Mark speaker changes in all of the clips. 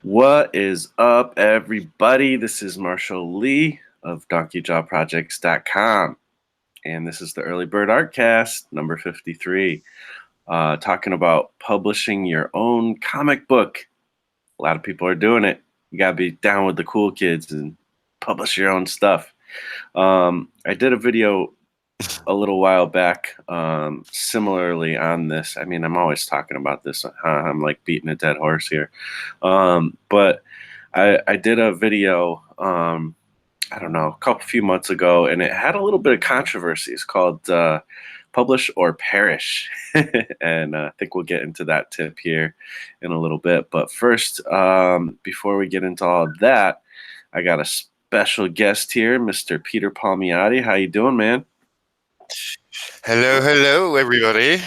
Speaker 1: What is up, everybody? This is Marshall Lee of DonkeyJawProjects.com, and this is the Early Bird Artcast, number 53, talking about publishing your own comic book. A lot of people are doing it. You gotta be down with the cool kids and publish your own stuff. I did a video a little while back, similarly on this. I mean, I'm always talking about this. I'm like beating a dead horse here. But I did a video, I don't know, a few months ago, and it had a little bit of controversy. It's called Publish or Perish. And I think we'll get into that tip here in a little bit. But first, before we get into all of that, I got a special guest here, Mr. Peter Palmiotti. How you doing, man?
Speaker 2: Hello, everybody.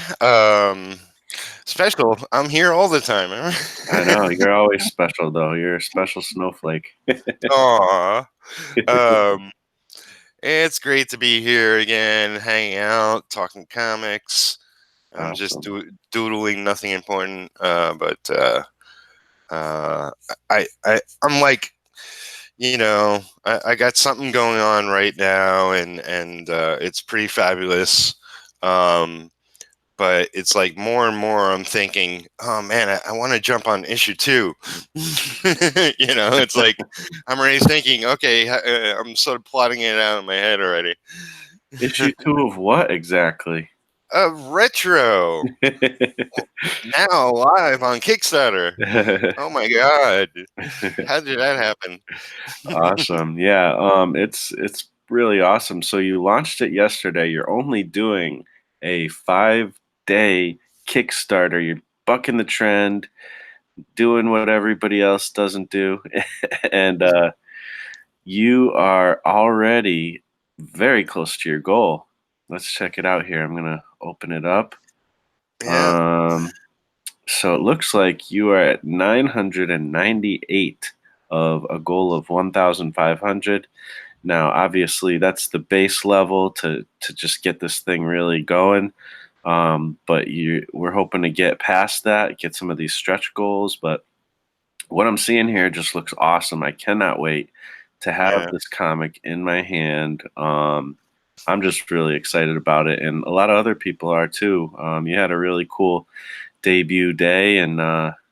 Speaker 2: Special. I'm here all the time.
Speaker 1: I know, you're always special, though. You're a special snowflake.
Speaker 2: Aw. It's great to be here again, hanging out, talking comics. I'm just
Speaker 1: Awesome.
Speaker 2: doodling, nothing important. But I'm like, I got something going on right now, and it's pretty fabulous. But it's like more and more I'm thinking, oh man, I want to jump on issue 2. It's like I'm already thinking, okay, I'm sort of plotting it out in my head already.
Speaker 1: Issue 2 of what exactly?
Speaker 2: Retro. Now live on Kickstarter. Oh my god. How did that happen?
Speaker 1: Awesome. Yeah, it's really awesome. So you launched it yesterday. You're only doing a 5-day Kickstarter. You're bucking the trend, doing what everybody else doesn't do. And you are already very close to your goal. Let's check it out here. I'm gonna open it up.
Speaker 2: Yeah.
Speaker 1: So it looks like you are at 998 of a goal of 1,500. Now, obviously, that's the base level to just get this thing really going. But we're hoping to get past that, get some of these stretch goals. But what I'm seeing here just looks awesome. I cannot wait to have this comic in my hand. I'm just really excited about it, and a lot of other people are too. You had a really cool debut day, and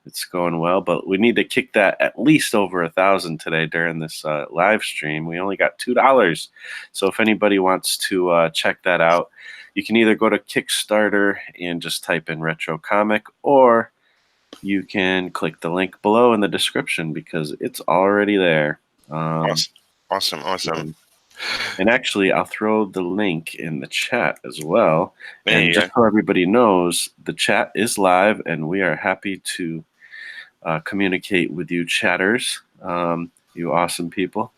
Speaker 1: it's going well, but we need to kick that at least over 1,000 today during this live stream. We only got $2, so if anybody wants to check that out, you can either go to Kickstarter and just type in retro comic, or you can click the link below in the description because it's already there.
Speaker 2: Awesome.
Speaker 1: And actually, I'll throw the link in the chat as well. And just
Speaker 2: go.
Speaker 1: so everybody knows, the chat is live, and we are happy to communicate with you chatters, you awesome people.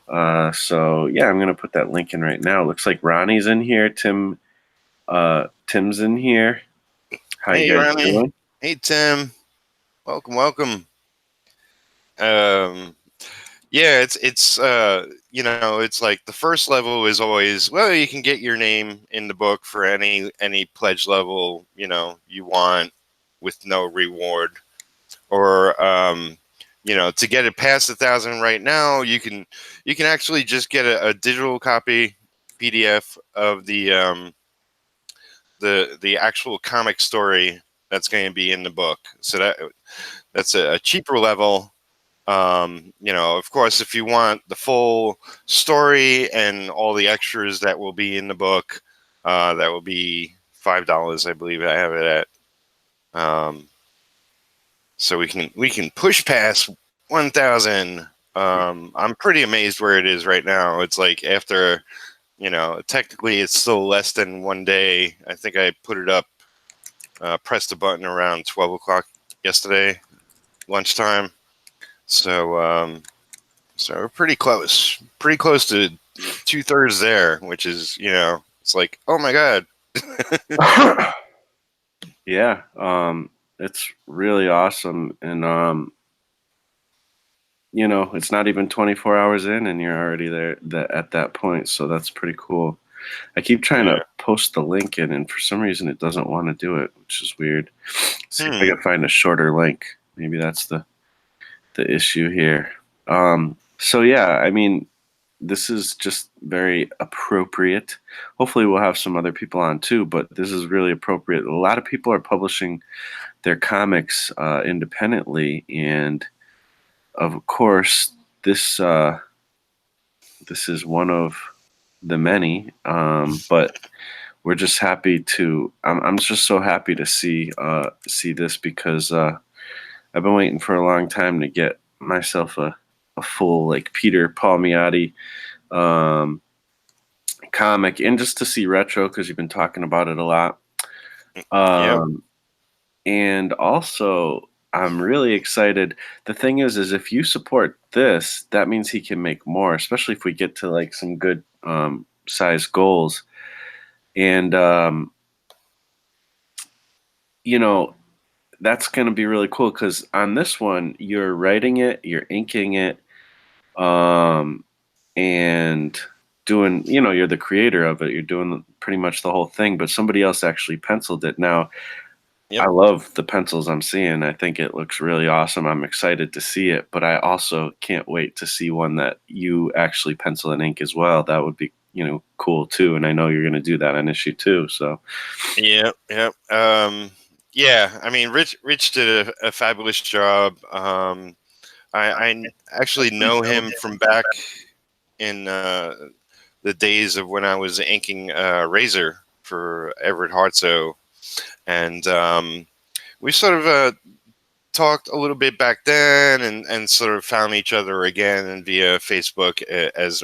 Speaker 1: So, yeah, I'm going to put that link in right now. Looks like Ronnie's in here. Tim's in here. How you guys
Speaker 2: Ronnie.
Speaker 1: doing?
Speaker 2: Hey, Tim. Welcome. Yeah, it's it's like the first level is always, well, you can get your name in the book for any pledge level you want with no reward, or to get it past 1,000 right now, you can actually just get a digital copy PDF of the actual comic story that's going to be in the book. So that's a cheaper level. Of course, if you want the full story and all the extras that will be in the book, that will be $5, I believe I have it at. So we can push past 1,000. I'm pretty amazed where it is right now. It's like after, technically it's still less than 1 day. I think I put it up, pressed the button around 12 o'clock yesterday, lunchtime. So we're pretty close to 2/3 there, which is, it's like, oh my God.
Speaker 1: Yeah, it's really awesome, and it's not even 24 hours in, and you're already there at that point. So that's pretty cool. I keep trying to post the link in, and for some reason it doesn't want to do it, which is weird. See if I can find a shorter link. Maybe that's the the issue here. So yeah, I mean, this is just very appropriate. Hopefully, we'll have some other people on too, but this is really appropriate. A lot of people are publishing their comics independently, and of course, this this is one of the many. But we're just happy to. I'm just so happy to see this because I've been waiting for a long time to get myself a full like Peter Palmiotti um, comic, and just to see retro because you've been talking about it a lot.
Speaker 2: Yep.
Speaker 1: Um, and also, I'm really excited. The thing is if you support this, that means he can make more, especially if we get to like some good size goals. And you know, that's going to be really cool because on this one, you're writing it, you're inking it, um, and doing, you're the creator of it. You're doing pretty much the whole thing, but somebody else actually penciled it. Now, I
Speaker 2: Yep.
Speaker 1: love the pencils I'm seeing. I think it looks really awesome. I'm excited to see it, but I also can't wait to see one that you actually pencil and ink as well. That would be, cool too. And I know you're going to do that on issue 2. So,
Speaker 2: Yep. Yep. Yeah. I mean, Rich did a fabulous job. I actually know him from back in the days of when I was inking Razor for Everett Hartsoe, and we sort of talked a little bit back then, and sort of found each other again and via Facebook, as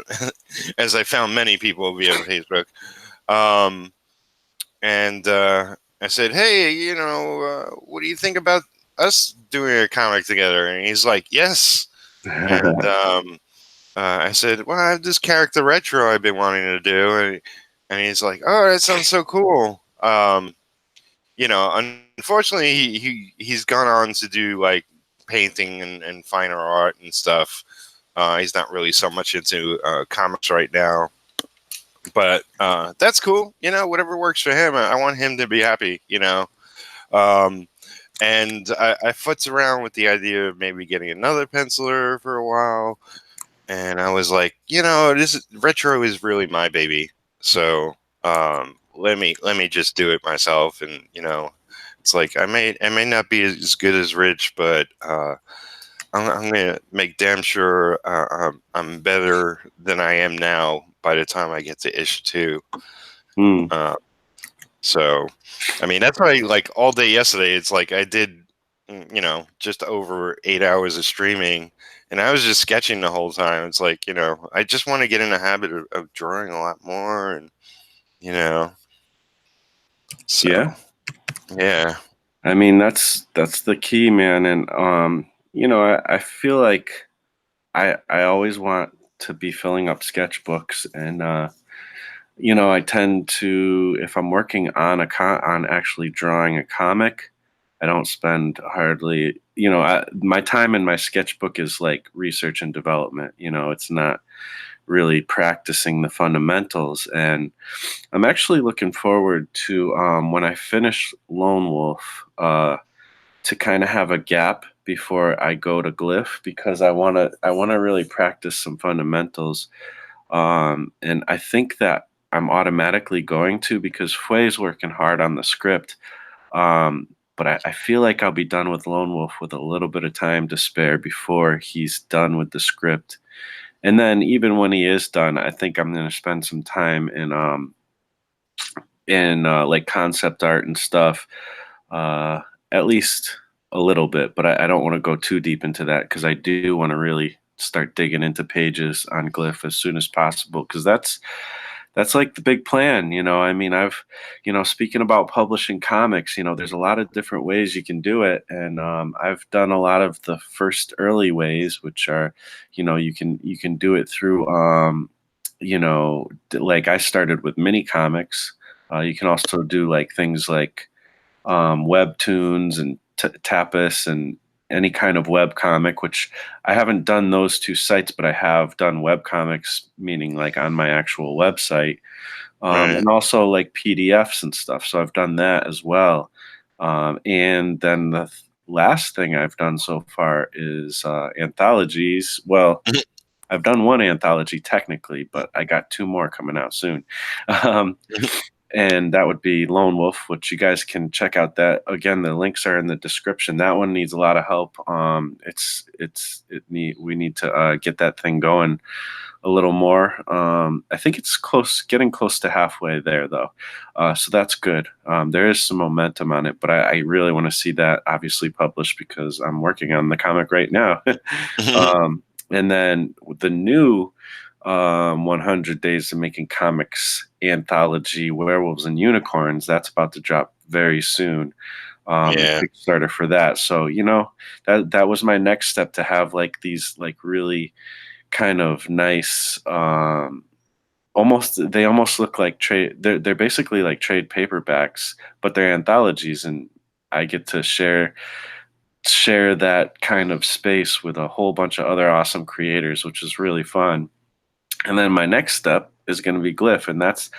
Speaker 2: as I found many people via Facebook. Um, and I said, "Hey, what do you think about us doing a comic together?" And he's like, "Yes." And I said, "Well, I have this character retro I've been wanting to do," and he's like, "Oh, that sounds so cool." Unfortunately, he's gone on to do like painting and finer art and stuff. He's not really so much into comics right now, but that's cool. Whatever works for him. I want him to be happy. Um, and I futzed around with the idea of maybe getting another penciler for a while, and I was like, this retro is really my baby. So let me just do it myself, and it's like I may not be as good as Rich, but I'm gonna make damn sure I'm better than I am now by the time I get to issue 2.
Speaker 1: Hmm.
Speaker 2: So, I mean, that's why like all day yesterday, it's like I did, just over 8 hours of streaming, and I was just sketching the whole time. It's like, I just want to get in the habit of drawing a lot more, and so
Speaker 1: Yeah.
Speaker 2: yeah.
Speaker 1: I mean, that's the key, man. And I feel like I always want to be filling up sketchbooks, and I tend to, if I'm working on on actually drawing a comic, I don't spend hardly, my time in my sketchbook is like research and development. It's not really practicing the fundamentals. And I'm actually looking forward to when I finish Lone Wolf to kind of have a gap before I go to Glyph because I want to really practice some fundamentals. And I think that I'm automatically going to because Fuy's working hard on the script. Um, but I feel like I'll be done with Lone Wolf with a little bit of time to spare before he's done with the script. And then even when he is done, I think I'm going to spend some time in like concept art and stuff, uh, at least a little bit. But I don't want to go too deep into that because I do want to really start digging into pages on Glyph as soon as possible because that's like the big plan. I mean, speaking about publishing comics, there's a lot of different ways you can do it. And I've done a lot of the first early ways, which are, you can do it through, like I started with mini comics. You can also do like things like webtoons and Tapas and any kind of web comic, which I haven't done those two sites, but I have done web comics, meaning like on my actual website,
Speaker 2: Right.
Speaker 1: and also like PDFs and stuff. So I've done that as well. And then last thing I've done so far is anthologies. Well, I've done one anthology technically, but I got two more coming out soon. Um, and that would be Lone Wolf, which you guys can check out. That again, the links are in the description. That one needs a lot of help. We need to get that thing going a little more. I think it's getting close to halfway there though, so that's good. There is some momentum on it, but I really want to see that obviously published because I'm working on the comic right now. And then with the new 100 Days of Making Comics anthology, Werewolves and Unicorns, that's about to drop very soon.
Speaker 2: Yeah.
Speaker 1: Kickstarter for that. So that was my next step, to have like these like really kind of nice, they almost look like trade. They're basically like trade paperbacks, but they're anthologies, and I get to share that kind of space with a whole bunch of other awesome creators, which is really fun. And then my next step is going to be Glyph, and that's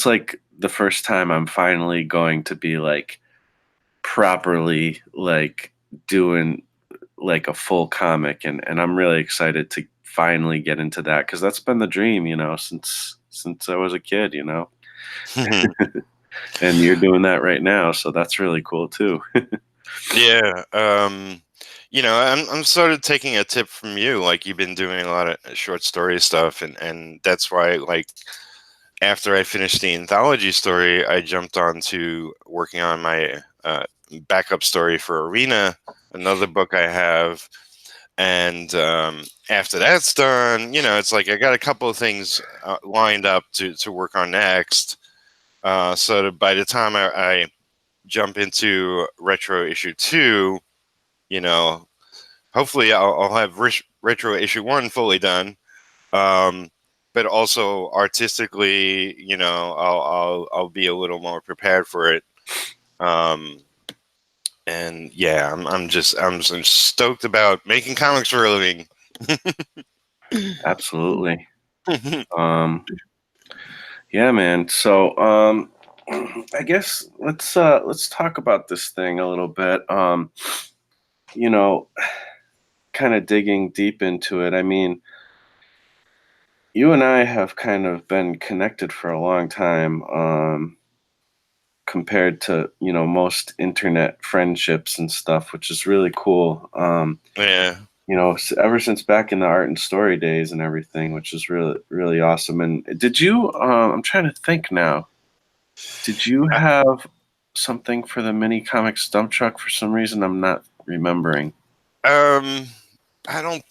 Speaker 1: like the first time I'm finally going to be like properly like doing like a full comic, and I'm really excited to finally get into that, because that's been the dream, since I was a kid, and you're doing that right now, so that's really cool too.
Speaker 2: Yeah. I'm sort of taking a tip from you. Like, you've been doing a lot of short story stuff, and that's why, like, after I finished the anthology story, I jumped on to working on my backup story for Arena, another book I have. And after that's done, it's like I got a couple of things lined up to work on next. So that by the time I jump into Retro Issue 2, hopefully I'll have Retro Issue 1 fully done. But also artistically, I'll be a little more prepared for it. And yeah, I'm just stoked about making comics for a living.
Speaker 1: Absolutely. Yeah, man. So I guess let's talk about this thing a little bit. You know, kind of digging deep into it. I mean, you and I have kind of been connected for a long time, compared to, most internet friendships and stuff, which is really cool.
Speaker 2: Yeah.
Speaker 1: Ever since back in the art and story days and everything, which is really, really awesome. And did you, I'm trying to think now, did you have something for the mini comics dump truck? For some reason, I'm not remembering.
Speaker 2: Um, I don't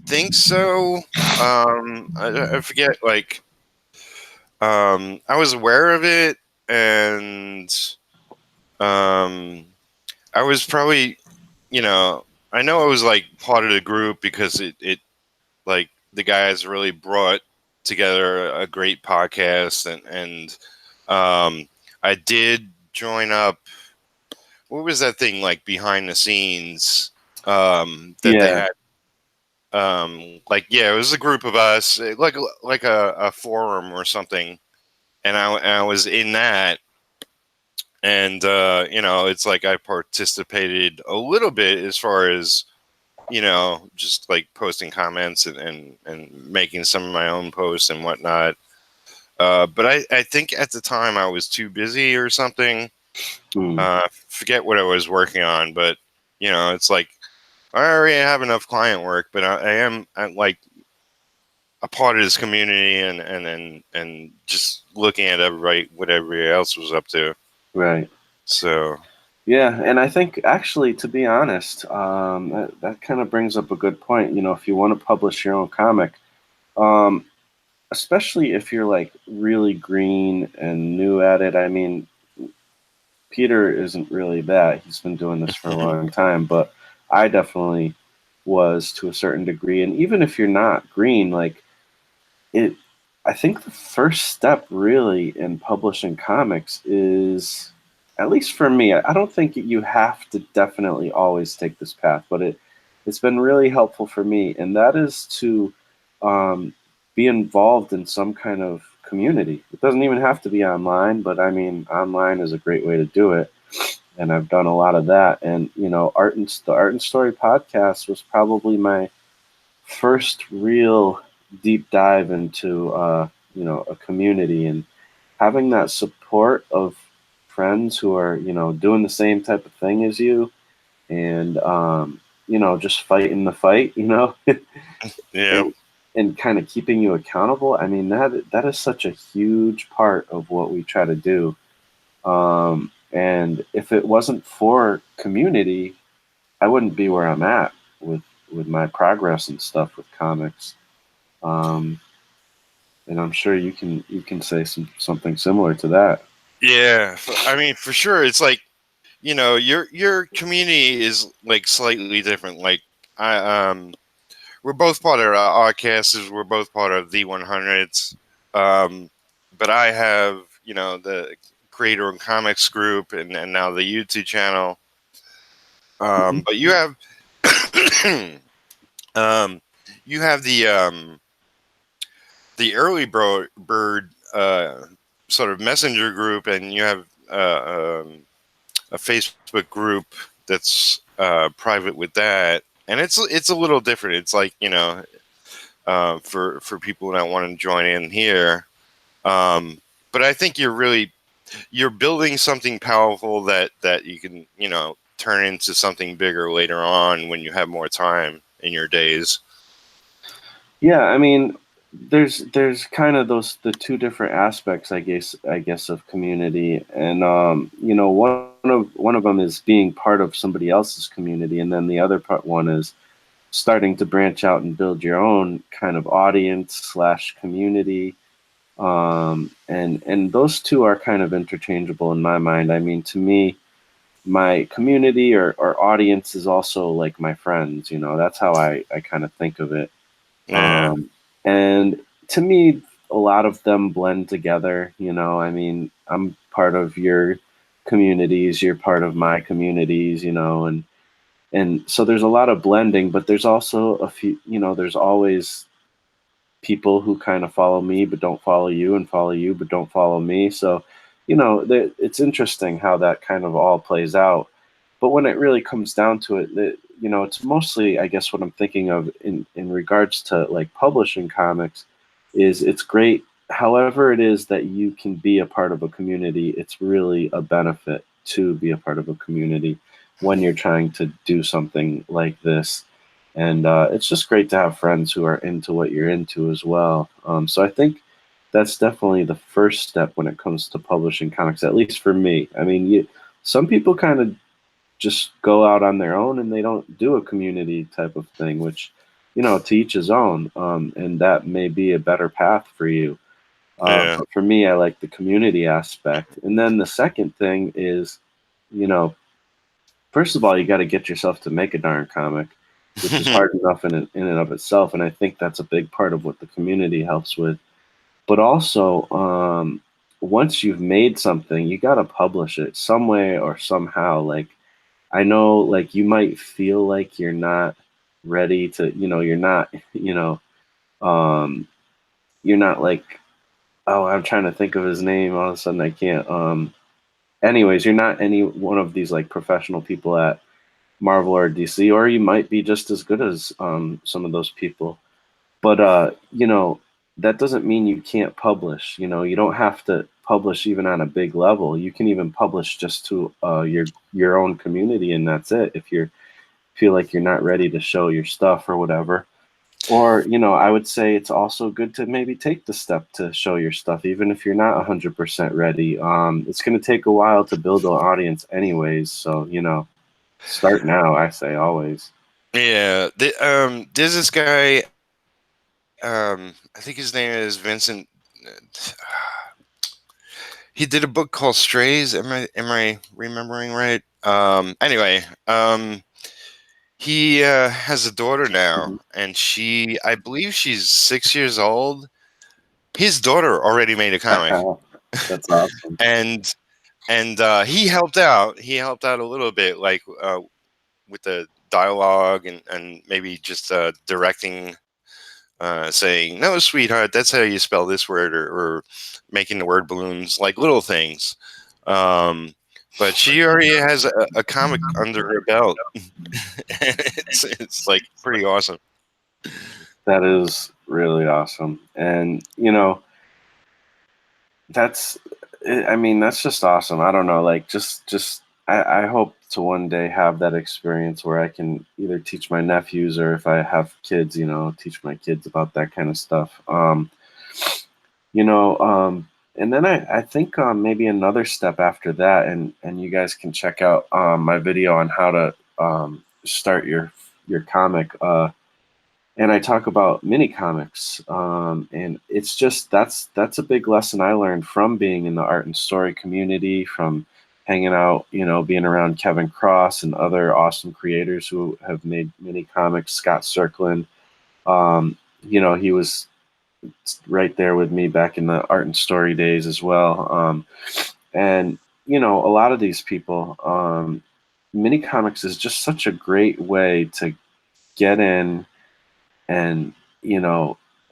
Speaker 2: think so. I forget. Like, I was aware of it, and I was probably, I know it was like part of the group because it like the guys really brought together a great podcast, and I did join up. What was that thing like behind the scenes that they
Speaker 1: Yeah,
Speaker 2: had? Like, yeah, it was a group of us, like a forum or something, and I was in that, and it's like I participated a little bit as far as just like posting comments and making some of my own posts and whatnot. But I think at the time I was too busy or something. Forget what I was working on, but it's like I already have enough client work, but I'm like a part of this community and just looking at everybody, what everybody else was up to.
Speaker 1: right.
Speaker 2: So
Speaker 1: Yeah, and I think actually, to be honest, that kind of brings up a good point. If you want to publish your own comic, um, especially if you're like really green and new at it. I mean, Peter isn't really that. He's been doing this for a long time, but I definitely was to a certain degree. And even if you're not green, like it, I think the first step really in publishing comics is, at least for me, I don't think you have to definitely always take this path, but it's been really helpful for me, and that is to be involved in some kind of community. It doesn't even have to be online, but I mean, online is a great way to do it. and I've done a lot of that. And the Art and Story podcast was probably my first real deep dive into a community, and having that support of friends who are doing the same type of thing as you, and just fighting the fight,
Speaker 2: Yeah.
Speaker 1: and kind of keeping you accountable. I mean, that is such a huge part of what we try to do. And if it wasn't for community, I wouldn't be where I'm at with my progress and stuff with comics. Um, and I'm sure you can say something similar to that.
Speaker 2: Yeah. I mean, for sure. It's like, your community is like slightly different. Like, I we're both part of Artcast. We're both part of the 100s. Um, but I have, the creator and comics group, and now the YouTube channel.
Speaker 1: Mhm.
Speaker 2: But you have, um, you have the early bird sort of messenger group, and you have a Facebook group that's private with that, and it's a little different. It's like, for people that want to join in here. But I think you're building something powerful that you can turn into something bigger later on when you have more time in your days.
Speaker 1: Yeah, I mean, there's kind of the two different aspects, I guess, of community, and one of them is being part of somebody else's community, and then the other one is starting to branch out and build your own kind of audience slash community. And those two are kind of interchangeable in my mind. I mean, to me, my community or audience is also like my friends. That's how I kind of think of it.
Speaker 2: Yeah,
Speaker 1: um, and to me, a lot of them blend together. I mean, I'm part of your communities, you're part of my communities, and so there's a lot of blending, but there's also a few, there's always people who kind of follow me but don't follow you, and follow you but don't follow me. So, it's interesting how that kind of all plays out. But when it really comes down to it, it's mostly, I guess, what I'm thinking of in regards to like publishing comics is it's great. However, it is that you can be a part of a community, it's really a benefit to be a part of a community when you're trying to do something like this. And it's just great to have friends who are into what you're into as well. So I think that's definitely the first step when it comes to publishing comics, at least for me. I mean, some people kind of just go out on their own and they don't do a community type of thing, which, to each his own. And that may be a better path for you.
Speaker 2: yeah.
Speaker 1: But for me, I like the community aspect. And then the second thing is, you know, first of all, you got to get yourself to make a darn comic, which is hard enough in and of itself. And I think that's a big part of what the community helps with. But also, once you've made something, you got to publish it some way or somehow. Like, I know, like, you might feel like you're not ready to, you're not, um, you're not like, oh, I'm trying to think of his name. All of a sudden, I can't. Anyways, you're not any one of these like professional people at Marvel or DC, or you might be just as good as some of those people. But that doesn't mean you can't publish. You don't have to publish even on a big level. You can even publish just to your own community, and that's it. If you feel like you're not ready to show your stuff or whatever. Or, I would say it's also good to maybe take the step to show your stuff, even if you're not 100% ready. It's going to take a while to build an audience, anyways. So, start now, I say always.
Speaker 2: Yeah, there's this guy. I think his name is Vincent. He did a book called Strays. Am I remembering right? Anyway, he has a daughter now,
Speaker 1: Mhm.
Speaker 2: and I believe she's 6 years old. His daughter already made a comic,
Speaker 1: That's awesome.
Speaker 2: and he helped out. He helped out a little bit, like with the dialogue and maybe just directing, saying, "No, sweetheart, that's how you spell this word," or making the word balloons, like little things. Um, but she already has a comic under her belt. It's like pretty awesome.
Speaker 1: That is really awesome. And, that's, I mean, that's just awesome. I don't know, like, I hope to one day have that experience where I can either teach my nephews, or if I have kids, teach my kids about that kind of stuff. You know, and then I think maybe another step after that, and you guys can check out my video on how to start your comic. And I talk about mini comics, and it's just that's a big lesson I learned from being in the art and story community, from hanging out, being around Kevin Cross and other awesome creators who have made mini comics. Scott Circlin, he was right there with me back in the art and story days as well. And a lot of these people, mini comics is just such a great way to get in and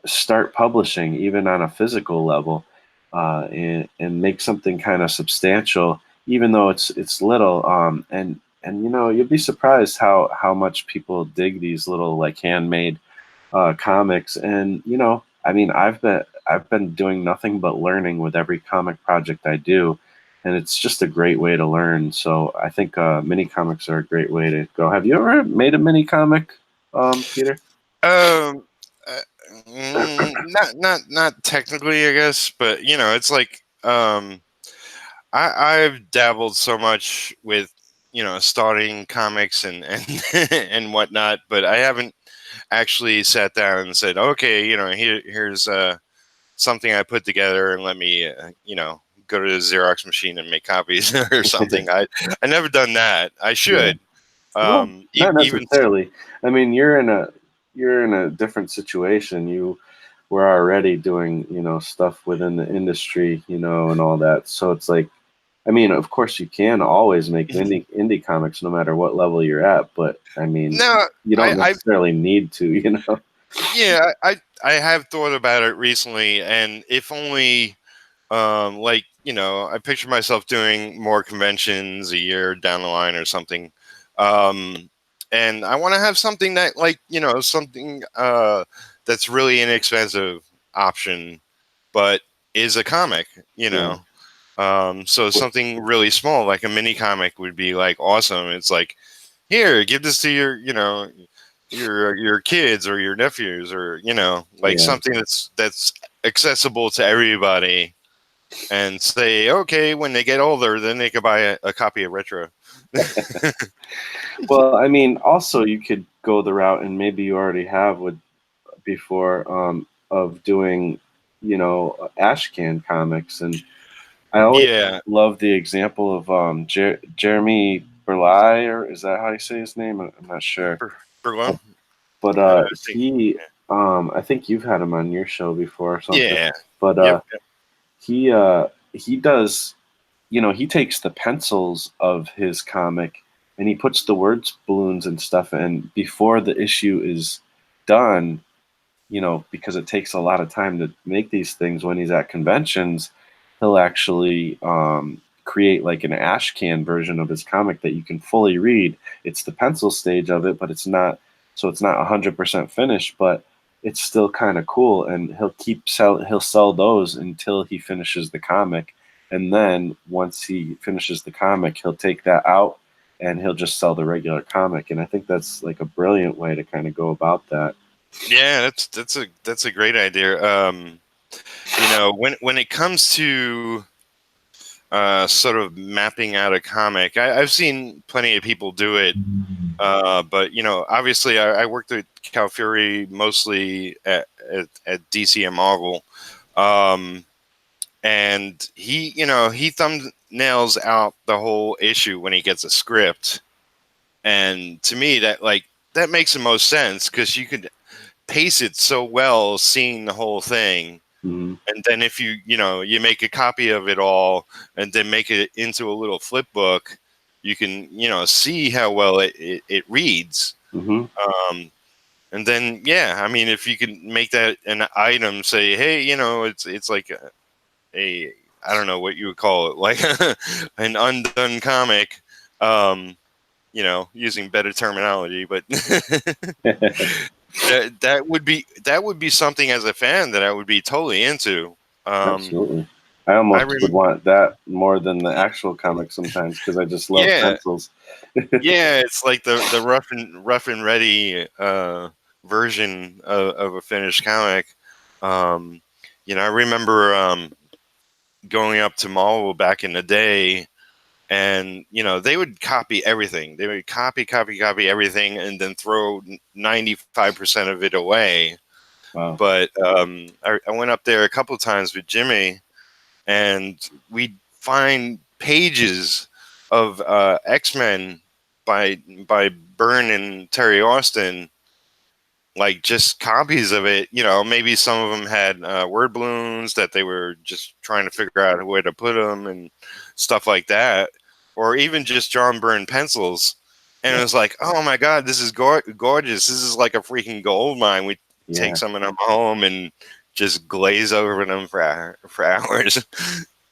Speaker 1: start publishing even on a physical level, and make something kind of substantial, even though it's little. And you'll be surprised how much people dig these little like handmade comics. And I mean, I've been doing nothing but learning with every comic project I do, and it's just a great way to learn. So I think mini comics are a great way to go. Have you ever made a mini comic, Peter?
Speaker 2: Um, not technically, I guess, but it's like I've dabbled so much with starting comics and and whatnot, but I haven't actually sat down and said, okay, here's something I put together, and let me go to the Xerox machine and make copies or something. I never done that. I
Speaker 1: Yeah.
Speaker 2: should.
Speaker 1: Well, not
Speaker 2: Even
Speaker 1: necessarily. I mean, you're in a different situation. You were already doing, stuff within the industry, and all that. So it's like, I mean, of course you can always make indie comics no matter what level you're at, but I mean,
Speaker 2: no,
Speaker 1: you don't
Speaker 2: I
Speaker 1: necessarily need to,
Speaker 2: yeah, I have thought about it recently, and if only, like I picture myself doing more conventions a year down the line or something, and I want to have something that like something that's really inexpensive option, but is a comic,
Speaker 1: Yeah.
Speaker 2: so something really small like a mini comic would be like awesome. It's like, here, give this to your your kids or your nephews, or like
Speaker 1: Yeah.
Speaker 2: something that's accessible to everybody, and say, okay, when they get older then they could buy a copy of Retro.
Speaker 1: Well, I mean, also you could go the route, and maybe you already have with before, of doing, ash can comics. And I always
Speaker 2: Yeah,
Speaker 1: love the example of Jeremy Burlai, or is that how you say his name? I'm not sure.
Speaker 2: Berlin.
Speaker 1: But
Speaker 2: I think.
Speaker 1: I think you've had him on your show before or something.
Speaker 2: Yeah.
Speaker 1: But
Speaker 2: Yep.
Speaker 1: he does, he takes the pencils of his comic and he puts the words balloons and stuff, and before the issue is done, because it takes a lot of time to make these things when he's at conventions, he'll actually create like an ash can version of his comic that you can fully read. It's the pencil stage of it, but it's not 100% finished, but it's still kind of cool. And he'll sell those until he finishes the comic. And then once he finishes the comic, he'll take that out and he'll just sell the regular comic. And I think that's like a brilliant way to kind of go about that.
Speaker 2: Yeah, that's a great idea. When it comes to sort of mapping out a comic, I've seen plenty of people do it. But obviously, I worked at Cal Fury mostly at DC and Marvel, and he thumbnails out the whole issue when he gets a script, and to me that makes the most sense because you could pace it so well, seeing the whole thing.
Speaker 1: Mhm.
Speaker 2: And then if you make a copy of it all and then make it into a little flip book, you can see how well it reads.
Speaker 1: Mhm.
Speaker 2: And then I mean, if you can make that an item, say, hey, it's like a I don't know what you would call it, like an undone comic, you know, using better terminology, but that would be something as a fan that I would be totally into.
Speaker 1: Absolutely. I
Speaker 2: I
Speaker 1: almost would
Speaker 2: rem-
Speaker 1: want that more than the actual comic sometimes because I just love
Speaker 2: yeah,
Speaker 1: pencils.
Speaker 2: yeah, it's like the rough and ready version of a finished comic. Um, you know, I remember going up to Marvel back in the day, and you know they would copy everything. They would copy everything, and then throw 95% of it away.
Speaker 1: Wow.
Speaker 2: But I went up there a couple of times with Jimmy, and we'd find pages of X-Men by Byrne and Terry Austin, like just copies of it. You know, maybe some of them had word balloons that they were just trying to figure out a way to put them and stuff like that, or even just John Byrne pencils. And it
Speaker 1: Yeah.
Speaker 2: was like, oh my God, this is gorgeous. This is like a freaking gold mine. We take
Speaker 1: Yeah.
Speaker 2: some of them home and just glaze over them for hours.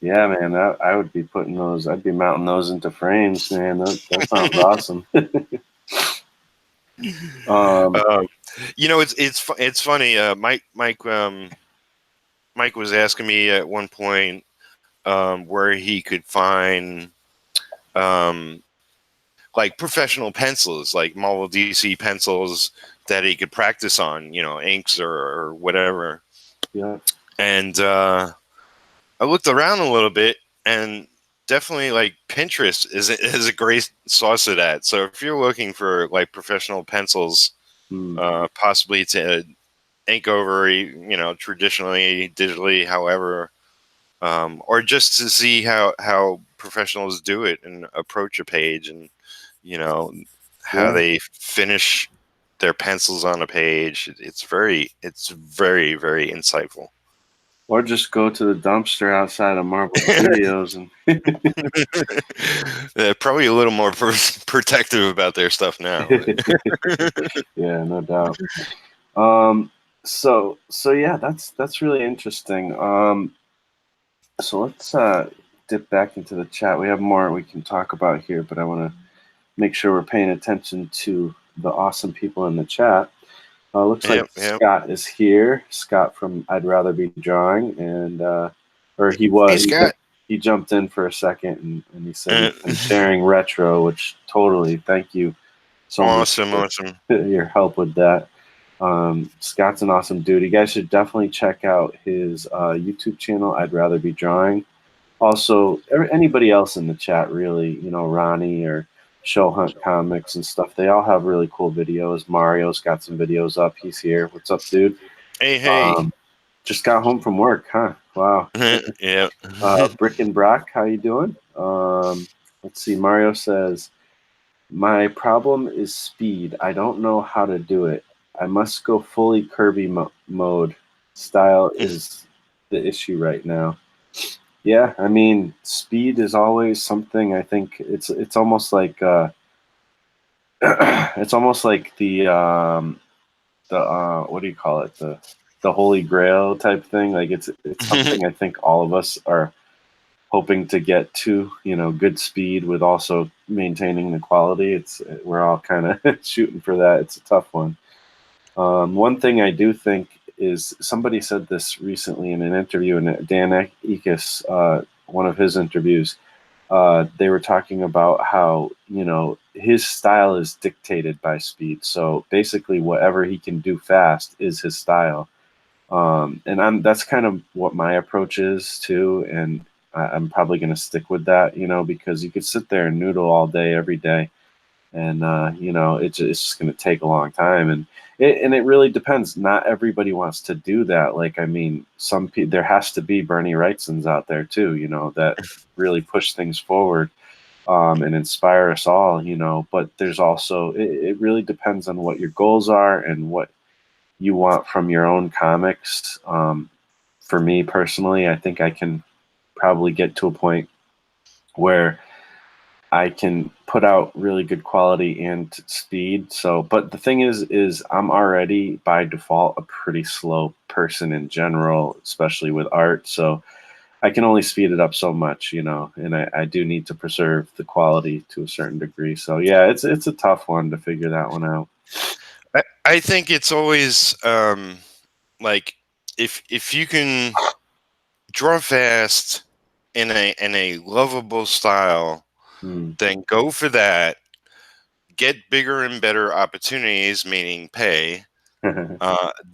Speaker 1: Yeah, man. I would be putting those, I'd be mounting those into frames, man. That sounds awesome. um,
Speaker 2: Um, you know, it's funny. Mike was asking me at one point where he could find um, like professional pencils, like Marvel DC pencils that he could practice on, you know, inks or whatever.
Speaker 1: yeah.
Speaker 2: And I looked around a little bit, and definitely like Pinterest is a great source of that. So if you're looking for like professional pencils,
Speaker 1: Hmm.
Speaker 2: possibly to ink over, you know, traditionally, digitally, however, or just to see how professionals do it and approach a page, and you know how
Speaker 1: Yeah.
Speaker 2: they finish their pencils on a page. It's very insightful.
Speaker 1: Or just go to the dumpster outside of Marvel Studios and
Speaker 2: They're probably a little more protective about their stuff now.
Speaker 1: yeah, no doubt. So yeah, that's really interesting. So let's dip back into the chat. We have more we can talk about here, but I want to make sure we're paying attention to the awesome people in the chat. Looks like
Speaker 2: Yep.
Speaker 1: Scott is here. Scott from I'd Rather Be Drawing, and or he
Speaker 2: Hey,
Speaker 1: was.
Speaker 2: Scott.
Speaker 1: He jumped in for a second, and he said he's been sharing retro, which totally thank you so much for
Speaker 2: Awesome.
Speaker 1: your help with that. Scott's an awesome dude. You guys should definitely check out his YouTube channel. I'd Rather Be Drawing. Also, anybody else in the chat, really, you know, Ronnie or Show Hunt Comics and stuff. They all have really cool videos. Mario's got some videos up. He's here. What's up, dude?
Speaker 2: Hey.
Speaker 1: Just got home from work, huh? Wow.
Speaker 2: Yeah.
Speaker 1: Brick and Brock, how you doing? Let's see. Mario says, my problem is speed. I don't know how to do it. I must go fully Kirby mode. Style is the issue right now. Yeah, I mean, speed is always something. I think it's almost like it's almost like the what do you call it, the holy grail type thing. Like it's something I think all of us are hoping to get to. You know, good speed with also maintaining the quality. We're all kind of shooting for that. It's a tough one. One thing I do think is somebody said this recently in an interview, in Dan Ekus, one of his interviews. They were talking about how, you know, his style is dictated by speed. So basically, whatever he can do fast is his style. And that's kind of what my approach is too. And I'm probably going to stick with that, you know, because you could sit there and noodle all day, every day, and you know, it's just going to take a long time. And it really depends. Not everybody wants to do that. Like, I mean, some people, there has to be Bernie Wrightsons out there too, you know, that really push things forward and inspire us all, you know. But there's also, it really depends on what your goals are and what you want from your own comics. For me personally, I think I can probably get to a point where I can put out really good quality and speed. So, but the thing is I'm already by default a pretty slow person in general, especially with art. So I can only speed it up so much, you know, and I do need to preserve the quality to a certain degree. So yeah, it's a tough one to figure that one out.
Speaker 2: I think it's always like if you can draw fast in a lovable style,
Speaker 1: Hmm.
Speaker 2: then go for that. Get bigger and better opportunities, meaning pay.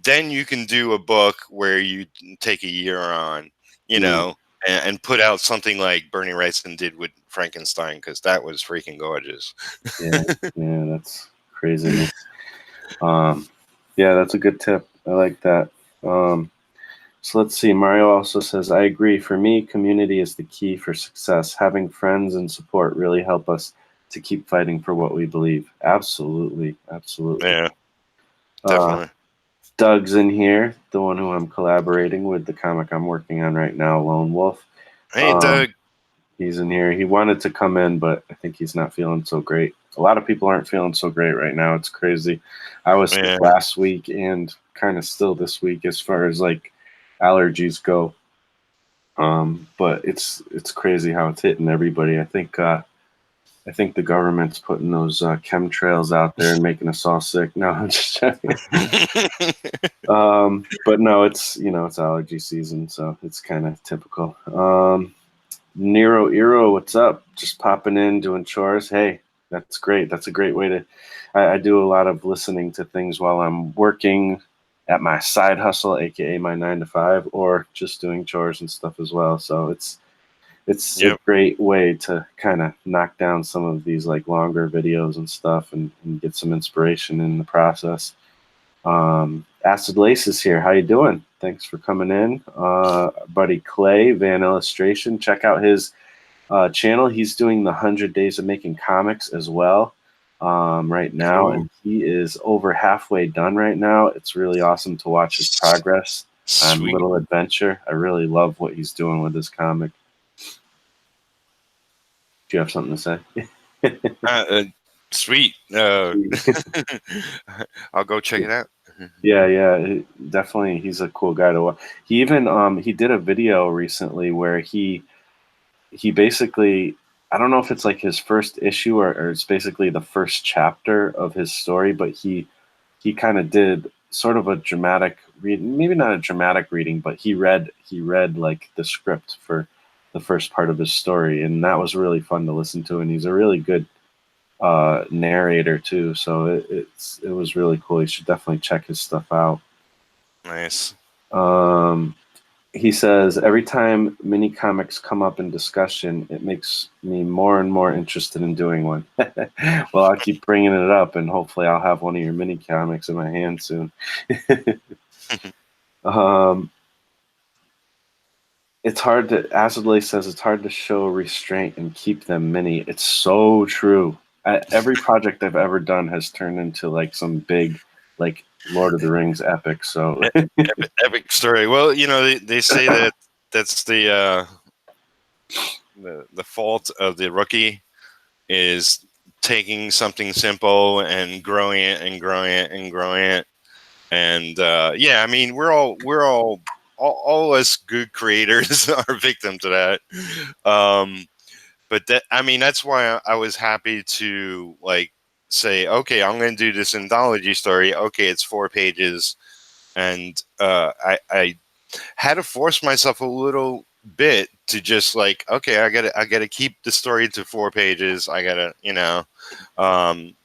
Speaker 2: Then you can do a book where you take a year on, you
Speaker 1: Mm,
Speaker 2: know, and put out something like Bernie Wrightson did with Frankenstein, because that was freaking gorgeous.
Speaker 1: yeah, yeah, that's craziness. Um, yeah, that's a good tip. I like that. Um, so let's see. Mario also says, I agree. For me, community is the key for success. Having friends and support really help us to keep fighting for what we believe. Absolutely, absolutely.
Speaker 2: Yeah,
Speaker 1: Uh,
Speaker 2: definitely.
Speaker 1: Doug's in here, the one who I'm collaborating with, the comic I'm working on right now, Lone Wolf.
Speaker 2: Hey,
Speaker 1: Um,
Speaker 2: Doug.
Speaker 1: he's in here. He wanted to come in, but I think he's not feeling so great. A lot of people aren't feeling so great right now. It's crazy. I was sick
Speaker 2: Yeah,
Speaker 1: last week and kind of still this week as far as like allergies go. But it's crazy how it's hitting everybody. I think the government's putting those chemtrails out there and making us all sick. No, I'm just joking. But no, it's it's allergy season, so it's kind of typical. Nero Eero, what's up? Just popping in, doing chores. Hey, that's great. That's a great way to. I do a lot of listening to things while I'm working at my side hustle, aka my 9 to 5, or just doing chores and stuff as well. So it's a
Speaker 2: yep.
Speaker 1: great way to kind of knock down some of these like longer videos and stuff and get some inspiration in the process. Acid Lace is here. How you doing? Thanks for coming in. Buddy Clay, Van Illustration. Check out his channel. He's doing the 100 Days of Making Comics as well right now,
Speaker 2: Cool.
Speaker 1: and he is over halfway done right now. It's really awesome to watch his progress on
Speaker 2: Sweet.
Speaker 1: Little Adventure. I really love what he's doing with this comic. Do you have something to say?
Speaker 2: Uh, uh, Sweet. I'll go check it out.
Speaker 1: Yeah, yeah, definitely. He's a cool guy to watch. He even he did a video recently where he basically, I don't know if it's like his first issue or it's basically the first chapter of his story, but he kind of did sort of a dramatic read, maybe not a dramatic reading, but he read like the script for the first part of his story, and that was really fun to listen to. And he's a really good narrator too, so it was really cool. You should definitely check his stuff out.
Speaker 2: Nice.
Speaker 1: Um, he says every time mini comics come up in discussion, it makes me more and more interested in doing one. Well, I'll keep bringing it up, and hopefully, I'll have one of your mini comics in my hand soon. um, it's hard to. Acid says it's hard to show restraint and keep them mini. It's so true. Every project I've ever done has turned into like some big, like Lord of the Rings epic. So
Speaker 2: Epic story. Well, they say that that's the fault of the rookie is taking something simple and growing it and growing it and growing it. And yeah, I mean, all us good creators are victim to that. But that, I mean, that's why I was happy to like say, okay, I'm going to do this anthology story. Okay, it's 4 pages, and I had to force myself a little bit to just like, okay, I gotta keep the story to 4 pages. I gotta,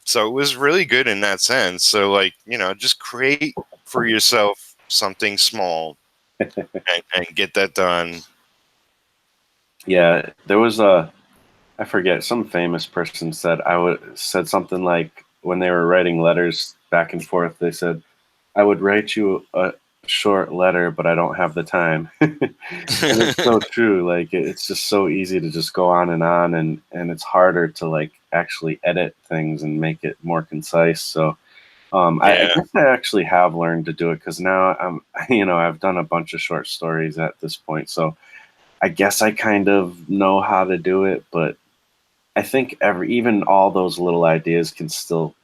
Speaker 2: so it was really good in that sense. So like, just create for yourself something small and get that done.
Speaker 1: yeah, there was a I forget, some famous person said something like when they were writing letters back and forth, they said, I would write you a short letter, but I don't have the time. And it's so true. Like it's just so easy to just go on and it's harder to like actually edit things and make it more concise. So I
Speaker 2: Yeah,
Speaker 1: guess I actually have learned to do it because now I'm I've done a bunch of short stories at this point. So I guess I kind of know how to do it, but I think even all those little ideas could still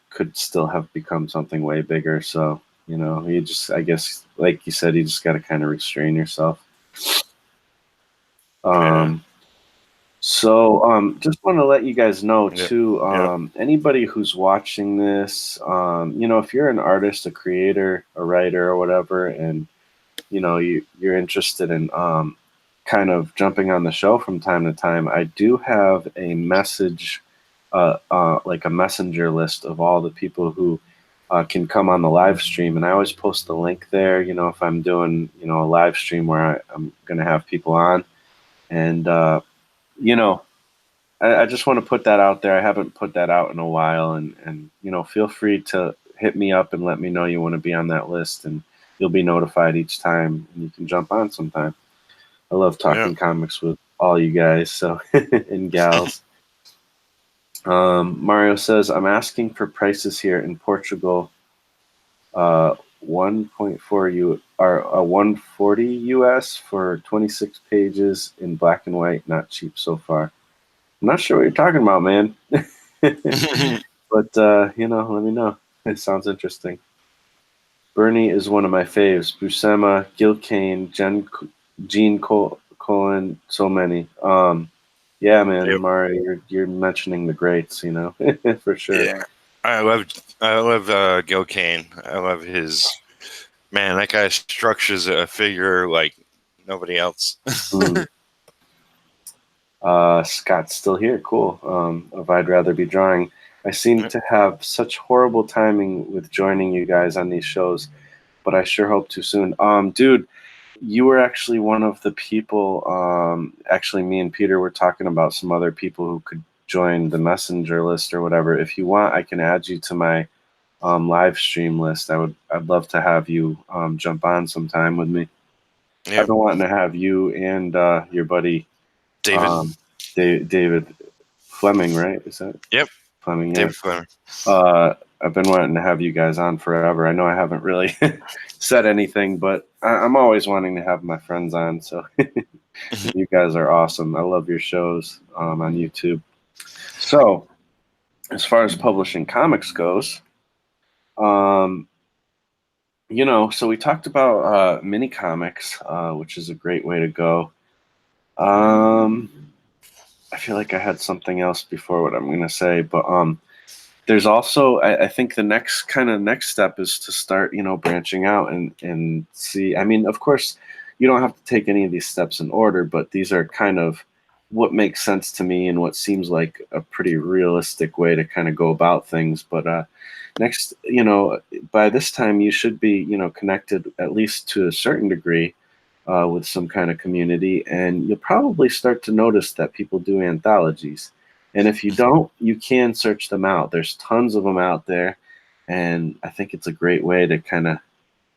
Speaker 1: have become something way bigger. So, you just I guess like you said, you just gotta kind of restrain yourself.
Speaker 2: Yeah.
Speaker 1: So just want to let you guys know
Speaker 2: Yep.
Speaker 1: too,
Speaker 2: Yep.
Speaker 1: anybody who's watching this, if you're an artist, a creator, a writer, or whatever, and you're interested in kind of jumping on the show from time to time, I do have a message, like a messenger list of all the people who can come on the live stream, and I always post the link there. If I'm doing a live stream where I'm going to have people on, and you know. I just want to put that out there. I haven't put that out in a while, and feel free to hit me up and let me know you want to be on that list, and you'll be notified each time, and you can jump on sometime. I love
Speaker 2: Yeah.
Speaker 1: talking comics with all you guys, so and gals. Mario says I'm asking for prices here in Portugal. 1.4 U or 140 US for 26 pages in black and white. Not cheap so far. I'm not sure what you're talking about, man. But let me know. It sounds interesting. Bernie is one of my faves. Buscema, Gil Kane, Gene Cohen, so many. Yeah, man,
Speaker 2: Yep.
Speaker 1: Mario, you're mentioning the greats, for sure.
Speaker 2: Yeah. I love Gil Kane. I love his man. That guy structures a figure like nobody else.
Speaker 1: Mm. Scott's still here. Cool. Of I'd rather be drawing. I seem to have such horrible timing with joining you guys on these shows, but I sure hope to soon. Dude, you were actually one of the people. Actually, me and Peter were talking about some other people who could join the messenger list or whatever. If you want, I can add you to my live stream list. I'd love to have you jump on sometime with me. I've
Speaker 2: Yep.
Speaker 1: been wanting to have you and your buddy
Speaker 2: David.
Speaker 1: um, David Fleming, right? Is that
Speaker 2: Yep.
Speaker 1: Fleming? Yeah.
Speaker 2: David Fleming.
Speaker 1: I've been wanting to have you guys on forever. I know I haven't really said anything, but I'm always wanting to have my friends on. So you guys are awesome. I love your shows on YouTube. So as far as publishing comics goes, um, so we talked about mini comics, which is a great way to go. Um, I feel like I had something else before what I'm going to say, but there's also I think the next step is to start branching out and see. I mean, of course you don't have to take any of these steps in order, but these are kind of what makes sense to me and what seems like a pretty realistic way to kind of go about things. But next, by this time you should be connected at least to a certain degree with some kind of community, and you'll probably start to notice that people do anthologies. And if you don't, you can search them out. There's tons of them out there, and I think it's a great way to kind of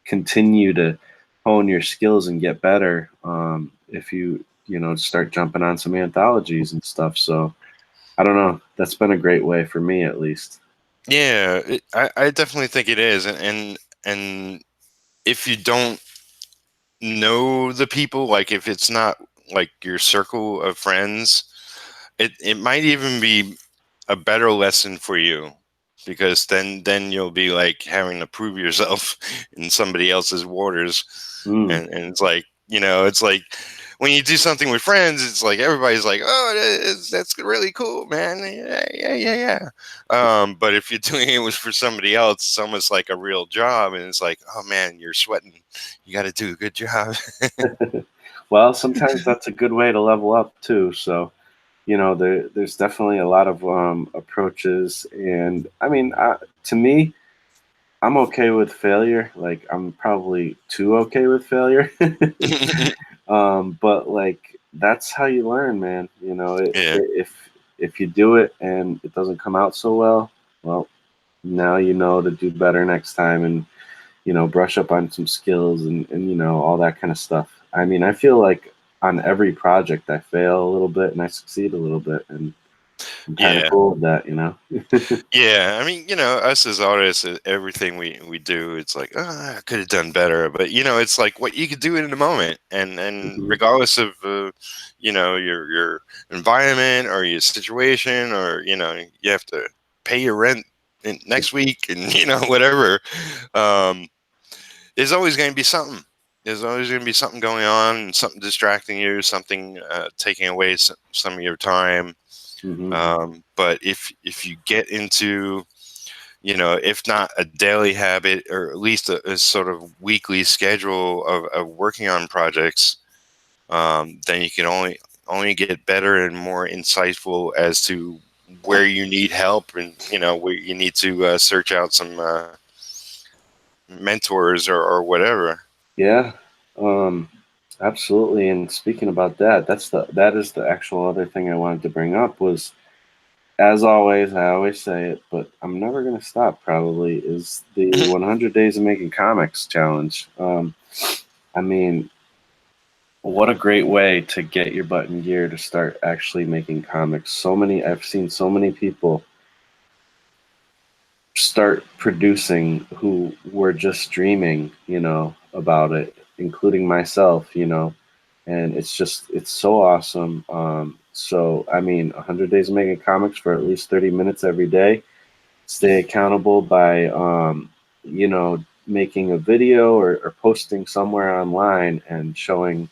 Speaker 1: continue to hone your skills and get better. If you start jumping on some anthologies and stuff. So I don't know. That's been a great way for me, at least.
Speaker 2: Yeah, I definitely think it is, and if you don't know the people, like if it's not like your circle of friends, it might even be a better lesson for you because then you'll be like having to prove yourself in somebody else's waters,
Speaker 1: Mm.
Speaker 2: and it's like it's like when you do something with friends, it's like everybody's like, oh, that's really cool, man. Yeah, yeah, yeah, yeah. But if you're doing it for somebody else, it's almost like a real job, and it's like, oh man, you're sweating. You got to do a good job.
Speaker 1: Well, sometimes that's a good way to level up too. So there's definitely a lot of approaches, and I mean, to me, I'm okay with failure. Like, I'm probably too okay with failure. But like, that's how you learn, man.
Speaker 2: Yeah,
Speaker 1: If you do it and it doesn't come out so well, now you know to do better next time, and brush up on some skills, and all that kind of stuff. I mean, I feel like on every project I fail a little bit and I succeed a little bit, and I'm kind of
Speaker 2: yeah.
Speaker 1: cool with that.
Speaker 2: Yeah, I mean, us as artists, everything we do, it's like, I could have done better. But it's like what you could do in the moment, and
Speaker 1: Mhm.
Speaker 2: regardless of your environment or your situation, or you have to pay your rent next week, and whatever. Um, there's always going to be something. there's always going to be something going on, something distracting you, something taking away some of your time. But if you get into, if not a daily habit, or at least a sort of weekly schedule of working on projects, then you can only get better and more insightful as to where you need help, and where you need to search out some mentors or whatever.
Speaker 1: Yeah, absolutely. And speaking about that, that is the actual other thing I wanted to bring up was, as always, I always say it, but I'm never gonna stop. Probably is the 100 Days of Making Comics challenge. I mean, what a great way to get your butt in gear to start actually making comics. I've seen so many people start producing who were just dreaming, about it, including myself, and it's so awesome. So I mean, 100 days of making comics for at least 30 minutes every day. Stay accountable by, making a video or posting somewhere online and showing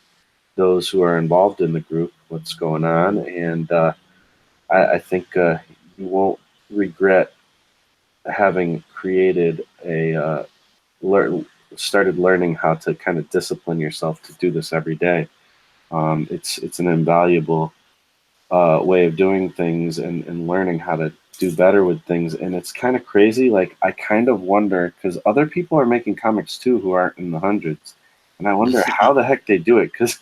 Speaker 1: those who are involved in the group what's going on. And I think you won't regret having created learn started learning how to kind of discipline yourself to do this every day. It's an invaluable way of doing things, and learning how to do better with things. And it's kind of crazy. Like, I kind of wonder, because other people are making comics too who aren't in the hundreds. And I wonder how the heck they do it. Because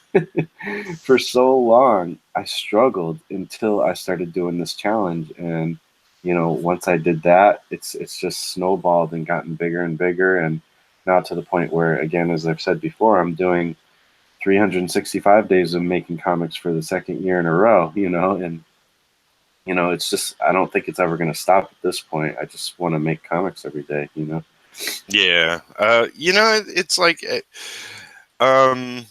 Speaker 1: for so long, I struggled until I started doing this challenge. And, once I did that, it's just snowballed and gotten bigger and bigger. And now to the point where, again, as I've said before, I'm doing 365 days of making comics for the second year in a row, and it's just, I don't think it's ever going to stop at this point. I just want to make comics every day.
Speaker 2: Yeah. It's like um,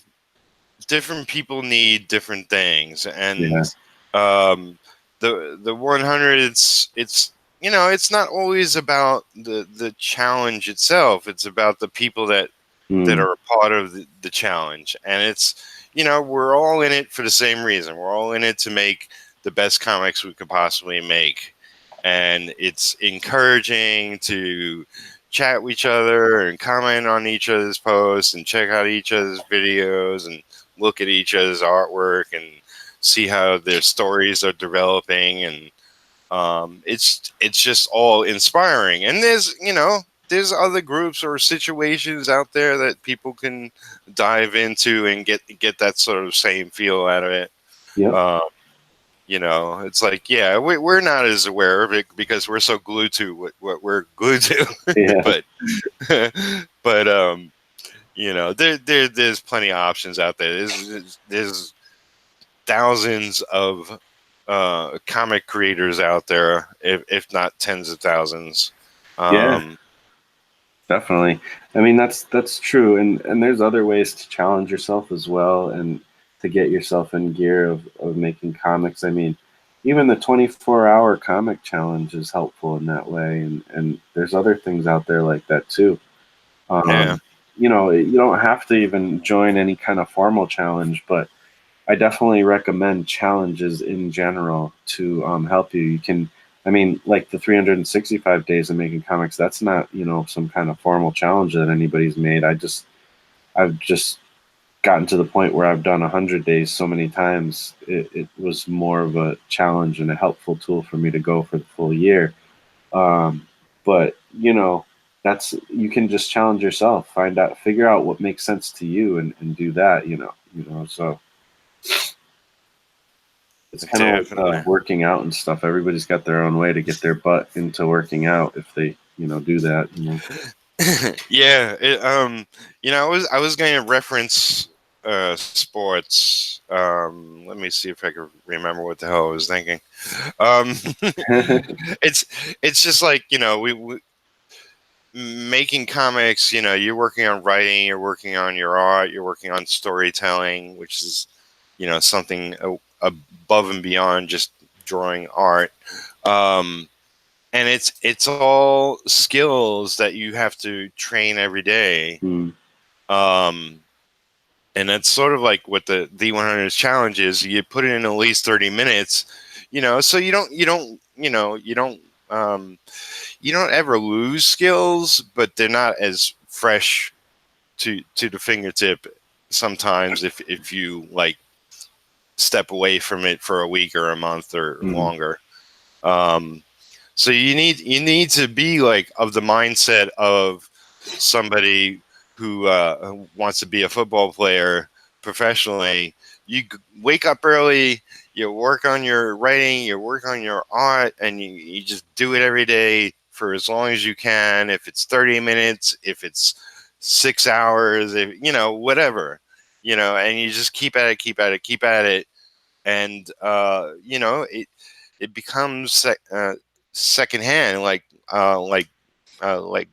Speaker 2: different people need different things,
Speaker 1: Yeah.
Speaker 2: and the 100, it's it's not always about the challenge itself. It's about the people that
Speaker 1: Mm.
Speaker 2: are a part of the challenge, and it's we're all in it for the same reason. We're all in it to make the best comics we could possibly make, and it's encouraging to chat with each other and comment on each other's posts and check out each other's videos and look at each other's artwork and see how their stories are developing. And it's just all inspiring. And there's other groups or situations out there that people can dive into and get that sort of same feel out of it.
Speaker 1: Yep.
Speaker 2: um, it's like, yeah, we're not as aware of it because we're so glued to what we're glued to.
Speaker 1: Yeah.
Speaker 2: but but there's plenty of options out there. There's thousands of comic creators out there, if not tens of thousands.
Speaker 1: Yeah.
Speaker 2: Um,
Speaker 1: Definitely. I mean, that's true, and there's other ways to challenge yourself as well, and to get yourself in gear of making comics. I mean, even the 24-hour comic challenge is helpful in that way, and there's other things out there like that too.
Speaker 2: yeah,
Speaker 1: Um, you don't have to even join any kind of formal challenge, but I definitely recommend challenges in general to help you. You can, I mean, like the 365 days of making comics, that's not, some kind of formal challenge that anybody's made. I've just gotten to the point where I've done 100 days so many times. It was more of a challenge and a helpful tool for me to go for the full year. But you can just challenge yourself, figure out what makes sense to you, and do that, so it's kind of like
Speaker 2: definitely.
Speaker 1: working out and stuff. Everybody's got their own way to get their butt into working out if they, do that.
Speaker 2: Yeah, I was going to reference sports. Let me see if I can remember what the hell I was thinking. Um, it's it's just like we making comics. You're working on writing, you're working on your art, you're working on storytelling, which is something above and beyond just drawing art. Um, and it's all skills that you have to train every day.
Speaker 1: Mm.
Speaker 2: Um, And that's sort of like what the D100's challenge is. You put it in at least 30 minutes, so um, you don't ever lose skills, but they're not as fresh to the fingertip sometimes if you like step away from it for a week or a month or longer. Um, so you need to be like of the mindset of somebody who wants to be a football player professionally. You wake up early, you work on your writing, you work on your art, and you just do it every day for as long as you can. If it's 30 minutes, if it's 6 hours, if whatever, and you just keep at it, keep at it, keep at it, and it becomes secondhand, like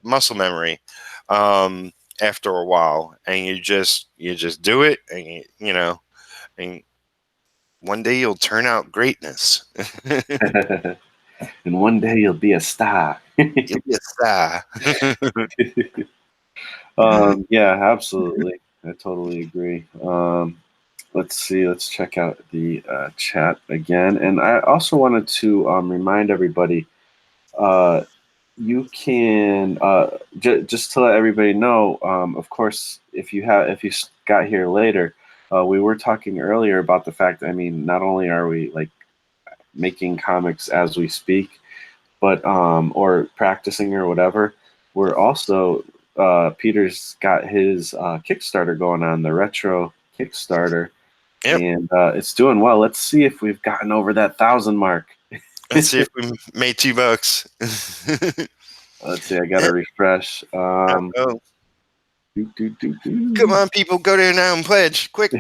Speaker 2: muscle memory, after a while, and you just do it, and and one day you'll turn out greatness.
Speaker 1: And one day you'll be a star.
Speaker 2: You'll be a star.
Speaker 1: Yeah, absolutely. I totally agree. Let's see. Let's check out the chat again. And I also wanted to remind everybody, uh, you can just to let everybody know. Of course, if you got here later, we were talking earlier about the fact. I mean, not only are we like making comics as we speak, but or practicing or whatever, we're also Peter's got his Kickstarter going on, the retro Kickstarter,
Speaker 2: Yep.
Speaker 1: and it's doing well. Let's see if we've gotten over that 1,000 mark.
Speaker 2: Let's see if we made $2.
Speaker 1: Let's see. I got to refresh.
Speaker 2: Oh,
Speaker 1: Do.
Speaker 2: come on, people, go there now and pledge quick.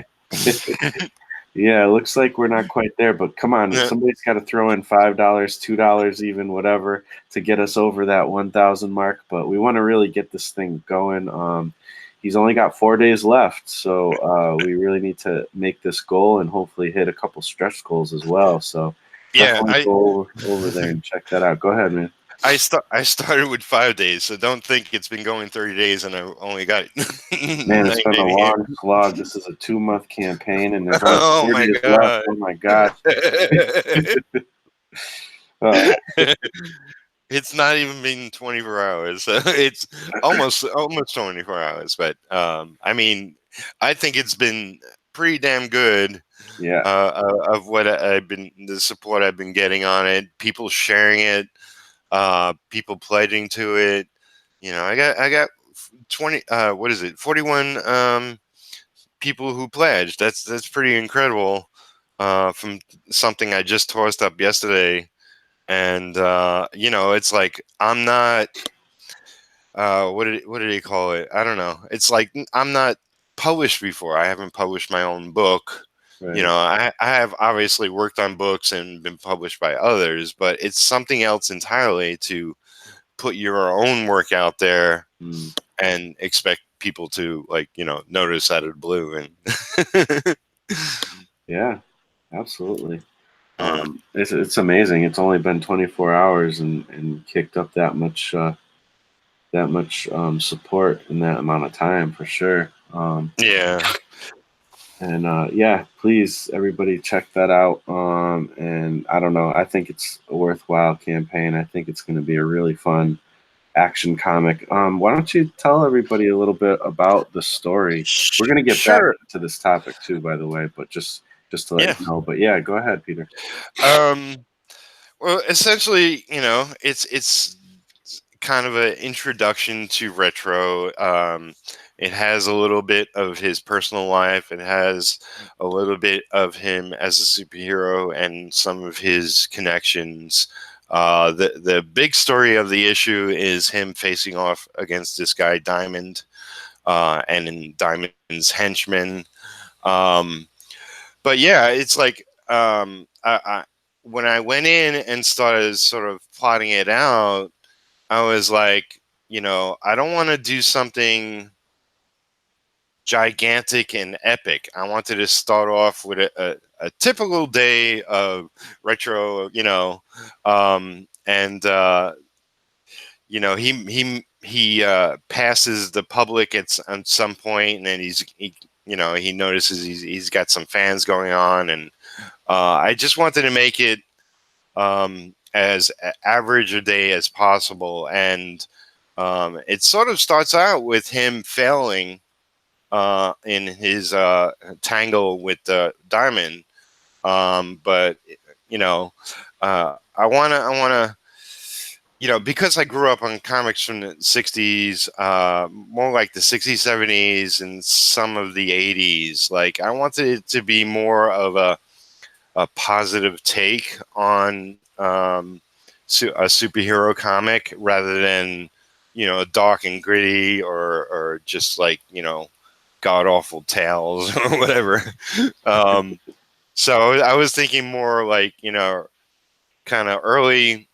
Speaker 1: Yeah, it looks like we're not quite there, but come on,
Speaker 2: Yeah.
Speaker 1: somebody's got to throw in $5, $2, even whatever, to get us over that 1,000 mark. But we want to really get this thing going. He's only got 4 days left, so we really need to make this goal and hopefully hit a couple stretch goals as well. So
Speaker 2: Yeah,
Speaker 1: definitely go over there and check that out. Go ahead, man.
Speaker 2: I started with 5 days, so don't think it's been going 30 days and I only got
Speaker 1: Man, it's been a
Speaker 2: 9
Speaker 1: long slog. This is a 2-month campaign, and there's only
Speaker 2: Oh
Speaker 1: 4
Speaker 2: my
Speaker 1: days left.
Speaker 2: god.
Speaker 1: Oh my gosh. Uh,
Speaker 2: It's not even been 24 hours. It's almost 24 hours, but I mean, I think it's been pretty damn good.
Speaker 1: yeah.
Speaker 2: Of what the support I've been getting on it, people sharing it, people pledging to it. I got 20. What is it? 41 people who pledged. That's pretty incredible. From something I just tossed up yesterday, and it's like I'm not. What did he call it? I don't know. It's like I'm not published before. I haven't published my own book.
Speaker 1: Right.
Speaker 2: I have obviously worked on books and been published by others, but it's something else entirely to put your own work out there and expect people to notice out of the blue. And
Speaker 1: Yeah, absolutely. It's amazing. It's only been 24 hours and kicked up that much support in that amount of time for sure.
Speaker 2: Yeah.
Speaker 1: And yeah, please everybody check that out. And I don't know, I think it's a worthwhile campaign. I think it's going to be a really fun action comic. Why don't you tell everybody a little bit about the story? We're going to get back
Speaker 2: Sure.
Speaker 1: to this topic too, by the way, but just to let
Speaker 2: Yeah.
Speaker 1: you know. But yeah, go ahead, Peter.
Speaker 2: Well, essentially, it's kind of an introduction to retro. It has a little bit of his personal life. It has a little bit of him as a superhero and some of his connections. The big story of the issue is him facing off against this guy Diamond, and in Diamond's henchmen. But yeah, it's like when I went in and started sort of plotting it out, I was like, I don't want to do something gigantic and epic. I wanted to start off with a typical day of retro, and he passes the public at some point, and then he he notices he's got some fans going on, and I just wanted to make it as average a day as possible. And it sort of starts out with him failing in his tangle with the diamond. But I wanna, because I grew up on comics from the '60s, more like the '60s, '70s, and some of the '80s. Like, I wanted it to be more of a positive take on a superhero comic, rather than dark and gritty, or just like god awful tales or whatever. um, so I was thinking more like kind of early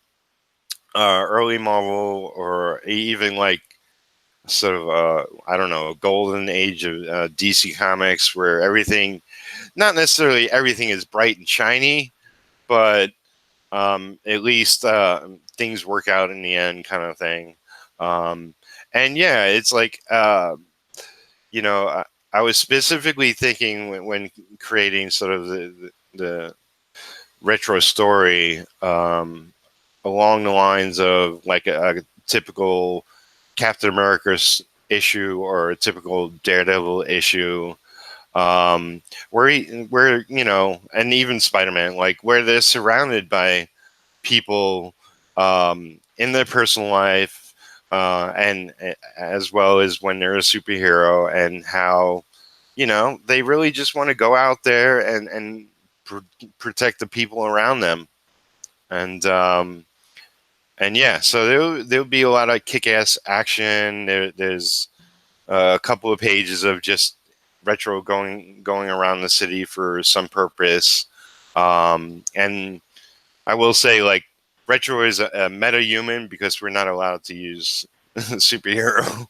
Speaker 2: Marvel, or even like sort of I don't know, golden age of DC Comics, where everything, not necessarily everything is bright and shiny, but at least things work out in the end, kind of thing. And yeah, it's like I was specifically thinking when creating sort of the retro story, along the lines of like a typical Captain America's issue, or a typical Daredevil issue, where and even Spider-Man, like where they're surrounded by people in their personal life, and as well as when they're a superhero, and how they really just want to go out there and protect the people around them. And yeah, so there'll be a lot of kick-ass action. There's a couple of pages of just Retro going around the city for some purpose. And I will say, like, Retro is a meta-human, because we're not allowed to use superhero.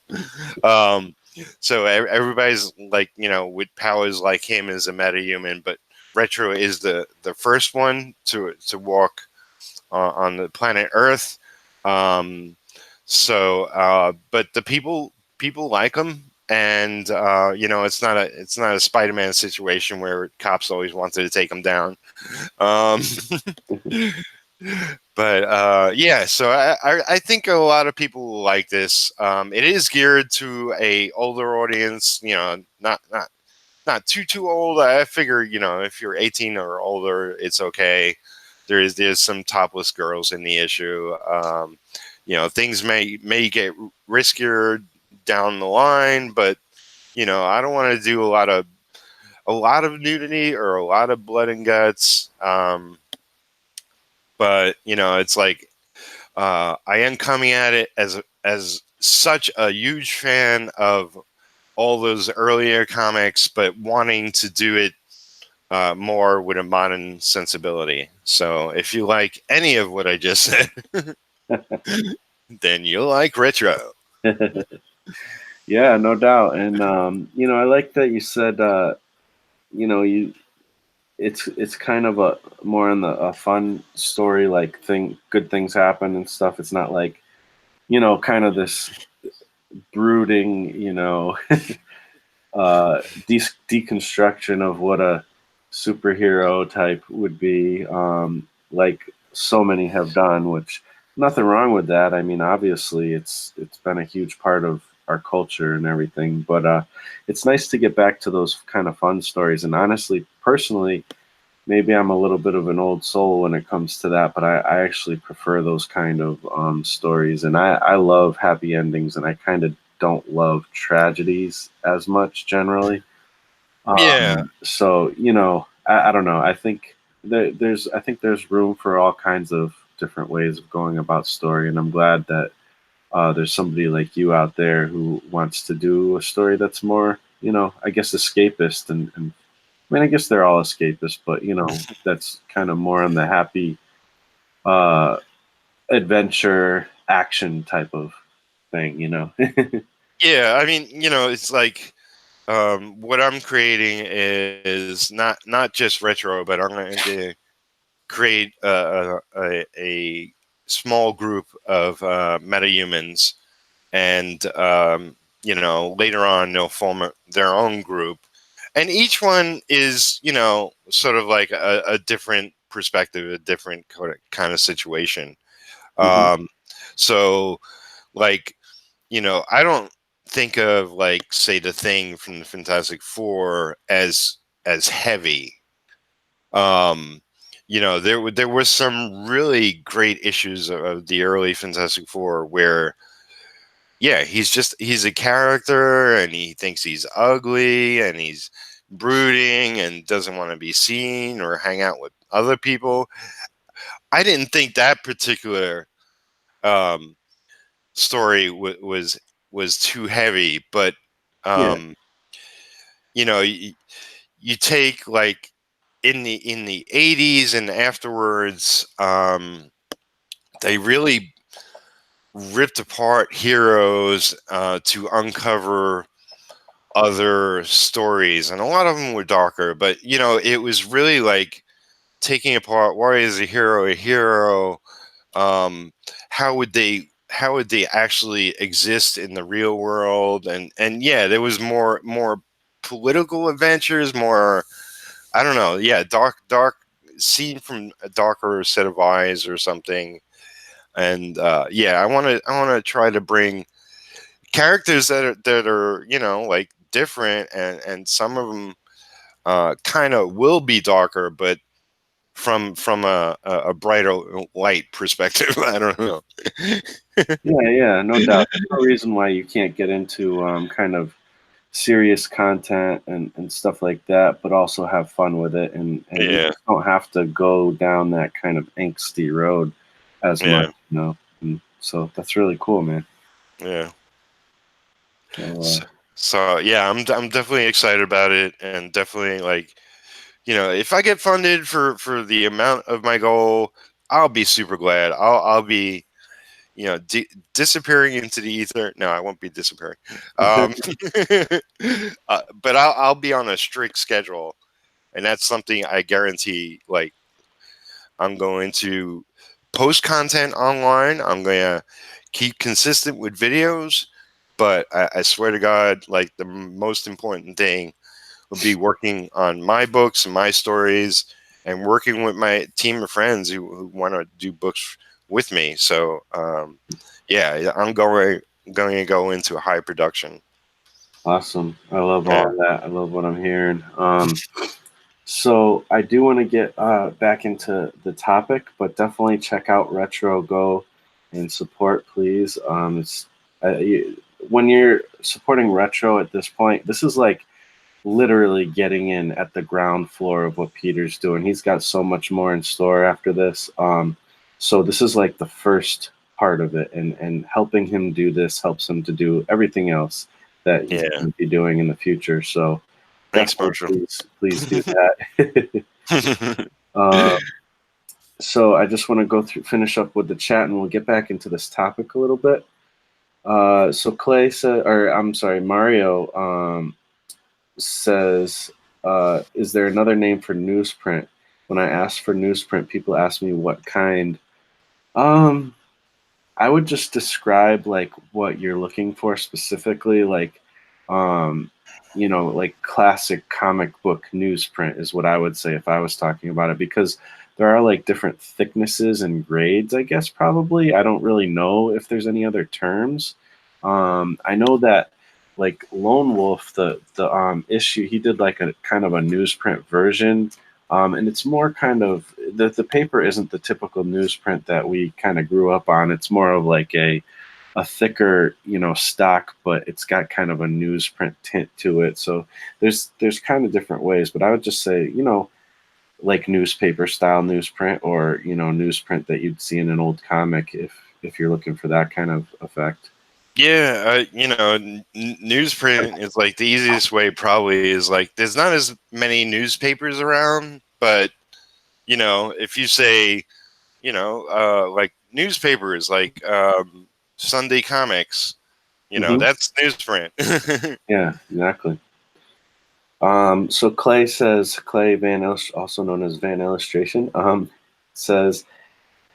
Speaker 2: So everybody's like, with powers like him, is a meta-human, but Retro is the first one to walk on the planet Earth. But the people like him, and it's not a Spider-Man situation where cops always wanted to take him down. Um, but yeah, so I think a lot of people will like this. It is geared to a older audience, not too old. I figure, if you're 18 or older, it's okay. There's some topless girls in the issue. Things may get riskier down the line, but I don't want to do a lot of nudity or a lot of blood and guts. But it's like, I am coming at it as such a huge fan of all those earlier comics, but wanting to do it more with a modern sensibility. So if you like any of what I just said, then you'll like Retro.
Speaker 1: Yeah, no doubt. And I like that you said you it's kind of a more on the a fun story, like good things happen and stuff. It's not like, kind of this brooding, deconstruction of what a superhero type would be, like so many have done. Which, nothing wrong with that. I mean, obviously, it's been a huge part of our culture and everything. But it's nice to get back to those kind of fun stories. And honestly, personally, maybe I'm a little bit of an old soul when it comes to that, but I actually prefer those kind of stories. And I love happy endings, and I kind of don't love tragedies as much generally.
Speaker 2: Yeah.
Speaker 1: So I don't know. I think there's room for all kinds of different ways of going about story, and I'm glad that there's somebody like you out there who wants to do a story that's more, I guess, escapist. And I mean, I guess they're all escapist, but that's kind of more on the happy uh, adventure action type of thing.
Speaker 2: Yeah, I mean, it's like, what I'm creating is not just Retro, but I'm going to create a small group of metahumans, and later on they'll form their own group, and each one is, you know, sort of like a different perspective, a different kind of situation.
Speaker 1: Mm-hmm.
Speaker 2: So like, you know, I don't think of like, say, the Thing from the Fantastic Four as heavy. Um, you know, there was some really great issues of the early Fantastic Four where, yeah, he's a character and he thinks he's ugly and he's brooding and doesn't want to be seen or hang out with other people. I didn't think that particular um, story was too heavy, but
Speaker 1: Yeah.
Speaker 2: um, you know, you take like in the 80s and afterwards, they really ripped apart heroes to uncover other stories, and a lot of them were darker, but you know, it was really like taking apart, why is a hero a hero, um how would they actually exist in the real world, and yeah, there was more political adventures, more, I don't know, yeah, dark, seen from a darker set of eyes or something. And yeah, I want to try to bring characters that are, you know, like different, and some of them kind of will be darker, but from a brighter light perspective. I don't know.
Speaker 1: Yeah, yeah, no doubt. There's no reason why you can't get into kind of serious content and stuff like that, but also have fun with it, and you
Speaker 2: Yeah,
Speaker 1: just don't have to go down that kind of angsty road as much,
Speaker 2: yeah,
Speaker 1: you know. And so that's really cool, man.
Speaker 2: yeah.
Speaker 1: So,
Speaker 2: So yeah, I'm definitely excited about it, and definitely, like, you know, if I get funded for the amount of my goal, I'll be super glad. I'll be, you know, disappearing into the ether. No, I won't be disappearing. Um, but I'll be on a strict schedule, and that's something I guarantee. Like, I'm going to post content online. I'm going to keep consistent with videos. But I swear to God, like, the most important thing will be working on my books and my stories, and working with my team of friends who want to do books with me. So, yeah, I'm going to go into high production.
Speaker 1: awesome. I love
Speaker 2: Yeah,
Speaker 1: all that. I love what I'm hearing. So I do want to get back into the topic, but definitely check out Retro Go and support, please. It's when you're supporting Retro at this point, this is like literally getting in at the ground floor of what Peter's doing. He's got so much more in store after this. So this is like the first part of it, and helping him do this helps him to do everything else that he's
Speaker 2: yeah.
Speaker 1: going to be doing in the future. So
Speaker 2: Thanks,
Speaker 1: definitely,
Speaker 2: Marshall.
Speaker 1: please do that. uh, so I just want to go through, finish up with the chat, and we'll get back into this topic a little bit. So Clay said, or I'm sorry, Mario says, is there another name for newsprint? When I ask for newsprint, people ask me what kind. Um, I would just describe like what you're looking for specifically, like, um, like classic comic book newsprint is what I would say if I was talking about it, because there are like different thicknesses and grades, I guess, probably. I don't really know if there's any other terms. I know that like Lone Wolf, the issue, he did like a kind of a newsprint version, and it's more kind of the paper isn't the typical newsprint that we kind of grew up on. It's more of like a thicker, stock, but it's got kind of a newsprint tint to it. So there's kind of different ways, but I would just say, like newspaper style newsprint, or newsprint that you'd see in an old comic, if you're looking for that kind of effect.
Speaker 2: Yeah, you know, newsprint is like the easiest way. Probably is like there's not as many newspapers around, but you know, if you say, you know, like newspapers, like Sunday Comics, you know,
Speaker 1: Hmm.
Speaker 2: that's newsprint.
Speaker 1: Yeah, exactly. So Clay says, Clay also known as Van Illustration, says,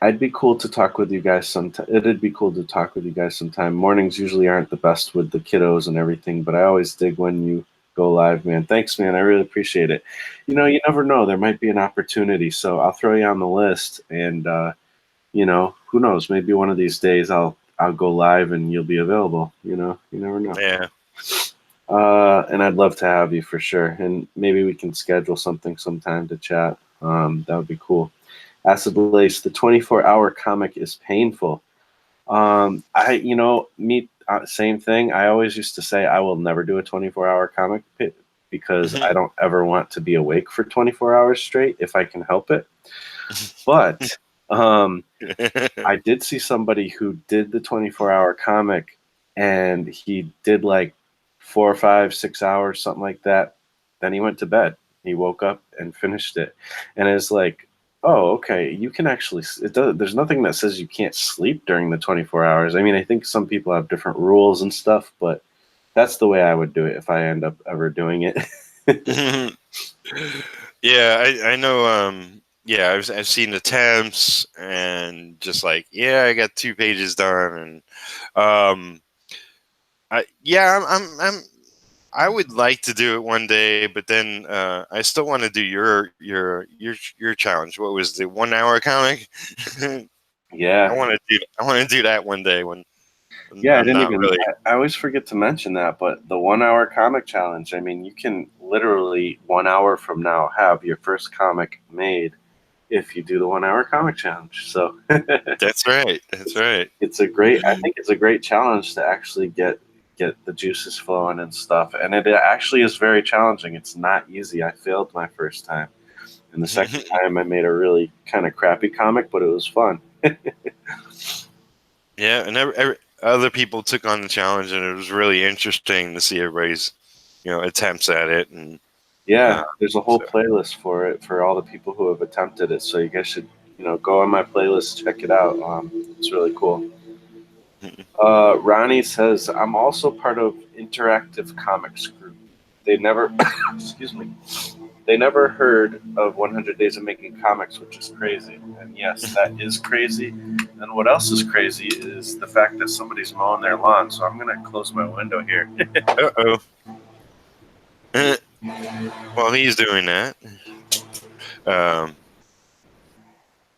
Speaker 1: I'd be cool to talk with you guys sometime. It'd be cool to talk with you guys sometime. Mornings usually aren't the best with the kiddos and everything, but I always dig when you go live, man. Thanks, man. I really appreciate it. You know, you never know. There might be an opportunity, so I'll throw you on the list, and you know, who knows? Maybe one of these days I'll go live and you'll be available. You know, you never know.
Speaker 2: Yeah.
Speaker 1: And I'd love to have you for sure, and maybe we can schedule something sometime to chat. That would be cool. Acid Lace, the 24-hour comic is painful. You know, me, same thing. I always used to say I will never do a 24-hour comic pit because I don't ever want to be awake for 24 hours straight if I can help it. But I did see somebody who did the 24-hour comic, and he did like 4 or 5, 6 hours, something like that. Then he went to bed. He woke up and finished it, and it's like, oh, okay, you can actually. It does. There's nothing that says you can't sleep during the 24 hours. I mean, I think some people have different rules and stuff, but that's the way I would do it if I end up ever doing it.
Speaker 2: Yeah, I know. Yeah, I've seen attempts and just like, yeah, I got 2 pages done, and I would like to do it one day, but then I still want to do your challenge. What was the 1 hour comic?
Speaker 1: Yeah.
Speaker 2: I want to do that one day when
Speaker 1: Yeah, I
Speaker 2: I'm
Speaker 1: didn't
Speaker 2: not
Speaker 1: even.
Speaker 2: really.
Speaker 1: I always forget to mention that, but the 1 hour comic challenge. I mean, you can literally 1 hour from now have your first comic made if you do the 1 hour comic challenge. So
Speaker 2: That's right. That's right.
Speaker 1: it's a great. I think it's a great challenge to actually get the juices flowing and stuff. And it actually is very challenging. It's not easy. I failed my first time, and the second time I made a really kind of crappy comic, but it was fun.
Speaker 2: Yeah, and other people took on the challenge, and it was really interesting to see everybody's, attempts at it. And
Speaker 1: Yeah, there's a whole
Speaker 2: so.
Speaker 1: playlist for it for all the people who have attempted it. So you guys should, go on my playlist, check it out. It's really cool. Ronnie says, I'm also part of Interactive Comics Group. They never, excuse me, they never heard of 100 Days of Making Comics, which is crazy. And yes, that is crazy. And what else is crazy is the fact that somebody's mowing their lawn. So I'm going to close my window here.
Speaker 2: Uh-oh. While he's doing that,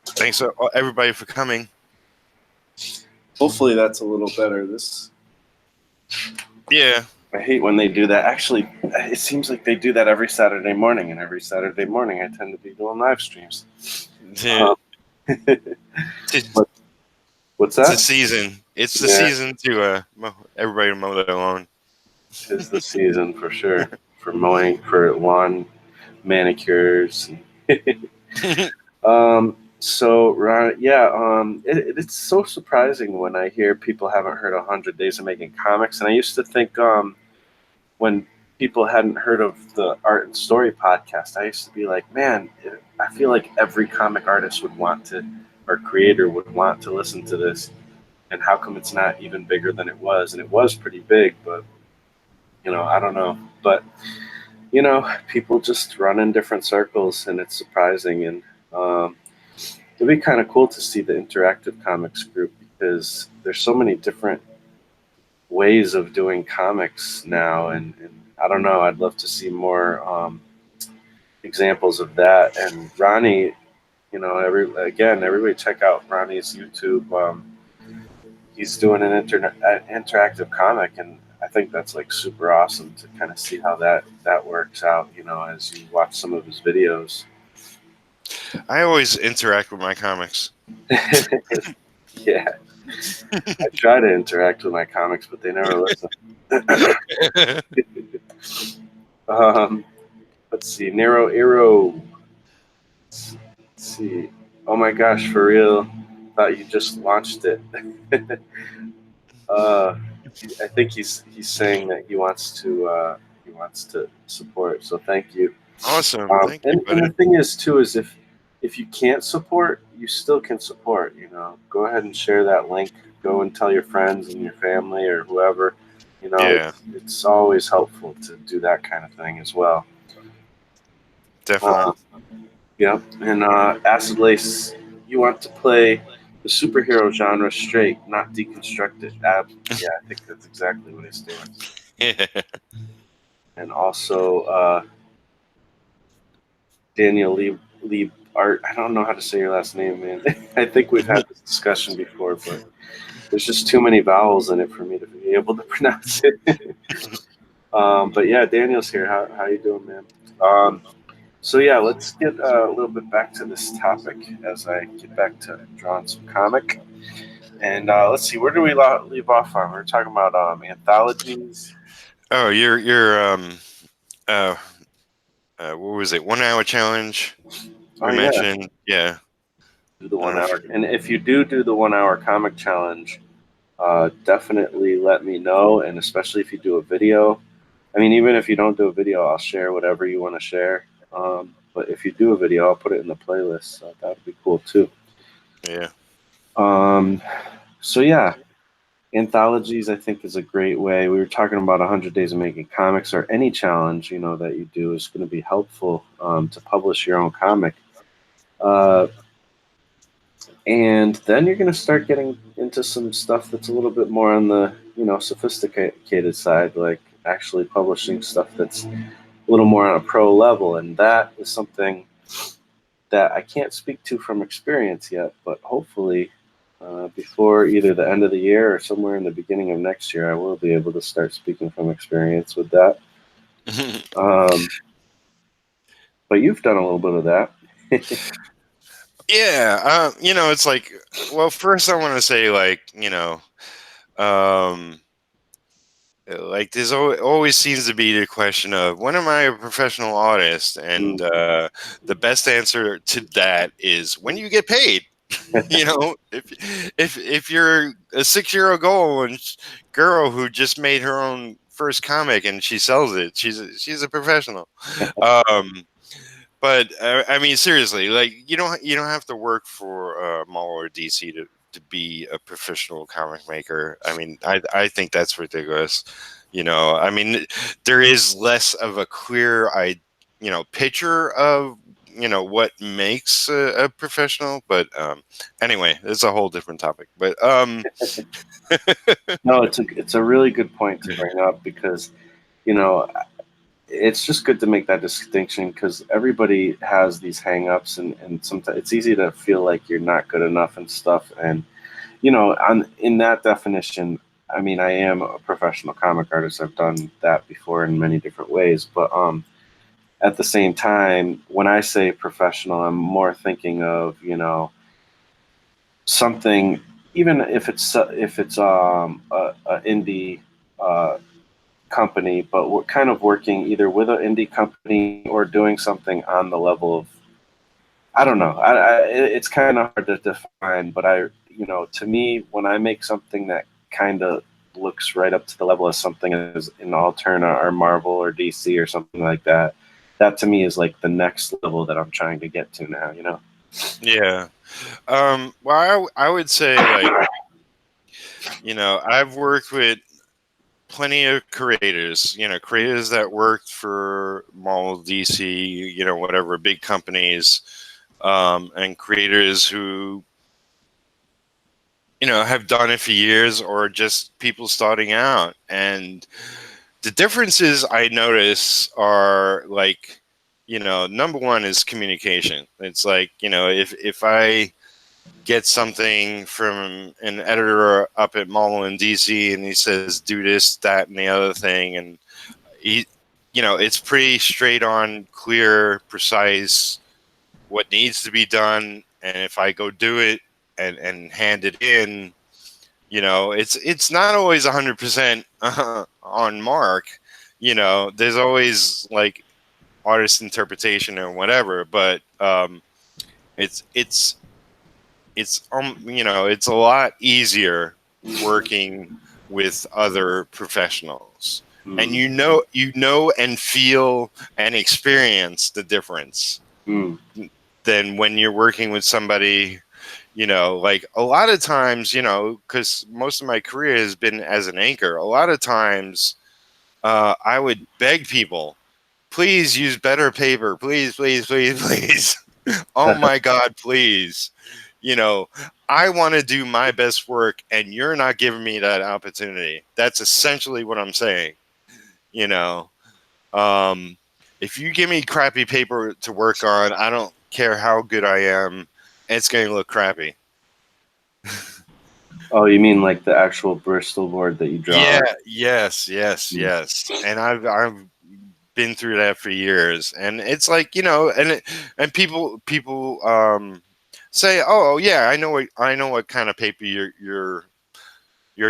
Speaker 2: thanks everybody for coming.
Speaker 1: Hopefully that's a little better.
Speaker 2: Yeah.
Speaker 1: I hate when they do that. Actually, it seems like they do that every Saturday morning, and every Saturday morning I tend to be doing live streams. What's that?
Speaker 2: It's the season. It's the season to everybody to mow their lawn.
Speaker 1: It's the season for sure for mowing, for lawn manicures. So it's so surprising when I hear people haven't heard 100 Days of Making Comics, and I used to think when people hadn't heard of the Art and Story podcast, I used to be like, man, I feel like every comic artist would want to, or creator would want to listen to this, and how come it's not even bigger than it was? And it was pretty big, but I don't know, but people just run in different circles, and it's surprising. And it'd be kind of cool to see the Interactive Comics Group, because there's so many different ways of doing comics now, and I don't know, I'd love to see more examples of that. And Ronnie, everybody check out Ronnie's YouTube. He's doing an interactive comic, and I think that's like super awesome to kind of see how that works out, as you watch some of his videos.
Speaker 2: I always interact with my comics.
Speaker 1: Yeah. I try to interact with my comics, but they never listen. Let's see. Nero Eero. Let's see. Oh my gosh, for real. Thought you just launched it. I think he's saying that he wants to support. So thank you.
Speaker 2: Awesome. Thank you,
Speaker 1: and the thing is too is if you can't support, you still can support. Go ahead and share that link. Go and tell your friends and your family or whoever.
Speaker 2: Yeah.
Speaker 1: It's always helpful to do that kind of thing as well.
Speaker 2: Definitely.
Speaker 1: Yep. And Acid Lace, you want to play the superhero genre straight, not deconstruct it. Yeah, I think that's exactly what he's doing.
Speaker 2: Yeah.
Speaker 1: and also Daniel Lee Art. I don't know how to say your last name, man. I think we've had this discussion before, but there's just too many vowels in it for me to be able to pronounce it. But yeah, Daniel's here. How you doing, man? So yeah, let's get a little bit back to this topic as I get back to drawing some comic. And let's see, where do we leave off on? We are talking about anthologies.
Speaker 2: Oh, you're uh, what was it? 1 hour challenge
Speaker 1: Oh
Speaker 2: we
Speaker 1: yeah,
Speaker 2: mentioned. Yeah.
Speaker 1: do the
Speaker 2: I don't
Speaker 1: one
Speaker 2: know if
Speaker 1: hour. And if you do the 1 hour comic challenge, definitely let me know. And especially if you do a video. I mean, even if you don't do a video, I'll share whatever you want to share. But if you do a video, I'll put it in the playlist. So that would be cool too.
Speaker 2: yeah.
Speaker 1: Um, so yeah, anthologies I think is a great way. We were talking about 100 days of making comics, or any challenge that you do is going to be helpful to publish your own comic. Uh, and then you're going to start getting into some stuff that's a little bit more on the sophisticated side, like actually publishing stuff that's a little more on a pro level, and that is something that I can't speak to from experience yet, but hopefully before either the end of the year or somewhere in the beginning of next year, I will be able to start speaking from experience with that. Um, but you've done a little bit of that.
Speaker 2: Yeah. It's like, well, first I want to say, like, um, like there's always seems to be the question of, when am I a professional artist? And
Speaker 1: Mm.
Speaker 2: the best answer to that is, when you get paid. If you're a 6-year-old girl who just made her own first comic and she sells it, she's a professional. Um, but I mean, seriously, like, you don't have to work for Marvel or DC to be a professional comic maker. I mean, I think that's ridiculous. I mean, there is less of a clear picture of what makes a professional. But anyway, it's a whole different topic. But
Speaker 1: No, it's a really good point to bring up because you know it's just good to make that distinction because everybody has these hangups, and sometimes it's easy to feel like you're not good enough and stuff. And in that definition, I mean, I am a professional comic artist. I've done that before in many different ways, but at the same time, when I say professional, I'm more thinking of something, even if it's a indie uh, company, but we're kind of working either with an indie company or doing something on the level of, I don't know. It's kind of hard to define, but to me, when I make something that kind of looks right up to the level of something as an Alterna or Marvel or DC or something like that, that to me is like the next level that I'm trying to get to now.
Speaker 2: yeah. Well, I would say, like, I've worked with plenty of creators, creators that worked for Marvel, DC, whatever, big companies, and creators who, have done it for years, or just people starting out. And the differences I notice are, like, number one is communication. It's like, if I get something from an editor up at Marvel in DC and he says, do this, that, and the other thing, and he, it's pretty straight on, clear, precise, what needs to be done. And if I go do it and hand it in, it's not always 100% on mark. There's always, like, artist interpretation or whatever, but it's it's a lot easier working with other professionals, and
Speaker 1: Mm.
Speaker 2: and feel and experience the difference
Speaker 1: Mm.
Speaker 2: than when you're working with somebody. Like, a lot of times, because most of my career has been as an anchor, a lot of times I would beg people, please use better paper, please, please, please, please. Oh my God, please. you know, I want to do my best work, and you're not giving me that opportunity. That's essentially what I'm saying. You know, If you give me crappy paper to work on, I don't care how good I am, it's going to look crappy.
Speaker 1: Oh, you mean like the actual Bristol board that you draw
Speaker 2: Yeah,
Speaker 1: on?
Speaker 2: yes. And I've been through that for years, and it's like, and people say, "Oh, yeah, I know what kind of paper you're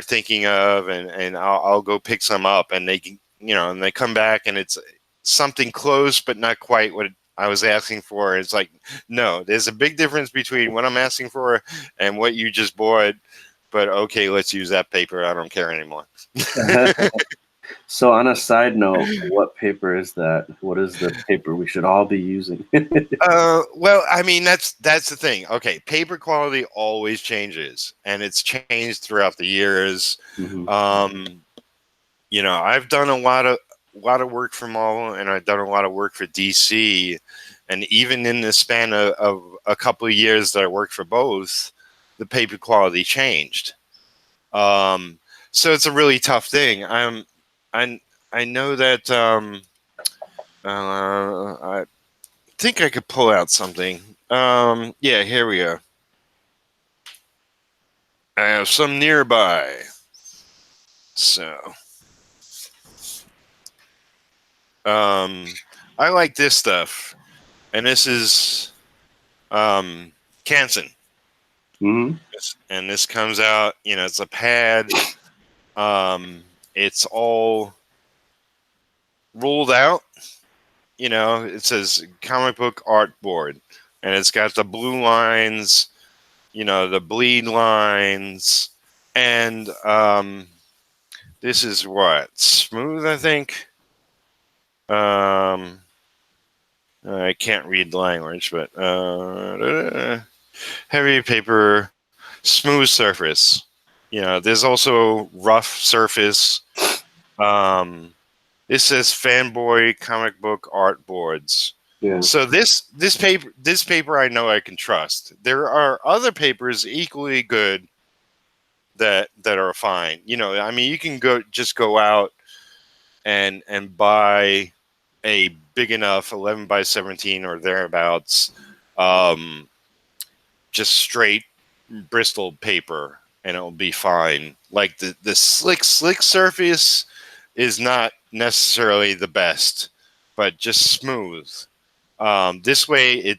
Speaker 2: thinking of," and I'll go pick some up, and they can, and they come back and it's something close but not quite what I was asking for. It's like, no, there's a big difference between what I'm asking for and what you just bought. But okay, let's use that paper. I don't care anymore.
Speaker 1: So on a side note, what paper is that? What is the paper we should all be using?
Speaker 2: Well, I mean, that's the thing. Okay, paper quality always changes, and it's changed throughout the years.
Speaker 1: Mhm.
Speaker 2: Um, I've done a lot of work for Marvel, and I've done a lot of work for DC, and even in the span of a couple of years that I worked for both, the paper quality changed. Um, so it's a really tough thing. I I know that I think I could pull out something. Yeah, here we go. I have some nearby. So, I like this stuff, and this is Canson.
Speaker 1: Mhm.
Speaker 2: And this comes out, it's a pad. It's all ruled out. It says comic book art board, and it's got the blue lines, the bleed lines, and this is what, smooth, I think. Um, I can't read the language, but heavy paper, smooth surface. There's also rough surface. Um, this says fanboy comic book art boards.
Speaker 1: Yeah.
Speaker 2: So this paper I know I can trust. There are other papers equally good that are fine. I mean, you can go out and buy a big enough 11 by 17 or thereabouts, um, just straight Bristol paper, and it'll be fine. Like the slick surface is not necessarily the best, but just smooth. This way,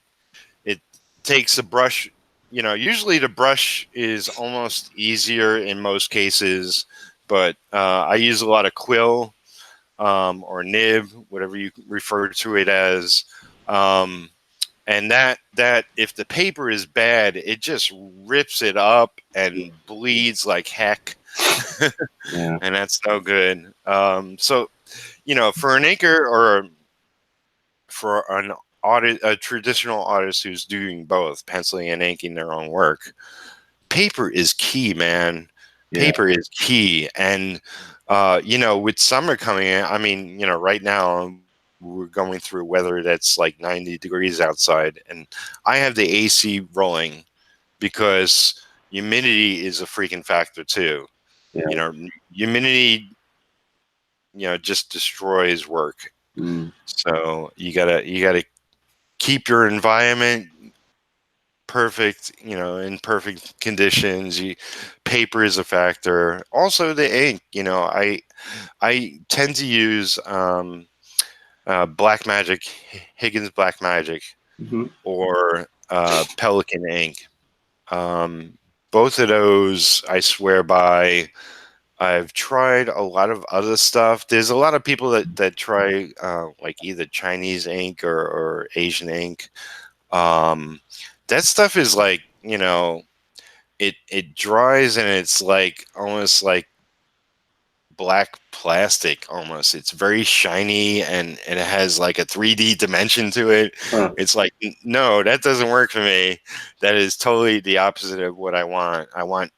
Speaker 2: it takes a brush. Usually the brush is almost easier in most cases, but I use a lot of quill, or nib, whatever you refer to it as. Um, and that if the paper is bad, it just rips it up and bleeds like heck.
Speaker 1: Yeah.
Speaker 2: And that's no good. So for an inker, or for a traditional artist who's doing both penciling and inking their own work, paper is key, man.
Speaker 1: Yeah.
Speaker 2: Paper is key. And with summer coming in, I mean, right now we're going through weather that's like 90 degrees outside, and I have the AC rolling because humidity is a freaking factor too.
Speaker 1: Yeah.
Speaker 2: Humidity, just destroys work.
Speaker 1: Mm.
Speaker 2: So you gotta keep your environment perfect, in perfect conditions. Paper is a factor. Also, the ink. I tend to use Black Magic, Higgins Black Magic,
Speaker 1: Mhm.
Speaker 2: or Pelican ink. Both of those I swear by. I've tried a lot of other stuff. There's a lot of people that try like either Chinese ink or Asian ink. Um, that stuff is like, it dries, and it's like almost like black plastic almost. It's very shiny, and it has like a 3D dimension to it.
Speaker 1: Huh.
Speaker 2: It's like, no, that doesn't work for me. That is totally the opposite of what I want. I want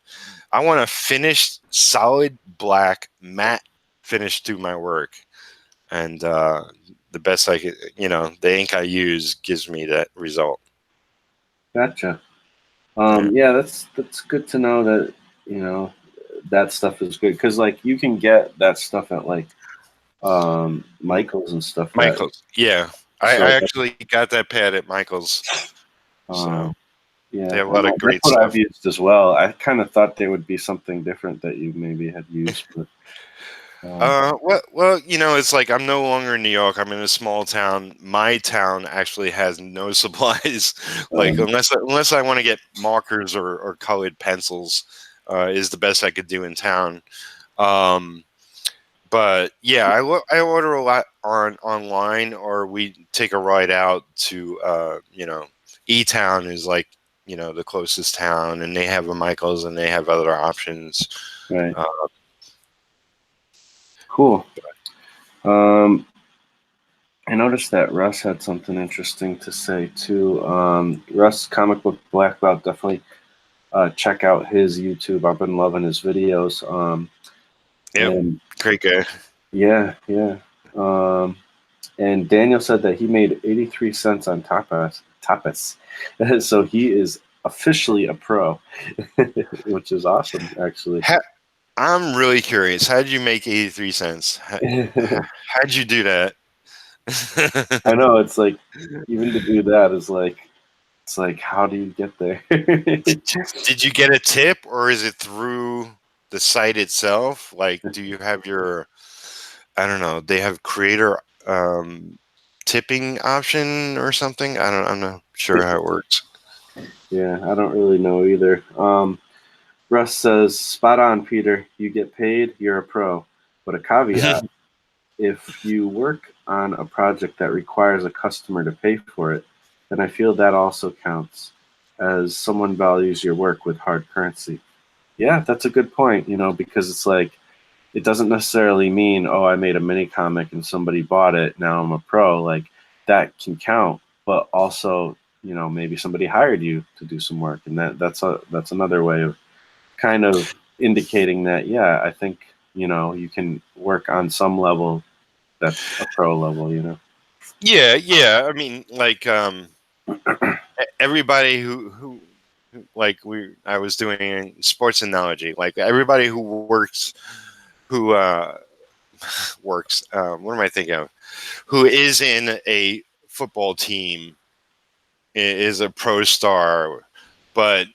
Speaker 2: a finished solid black matte finish to my work. And the best I could, the ink I use gives me that result.
Speaker 1: Gotcha.
Speaker 2: Yeah.
Speaker 1: Yeah, that's good to know that you know that stuff is good because like you can get that stuff at like Michaels and stuff.
Speaker 2: Michaels, yeah. I
Speaker 1: So
Speaker 2: actually got that pad at Michaels. So
Speaker 1: yeah,
Speaker 2: they have a
Speaker 1: and
Speaker 2: lot of
Speaker 1: that's
Speaker 2: great
Speaker 1: what I've
Speaker 2: stuff.
Speaker 1: used as well. I kind of thought they would be something different that you maybe had used, but
Speaker 2: Well, it's like I'm no longer in New York. I'm in a small town. My town actually has no supplies. Like unless I want to get markers or colored pencils, is the best I could do in town. But yeah, I order a lot online, or we take a ride out to E Town is like the closest town, and they have a Michaels and they have other options.
Speaker 1: right,
Speaker 2: Uh,
Speaker 1: cool. I noticed that Russ had something interesting to say too. Russ, Comic Book Black Belt, definitely check out his YouTube. I've been loving his videos.
Speaker 2: yep,
Speaker 1: And
Speaker 2: great guy.
Speaker 1: yeah, yeah. Um, and Daniel said that he made 83 cents on tapas. So he is officially a pro, which is awesome, actually.
Speaker 2: I'm really curious. How did you make 83 cents? How'd you do that?
Speaker 1: I know, it's like, even to do that is like, it's like, how do you get there?
Speaker 2: Did you get a tip, or is it through the site itself? Like, do you have your, I don't know, they have creator tipping option or something? I'm not sure how it works.
Speaker 1: Yeah, I don't really know either. Russ says, spot on, Peter. You get paid, you're a pro. But a caveat, if you work on a project that requires a customer to pay for it, then I feel that also counts as someone values your work with hard currency. Yeah, that's a good point, because it's like, it doesn't necessarily mean, oh, I made a mini comic and somebody bought it, now I'm a pro. Like, that can count, but also, maybe somebody hired you to do some work, and that's another way of kind of indicating that, yeah, I think, you can work on some level that's a pro level.
Speaker 2: Yeah. I mean, like everybody like I was doing a sports analogy. Like everybody who works, who works. What am I thinking of? Who is in a football team is a pro star, but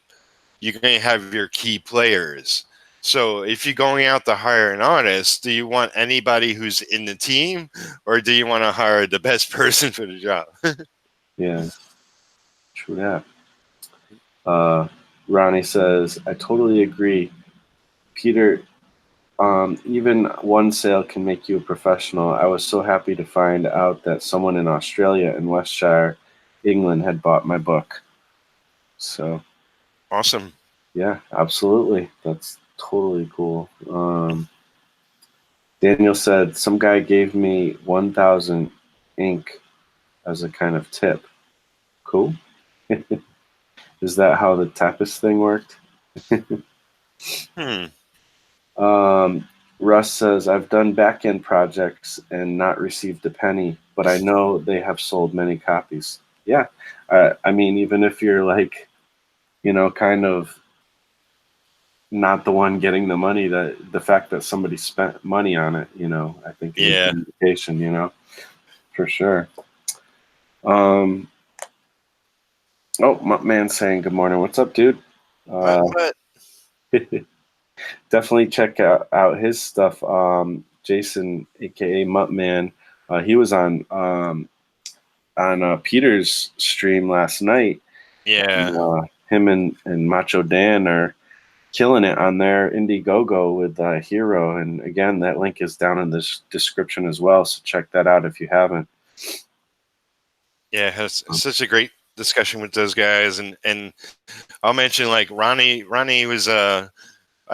Speaker 2: you're going to have your key players. So if you're going out to hire an artist, do you want anybody who's in the team, or do you want to hire the best person for the job?
Speaker 1: Yeah, true that. uh, Ronnie says, I totally agree, Peter. Even one sale can make you a professional. I was so happy to find out that someone in Australia and Westshire, England, had bought my book. So
Speaker 2: Awesome.
Speaker 1: yeah, absolutely, that's totally cool. Daniel said some guy gave me 1,000 ink as a kind of tip. Cool. Is that how the tapas thing worked?
Speaker 2: Hmm.
Speaker 1: Um, Russ says, I've done back end projects and not received a penny, but I know they have sold many copies. Yeah. I mean, even if you're like, kind of not the one getting the money, that the fact that somebody spent money on it, I think is a
Speaker 2: Yeah.
Speaker 1: good indication, for sure. Um, oh, my man's saying good morning. What's up, dude?
Speaker 2: What?
Speaker 1: Definitely check out his stuff. Jason, aka Muttman, he was on Peter's stream last night. And,
Speaker 2: Yeah.
Speaker 1: him and Macho Dan are killing it on their Indiegogo with Hero. And again, that link is down in the description as well. So check that out if you haven't.
Speaker 2: Yeah. Has such a great discussion with those guys, and I'll mention like Ronnie. Ronnie was I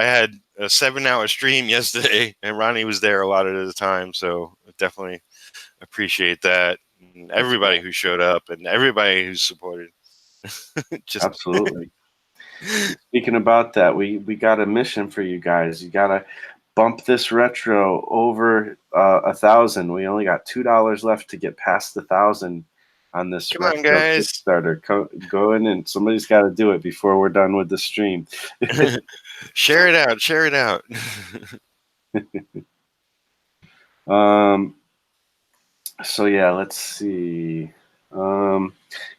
Speaker 2: had a 7-hour stream yesterday, and Ronnie was there a lot of the time. So definitely appreciate that. And everybody who showed up and everybody who supported. Just
Speaker 1: Absolutely. Speaking about that, we got a mission for you guys. You gotta bump this retro over 1,000. We only got $2 left to get past 1,000 on this
Speaker 2: come on,
Speaker 1: retro
Speaker 2: guys.
Speaker 1: Kickstarter. Go in, and somebody's got to do it before we're done with the stream.
Speaker 2: Share it out. Share it out.
Speaker 1: Um, so yeah, let's see. Um,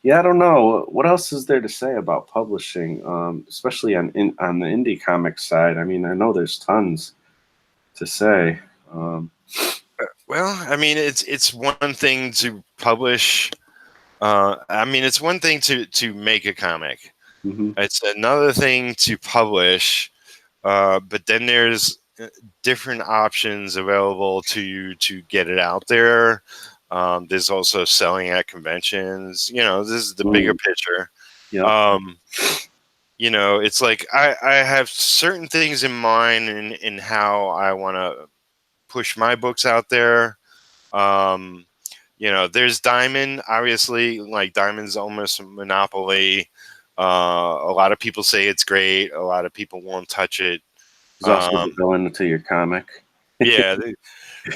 Speaker 1: yeah, I don't know. What else is there to say about publishing, especially on the indie comic side? I mean, I know there's tons to say. Um,
Speaker 2: Well, I mean, it's one thing to publish. I mean, it's one thing to make a comic.
Speaker 1: mhm.
Speaker 2: It's another thing to publish. But then there's different options available to you to get it out there. There's also selling at conventions. You know, this is the bigger
Speaker 1: Mm,
Speaker 2: picture.
Speaker 1: yep.
Speaker 2: Um, you know, it's like I have certain things in mind in how I want to push my books out there. Um, you know, there's Diamond, obviously, like Diamond's almost a monopoly. A lot of people say it's great. A lot of people won't touch it.
Speaker 1: There's also the
Speaker 2: Um,
Speaker 1: villain to your comic.
Speaker 2: yeah,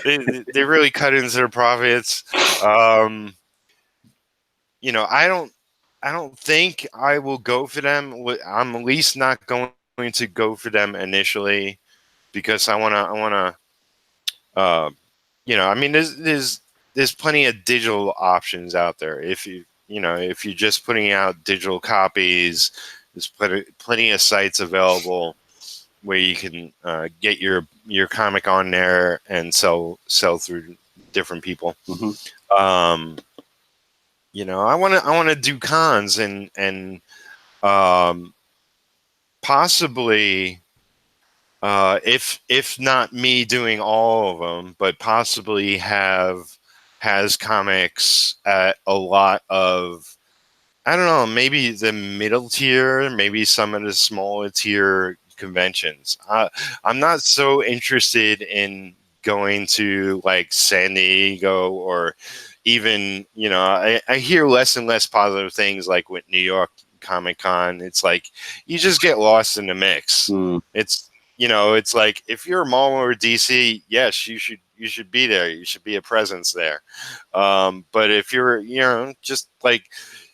Speaker 2: they really cut into their profits. Um, you know, I don't think I will go for them. I'm at least not going to go for them initially because I wanna you know, I mean, there's plenty of digital options out there. If you know, if you're just putting out digital copies, there's plenty of sites available where you can get your comic on there and sell through different people.
Speaker 1: Hmm.
Speaker 2: Um, you know, I want to do cons and um, possibly if not me doing all of them, but possibly has comics at a lot of, I don't know, maybe the middle tier, maybe some of the smaller tier conventions. I'm not so interested in going to like San Diego or even, you know, I hear less and less positive things like with New York Comic Con. It's like you just get lost in the mix.
Speaker 1: Mm,
Speaker 2: It's, you know, it's like if you're a Marvel or DC, yes, you should be there. You should be a presence there. But if you're, you know, just like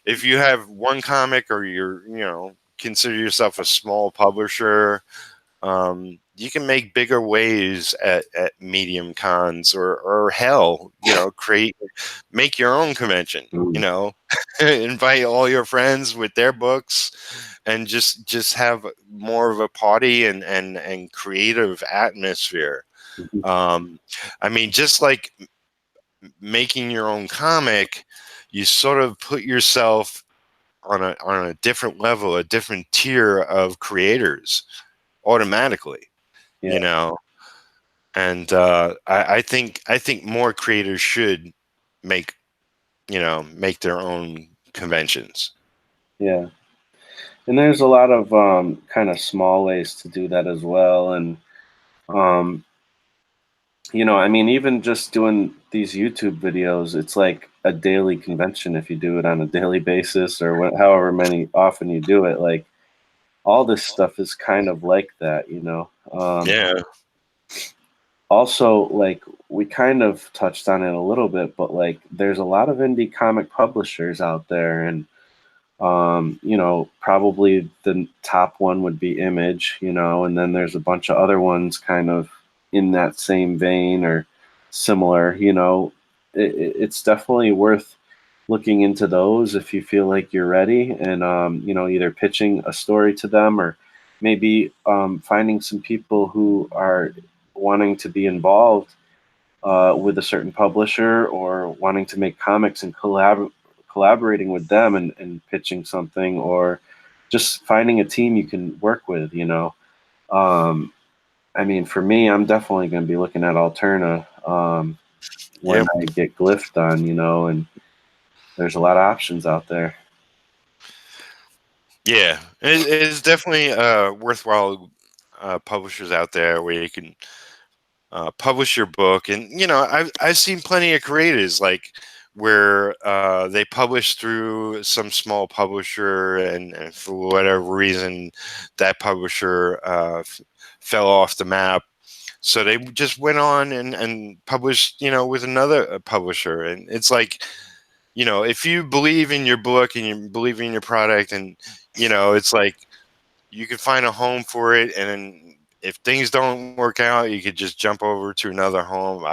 Speaker 2: if you have one comic or you're, you know, consider yourself a small publisher, you can make bigger waves at medium cons or hell, you know, make your own convention, you
Speaker 1: mm,
Speaker 2: know, invite all your friends with their books and just have more of a party and creative atmosphere.
Speaker 1: mhm.
Speaker 2: Um, I mean, just like making your own comic, you sort of put yourself on a different level, a different tier of creators automatically,
Speaker 1: Yeah,
Speaker 2: you know. And I think more creators should make, you know, make their own conventions.
Speaker 1: yeah. And there's a lot of kind of small ways to do that as well. And um, I mean, even just doing these YouTube videos, it's like a daily convention if you do it on a daily basis or however many often you do it. Like all this stuff is kind of like that.
Speaker 2: Yeah,
Speaker 1: Also, like we kind of touched on it a little bit, but like there's a lot of indie comic publishers out there, and probably the top one would be Image, and then there's a bunch of other ones kind of in that same vein or similar. It's definitely worth looking into those if you feel like you're ready and, either pitching a story to them or maybe finding some people who are wanting to be involved with a certain publisher or wanting to make comics and collaborating with them and pitching something or just finding a team you can work with. Um, I mean, for me, I'm definitely going to be looking at Alterna when
Speaker 2: yeah,
Speaker 1: I get Glyph done, and there's a lot of options out there.
Speaker 2: yeah. It's definitely worthwhile publishers out there where you can publish your book. And you know, I've seen plenty of creators like where they publish through some small publisher, and for whatever reason, that publisher fell off the map. So they just went on and published, you know, with another publisher. And it's like, you know, if you believe in your book and you believe in your product, and you know, it's like you can find a home for it, and if things don't work out, you could just jump over to another home.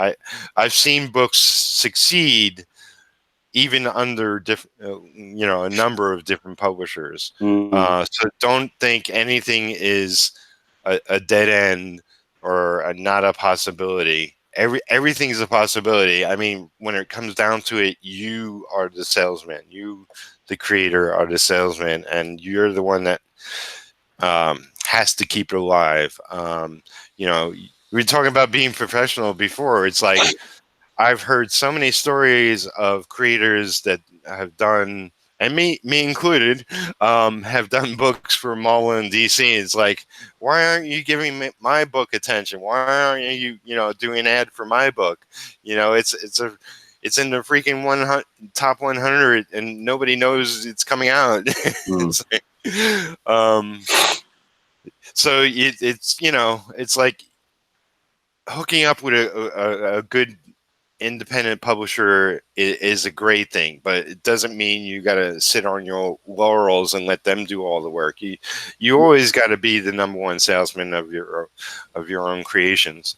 Speaker 2: I've seen books succeed even under a number of different publishers. So don't think anything is a dead end or not a possibility. Everything's a possibility. I mean, when it comes down to it, you are the salesman. You, the creator, are the salesman, and you're the one that has to keep it alive. We were talking about being professional before. It's like I've heard so many stories of creators that have done, and me included, have done books for Marvel and DC. It's like, why aren't you giving my book attention? Why aren't you, doing an ad for my book? It's in the freaking top 100, and nobody knows it's coming out. It's like, so it's like hooking up with a good independent publisher is a great thing, but it doesn't mean you got to sit on your laurels and let them do all the work. You always got to be the number one salesman of your own creations.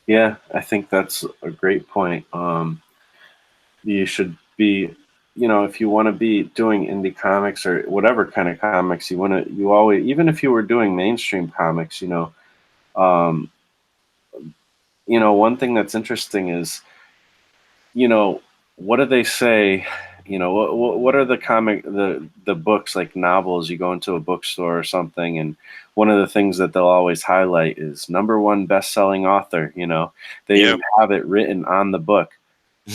Speaker 1: Yeah, I think that's a great point. You should be, if you want to be doing indie comics or whatever kind of comics you always, even if you were doing mainstream comics, one thing that's interesting is, what do they say? What are the books, like novels? You go into a bookstore or something, and one of the things that they'll always highlight is #1 best-selling author. They have it written on the book.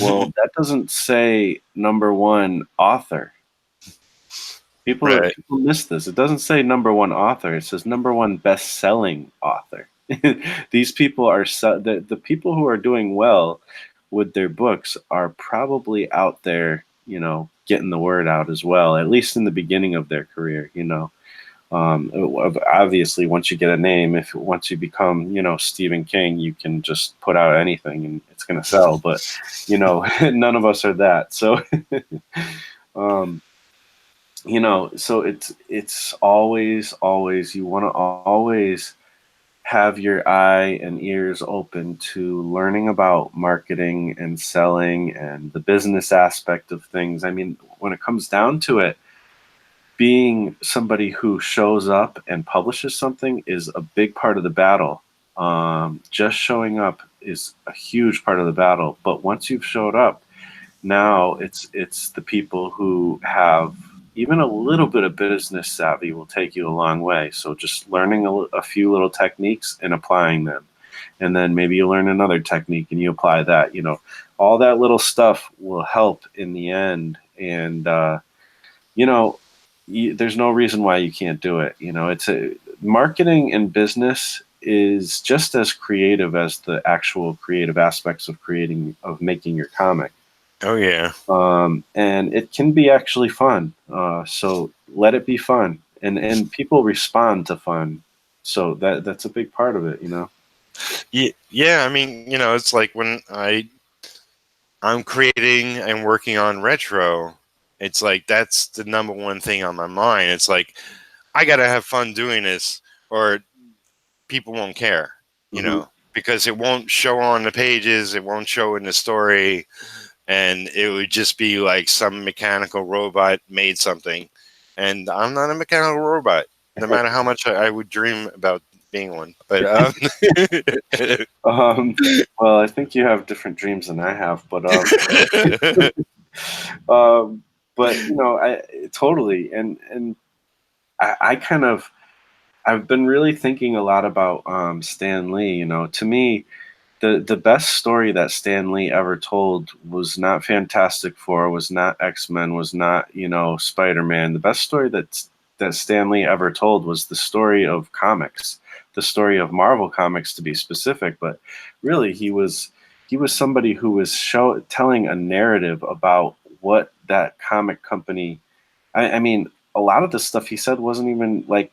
Speaker 1: Well, that doesn't say #1 author. People miss this. It doesn't say #1 author. It says #1 best-selling author. These people are the people who are doing well with their books are probably out there, getting the word out as well, at least in the beginning of their career. Obviously, once you get a name, once you become, Stephen King, you can just put out anything and it's going to sell. But, none of us are that. So, so it's always, you want to always have your eye and ears open to learning about marketing and selling and the business aspect of things. I mean, when it comes down to it, being somebody who shows up and publishes something is a big part of the battle. Just showing up is a huge part of the battle. But once you've showed up, now it's the people who have even a little bit of business savvy will take you a long way. So just learning a few little techniques and applying them. And then maybe you learn another technique and you apply that. All that little stuff will help in the end. And, there's no reason why you can't do it. It's marketing and business is just as creative as the actual creative aspects of making your comic.
Speaker 2: Oh yeah.
Speaker 1: And it can be actually fun. So let it be fun, and people respond to fun. So that's a big part of it,
Speaker 2: Yeah. I mean, it's like when I'm creating and working on retro, it's like that's the #1 thing on my mind. It's like I gotta have fun doing this, or people won't care, because it won't show on the pages, it won't show in the story, and it would just be like some mechanical robot made something, and I'm not a mechanical robot, no matter how much I would dream about being one. But
Speaker 1: well, I think you have different dreams than I have, but but I totally, and I kind of, I've been really thinking a lot about Stan Lee. To me, the best story that Stan Lee ever told was not Fantastic Four, was not X-Men, was not Spider-Man. The best story that Stan Lee ever told was the story of comics, the story of Marvel Comics to be specific. But really, he was somebody who was telling a narrative about what that comic company. I mean, a lot of the stuff he said wasn't even like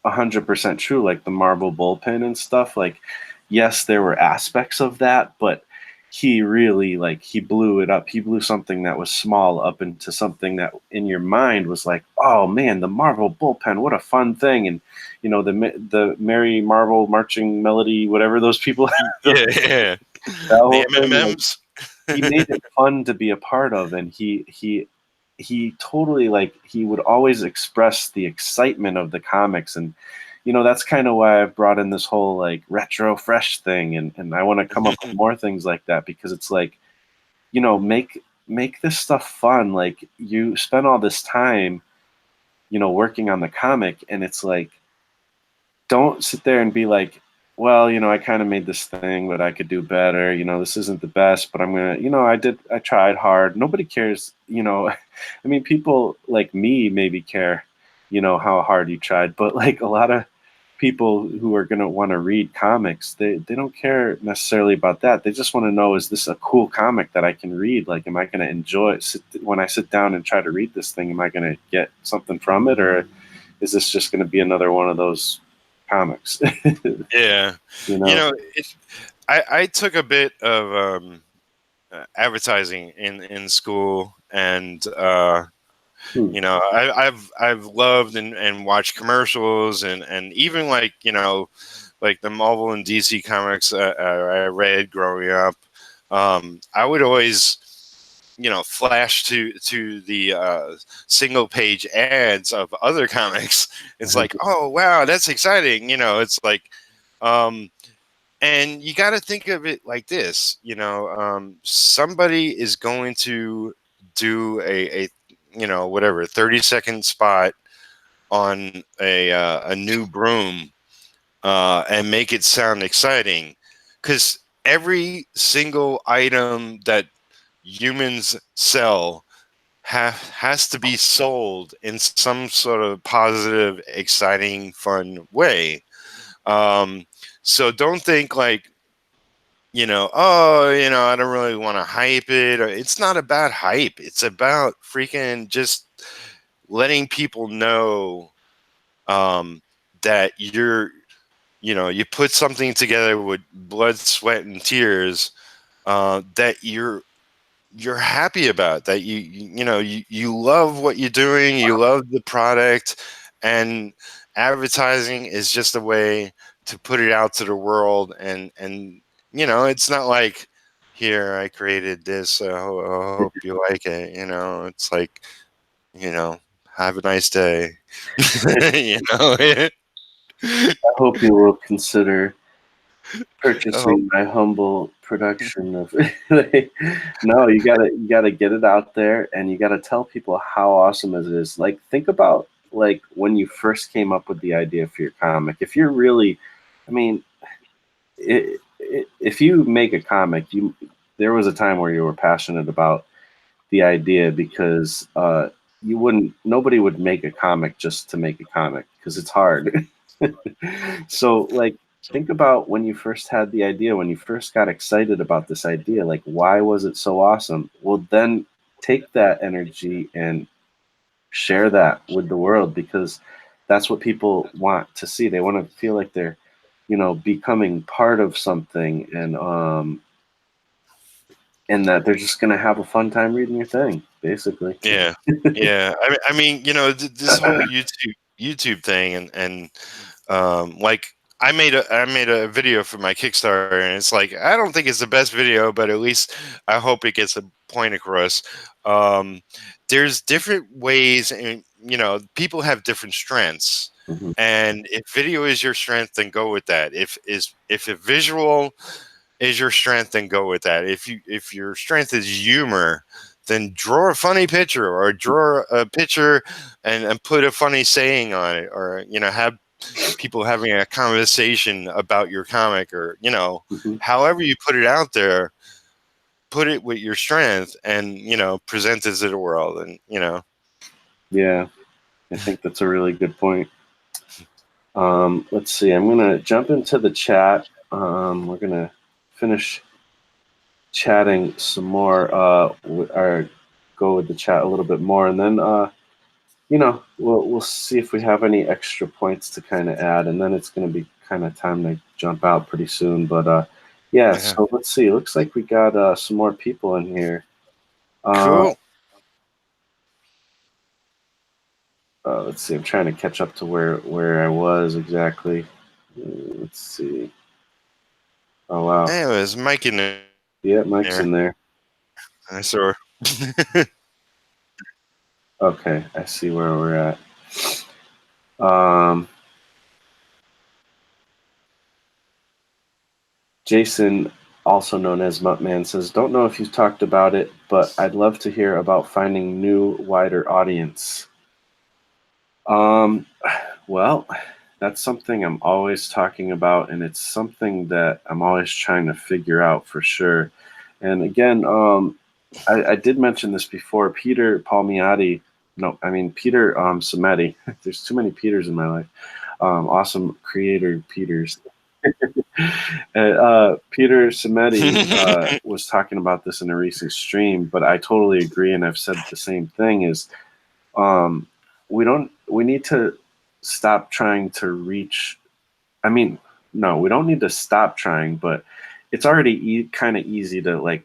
Speaker 1: 100% true, like the Marvel bullpen and stuff. Like, yes, there were aspects of that, but he really like he blew it up. He blew something that was small up into something that in your mind was like, oh man, the Marvel bullpen, what a fun thing. And the Merry Marvel marching melody, whatever those people that
Speaker 2: Yeah. The
Speaker 1: whole thing, like
Speaker 2: MMMs.
Speaker 1: he made it fun to be a part of. And he totally, like, he would always express the excitement of the comics. And that's kind of why I've brought in this whole like retro fresh thing, and I want to come up with more things like that, because it's like, make this stuff fun. Like, you spend all this time working on the comic, and it's like, don't sit there and be like, well, I kind of made this thing, but I could do better. This isn't the best, but I'm gonna, I tried hard. Nobody cares. I mean, people like me maybe care, how hard you tried, but like a lot of people who are gonna want to read comics, they don't care necessarily about that. They just want to know, is this a cool comic that I can read? Like, am I gonna enjoy it? When I sit down and try to read this thing, am I gonna get something from it, or is this just gonna be another one of those comics?
Speaker 2: Yeah.
Speaker 1: you know
Speaker 2: I took a bit of advertising in school, and
Speaker 1: Hmm.
Speaker 2: I've loved and watched commercials, and even like like the Marvel and DC comics I read growing up. I would always flash to the single page ads of other comics. It's like, oh wow, that's exciting. It's like, and you got to think of it like this. Somebody is going to do a whatever 30-second spot on a new broom, and make it sound exciting, because every single item that humans sell has to be sold in some sort of positive, exciting, fun way. So don't think like, I don't really want to hype it. It's not about hype. It's about freaking just letting people know that you put something together with blood, sweat, and tears, that you're happy about, that you love what you're doing, you love the product, and advertising is just a way to put it out to the world. And it's not like, here, I created this, I hope you like it. It's like, have a nice day. you know
Speaker 1: I hope you will consider
Speaker 2: oh,
Speaker 1: purchasing my humble production of no, you gotta get it out there, and you gotta tell people how awesome it is. Like, think about like when you first came up with the idea for your comic. If you're really, I mean, if you make a comic, there was a time where you were passionate about the idea, because nobody would make a comic just to make a comic, because it's hard. So, like, think about when you first had the idea, when you first got excited about this idea, like, why was it so awesome? Well, then take that energy and share that with the world, because that's what people want to see. They want to feel like they're, becoming part of something, and that they're just gonna have a fun time reading your thing, basically.
Speaker 2: yeah, yeah. I mean, this whole YouTube thing, and like, I made a video for my Kickstarter, and it's like, I don't think it's the best video, but at least I hope it gets a point across. Um, there's different ways, and people have different strengths.
Speaker 1: Hmm.
Speaker 2: And if video is your strength, then go with that. If a visual is your strength, then go with that. If your strength is humor, then draw a funny picture, or draw a picture and put a funny saying on it, or have people having a conversation about your comic, or
Speaker 1: Hmm.
Speaker 2: however you put it out there, put it with your strength, and present it to the world. And
Speaker 1: Yeah, I think that's a really good point. Let's see. I'm gonna jump into the chat. We're gonna finish chatting some more, or go with the chat a little bit more, and then we'll see if we have any extra points to kind of add, and then it's gonna be kind of time to jump out pretty soon. But Yeah,
Speaker 2: Yeah.
Speaker 1: so let's see. Looks like we got some more people in here. Uh,
Speaker 2: Cool.
Speaker 1: let's see. I'm trying to catch up to where I was exactly. Let's see. Oh wow.
Speaker 2: Hey, there's Mike in
Speaker 1: Yeah, Mike's
Speaker 2: there.
Speaker 1: in there.
Speaker 2: I saw.
Speaker 1: Okay, I see where we're at. Um, Jason, also known as Muttman, says, "Don't know if you've talked about it, but I'd love to hear about finding new, wider audience." Um, well, that's something I'm always talking about, and it's something that I'm always trying to figure out for sure. And again, I did mention this before. Peter Palmiotti, no, I mean Peter Samedi. There's too many Peters in my life. Awesome creator Peters. Peter Samedi was talking about this in a recent stream, but I totally agree, and I've said the same thing. Is um, we need to stop trying to reach. I mean, no, we don't need to stop trying, but it's already kind of easy to like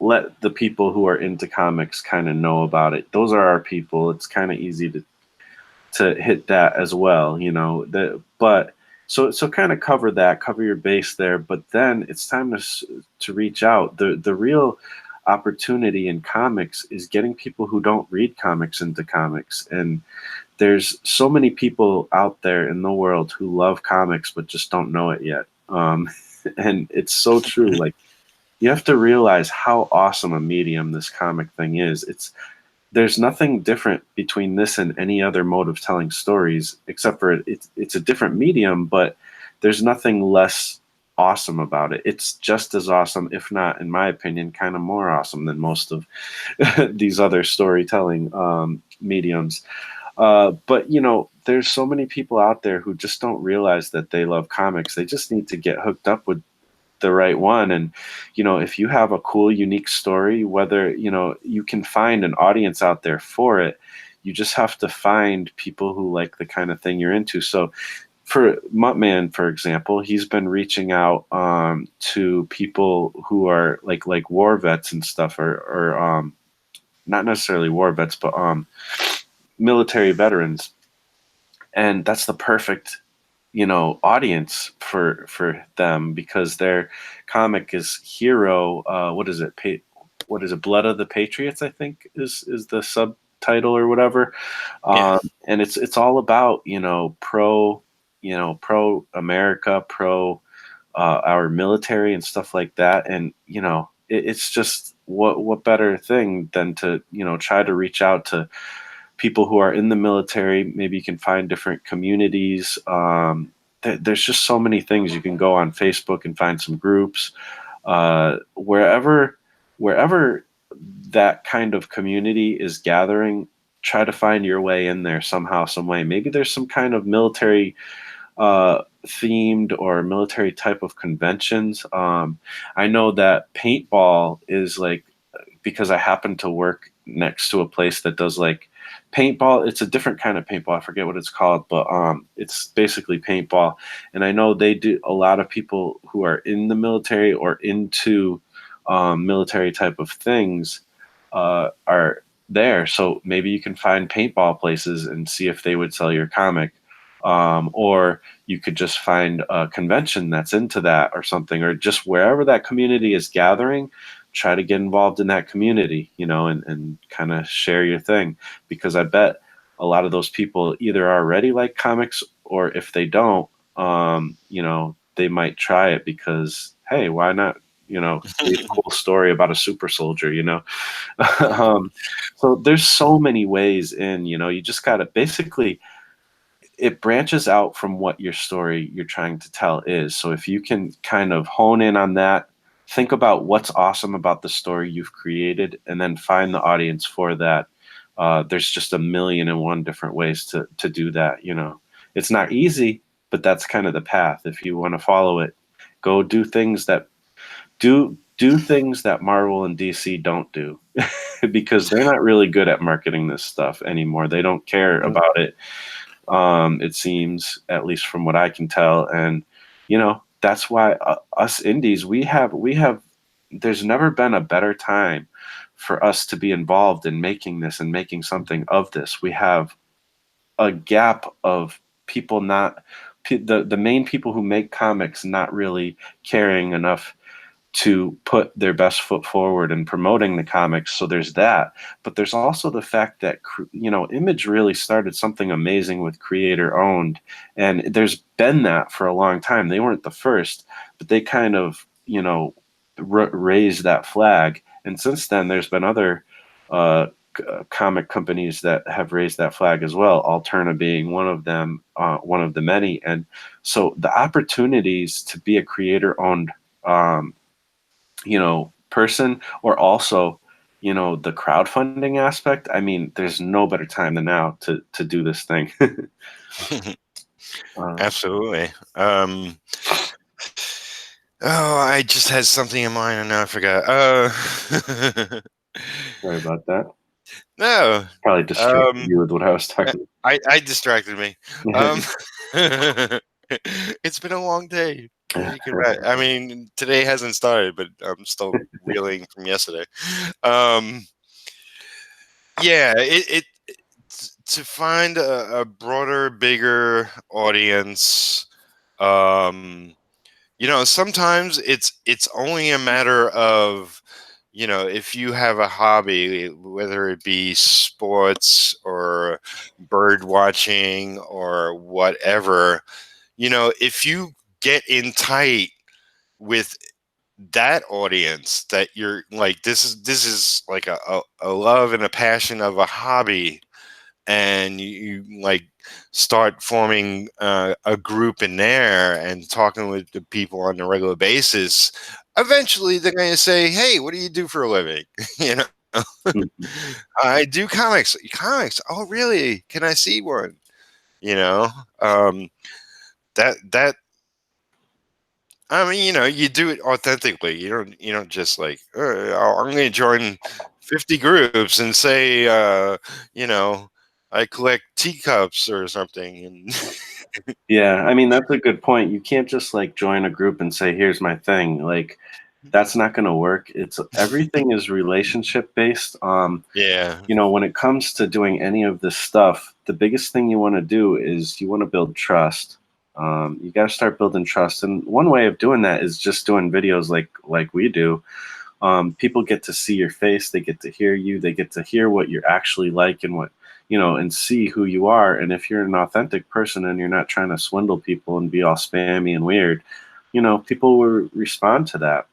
Speaker 1: let the people who are into comics kind of know about it. Those are our people. It's kind of easy to hit that as well, you know. But so kind of cover that, cover your base there. But then it's time to reach out. The real opportunity in comics is getting people who don't read comics into comics. And there's so many people out there in the world who love comics but just don't know it yet. And it's so true. Like, you have to realize how awesome a medium this comic thing is. There's nothing different between this and any other mode of telling stories, except for it's a different medium, but there's nothing less awesome about it. It's just as awesome, if not, in my opinion, kind of more awesome than most of these other storytelling mediums. But you know, there's so many people out there who just don't realize that they love comics. They just need to get hooked up with the right one. And you know, if you have a cool, unique story, whether you know, you can find an audience out there for it. You just have to find people who like the kind of thing you're into. So for Muttman, for example, he's been reaching out to people who are like war vets and stuff, or not necessarily war vets, but military veterans. And that's the perfect, you know, audience for them, because their comic is Hero. What is it? What is it? Blood of the Patriots, I think is the subtitle or whatever.
Speaker 2: Yeah.
Speaker 1: And it's all about, pro America, pro our military and stuff like that. And you know, it's just what better thing than to, you know, try to reach out to people who are in the military. Maybe you can find different communities. There's just so many things. You can go on Facebook and find some groups. Wherever that kind of community is gathering, try to find your way in there somehow, some way. Maybe there's some kind of military themed or military type of conventions. I know that paintball is like, because I happen to work next to a place that does like paintball. It's a different kind of paintball. I forget what it's called, but it's basically paintball. And I know they do, a lot of people who are in the military or into military type of things are there. So maybe you can find paintball places and see if they would sell your comic. Or you could just find a convention that's into that or something, or just wherever that community is gathering, try to get involved in that community, you know, and kind of share your thing. Because I bet a lot of those people either already like comics, or if they don't, you know, they might try it because, hey, why not? You know, create a cool story about a super soldier, you know? um, so there's so many ways in, you know, you just got to basically, it branches out from what your story you're trying to tell is. So if you can kind of hone in on that, think about what's awesome about the story you've created, and then find the audience for that. There's just a million and one different ways to do that. You know, it's not easy, but that's kind of the path. If you want to follow it, go do things that Marvel and DC don't do, because they're not really good at marketing this stuff anymore. They don't care about it. It seems, at least from what I can tell. And you know, that's why us indies, we have there's never been a better time for us to be involved in making this and making something of this. We have a gap of people not the main people who make comics not really caring enough to put their best foot forward in promoting the comics. So there's that, but there's also the fact that Image really started something amazing with creator owned, and there's been that for a long time. They weren't the first, but they kind of raised that flag, and since then there's been other comic companies that have raised that flag as well, Alterna being one of them, one of the many. And so the opportunities to be a creator owned person, or also, the crowdfunding aspect. I mean, there's no better time than now to do this thing.
Speaker 2: Absolutely. Oh, I just had something in mind and now I forgot.
Speaker 1: Sorry about that.
Speaker 2: No.
Speaker 1: Probably distracted you with what I was talking
Speaker 2: I distracted me.
Speaker 1: about.
Speaker 2: It's been a long day. I mean, today hasn't started, but I'm still reeling from yesterday. Yeah, to find a broader, bigger audience. Sometimes it's only a matter of, if you have a hobby, whether it be sports or bird watching or whatever, if you get in tight with that audience, that you're like, this is like a love and a passion of a hobby, and you like start forming a group in there and talking with the people on a regular basis, eventually they're going to say, hey, what do you do for a living? you know I do comics. Oh, really? Can I see one? you know that I mean, you do it authentically. You don't just like, I'm going to join 50 groups and say, I collect teacups or something. And
Speaker 1: Yeah, I mean, that's a good point. You can't just like join a group and say, "Here's my thing." Like, that's not going to work. It's Everything is relationship based.
Speaker 2: yeah,
Speaker 1: When it comes to doing any of this stuff, the biggest thing you want to do is you want to build trust. You got to start building trust, and one way of doing that is just doing videos like we do. People get to see your face, they get to hear you, they get to hear what you're actually like, and and see who you are. And if you're an authentic person and you're not trying to swindle people and be all spammy and weird, people will respond to that.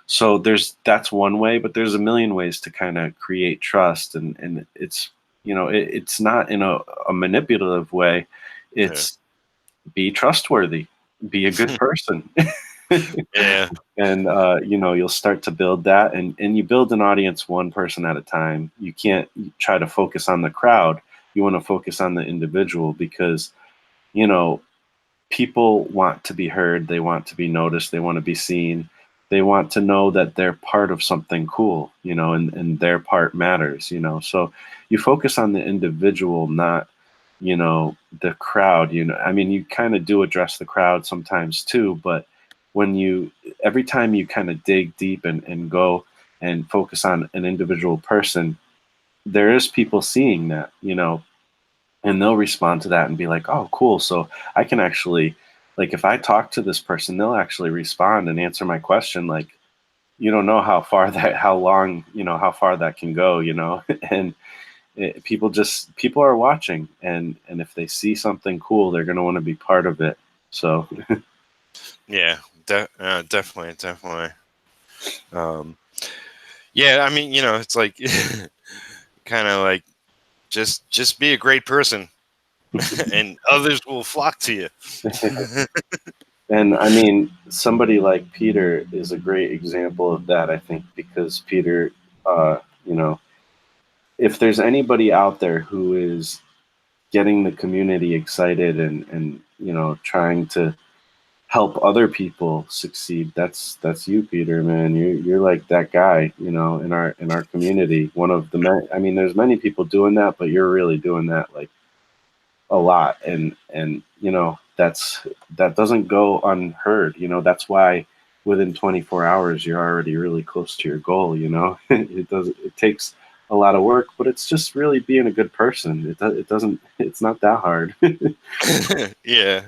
Speaker 1: So that's one way, but there's a million ways to kind of create trust, and it's not in a manipulative way.
Speaker 2: yeah,
Speaker 1: It's be trustworthy, be a good person.
Speaker 2: yeah,
Speaker 1: And you'll start to build that, and you build an audience one person at a time. You can't try to focus on the crowd. You want to focus on the individual, because you know people want to be heard, they want to be noticed, they want to be seen, they want to know that they're part of something cool, and their part matters. So you focus on the individual, not the crowd. I mean, you kind of do address the crowd sometimes too, but when you every time you kind of dig deep and go and focus on an individual person, there is people seeing that, and they'll respond to that and be like, oh, cool. So I can actually, like, if I talk to this person, they'll actually respond and answer my question. Like, you don't know how far that can go, and people are watching, and if they see something cool, they're going to want to be part of it. So
Speaker 2: yeah. Definitely. Um, yeah, I mean, it's like kind of like just be a great person, and others will flock to you.
Speaker 1: and I mean, somebody like Peter is a great example of that, I think, because Peter, uh, you know, if there's anybody out there who is getting the community excited and trying to help other people succeed, that's you, Peter, man. You're like that guy, in our community. One of the I mean, there's many people doing that, but you're really doing that like a lot, and that doesn't go unheard. That's why within 24 hours you're already really close to your goal. It takes a lot of work, but it's just really being a good person. It doesn't it's not that hard.
Speaker 2: Yeah.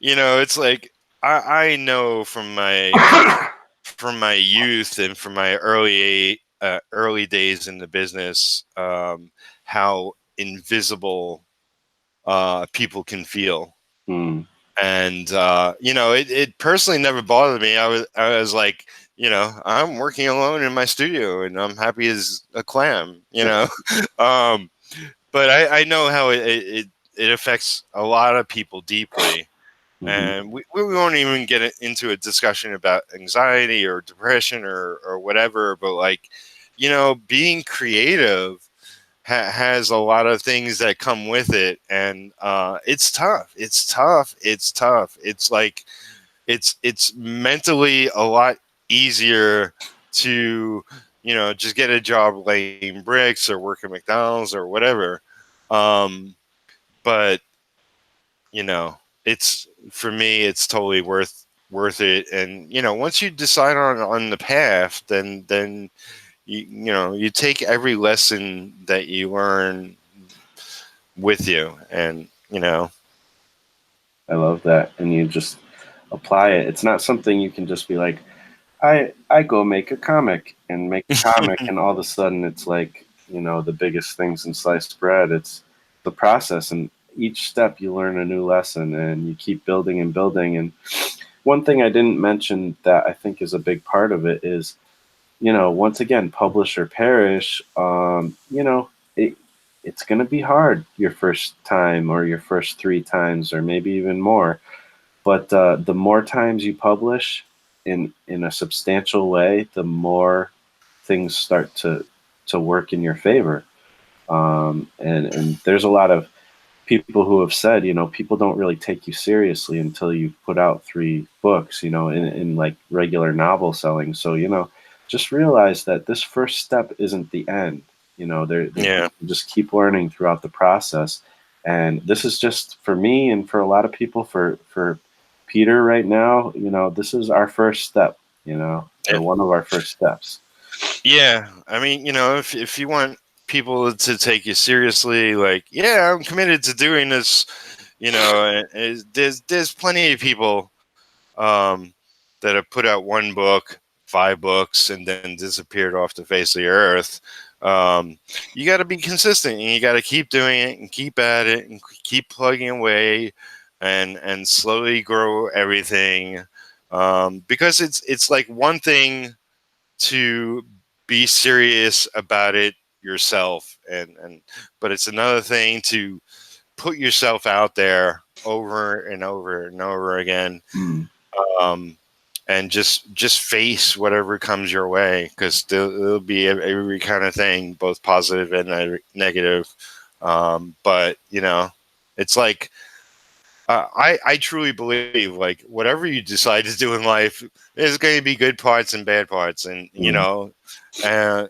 Speaker 2: It's like I know from my youth and from my early days in the business, how invisible people can feel.
Speaker 1: Mm,
Speaker 2: And it personally never bothered me. I was like, I'm working alone in my studio and I'm happy as a clam. um, but I know how it affects a lot of people deeply.
Speaker 1: mhm.
Speaker 2: And we won't even get into a discussion about anxiety or depression or whatever, but like, being creative has a lot of things that come with it. And it's tough. It's tough. It's tough. It's like, it's mentally a lot easier to, just get a job laying bricks or work at McDonald's or whatever. But it's, for me, it's totally worth it. And once you decide on the path, then you take every lesson that you learn with you. And
Speaker 1: I love that, and you just apply it. It's not something you can just be like, I go make a comic and make a comic, and all of a sudden it's like, the biggest things in sliced bread. It's the process, and each step you learn a new lesson, and you keep building and building. And one thing I didn't mention that I think is a big part of it is, once again, publish or perish. It it's going to be hard your first time or your first 3 times or maybe even more. But the more times you publish in a substantial way, the more things start to work in your favor. And there's a lot of people who have said, people don't really take you seriously until you put out 3 books, in like regular novel selling. So, just realize that this first step isn't the end.
Speaker 2: yeah.
Speaker 1: You just keep learning throughout the process. And this is just for me and for a lot of people, for Peter right now, this is our first step,
Speaker 2: Yeah.
Speaker 1: or one of our first steps.
Speaker 2: Yeah, I mean, if you want people to take you seriously, like, yeah, I'm committed to doing this. There's plenty of people um, that have put out one book, 5 books, and then disappeared off the face of the earth. You got to be consistent, and you got to keep doing it, and keep at it, and keep plugging away, and slowly grow everything. Because it's like one thing to be serious about it yourself, and but it's another thing to put yourself out there over and over and over again.
Speaker 1: Mm,
Speaker 2: um, and just face whatever comes your way, because there'll be every kind of thing, both positive and negative. But it's like, I truly believe, like, whatever you decide to do in life, there's going to be good parts and bad parts, and
Speaker 1: mm.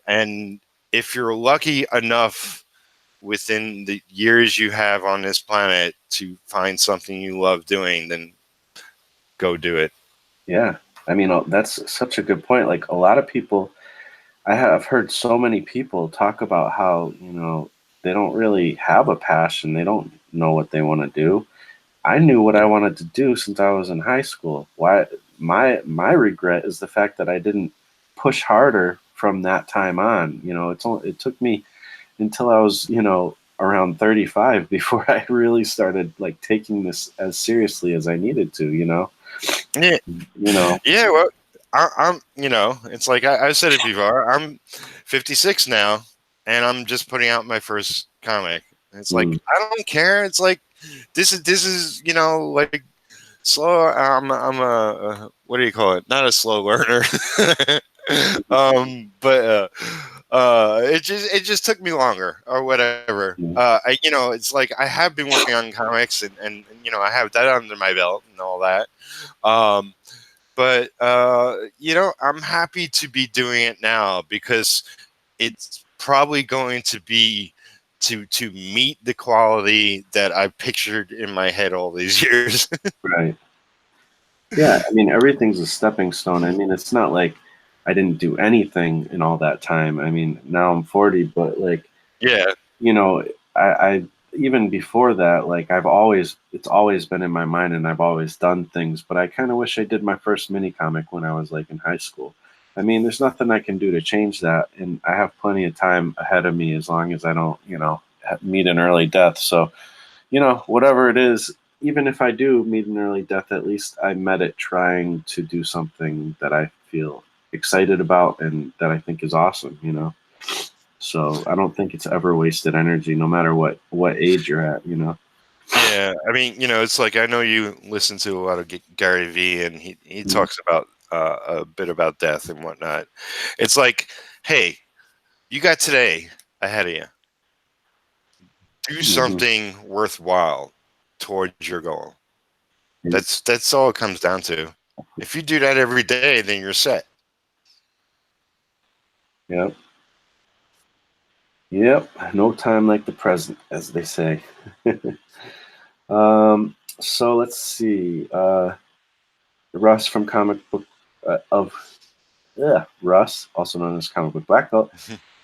Speaker 2: and if you're lucky enough within the years you have on this planet to find something you love doing, then go do it.
Speaker 1: Yeah. I mean, that's such a good point. Like a lot of people, I have heard so many people talk about how, they don't really have a passion. They don't know what they want to do. I knew what I wanted to do since I was in high school. Why my regret is the fact that I didn't push harder from that time on. It took me until I was, around 35 before I really started like taking this as seriously as I needed to.
Speaker 2: Yeah,
Speaker 1: You know.
Speaker 2: yeah. Well, I'm. It's like I've said it before. I'm 56 now, and I'm just putting out my first comic. And it's like,
Speaker 1: Mm,
Speaker 2: I don't care. It's like, this is like slow. I'm a what do you call it? Not a slow learner. But it just took me longer or whatever.
Speaker 1: mm,
Speaker 2: It's like I have been working on comics, and I have that under my belt and all that. Um, but I'm happy to be doing it now, because it's probably going to be to meet the quality that I pictured in my head all these years.
Speaker 1: Right. Yeah, I mean, everything's a stepping stone. I mean, it's not like I didn't do anything in all that time. I mean, now I'm 40, but like,
Speaker 2: Yeah.
Speaker 1: you know, I even before that, like it's always been in my mind and I've always done things, but I kind of wish I did my first mini comic when I was like in high school. I mean, there's nothing I can do to change that, and I have plenty of time ahead of me as long as I don't, meet an early death. So, whatever it is, even if I do meet an early death, at least I met it trying to do something that I feel excited about and that I think is awesome. So I don't think it's ever wasted energy, no matter what age you're at.
Speaker 2: Yeah, I mean, it's like I know you listen to a lot of Gary Vee, and he
Speaker 1: Mm.
Speaker 2: talks about a bit about death and whatnot. It's like, hey, you got today ahead of you. Do
Speaker 1: Mhm.
Speaker 2: something worthwhile towards your goal.
Speaker 1: Yeah.
Speaker 2: That's all it comes down to. If you do that every day, then you're set.
Speaker 1: Yep. Yep. No time like the present, as they say. So let's see. Russ from comic book of Russ, also known as Comic Book Black Belt,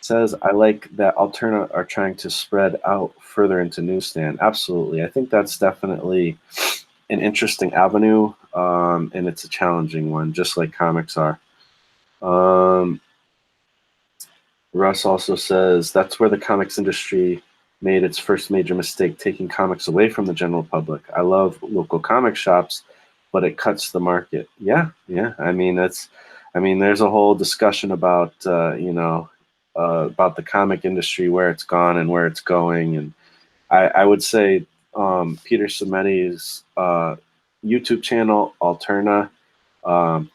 Speaker 1: says, I like that Alterna are trying to spread out further into newsstand. Absolutely. I think that's definitely an interesting avenue, and it's a challenging one, just like comics are. Um, Russ also says that's where the comics industry made its first major mistake, taking comics away from the general public. I love local comic shops, but it cuts the market. Yeah, yeah. There's a whole discussion about about the comic industry, where it's gone and where it's going, and I would say Peter Simeti's YouTube channel, Alterna.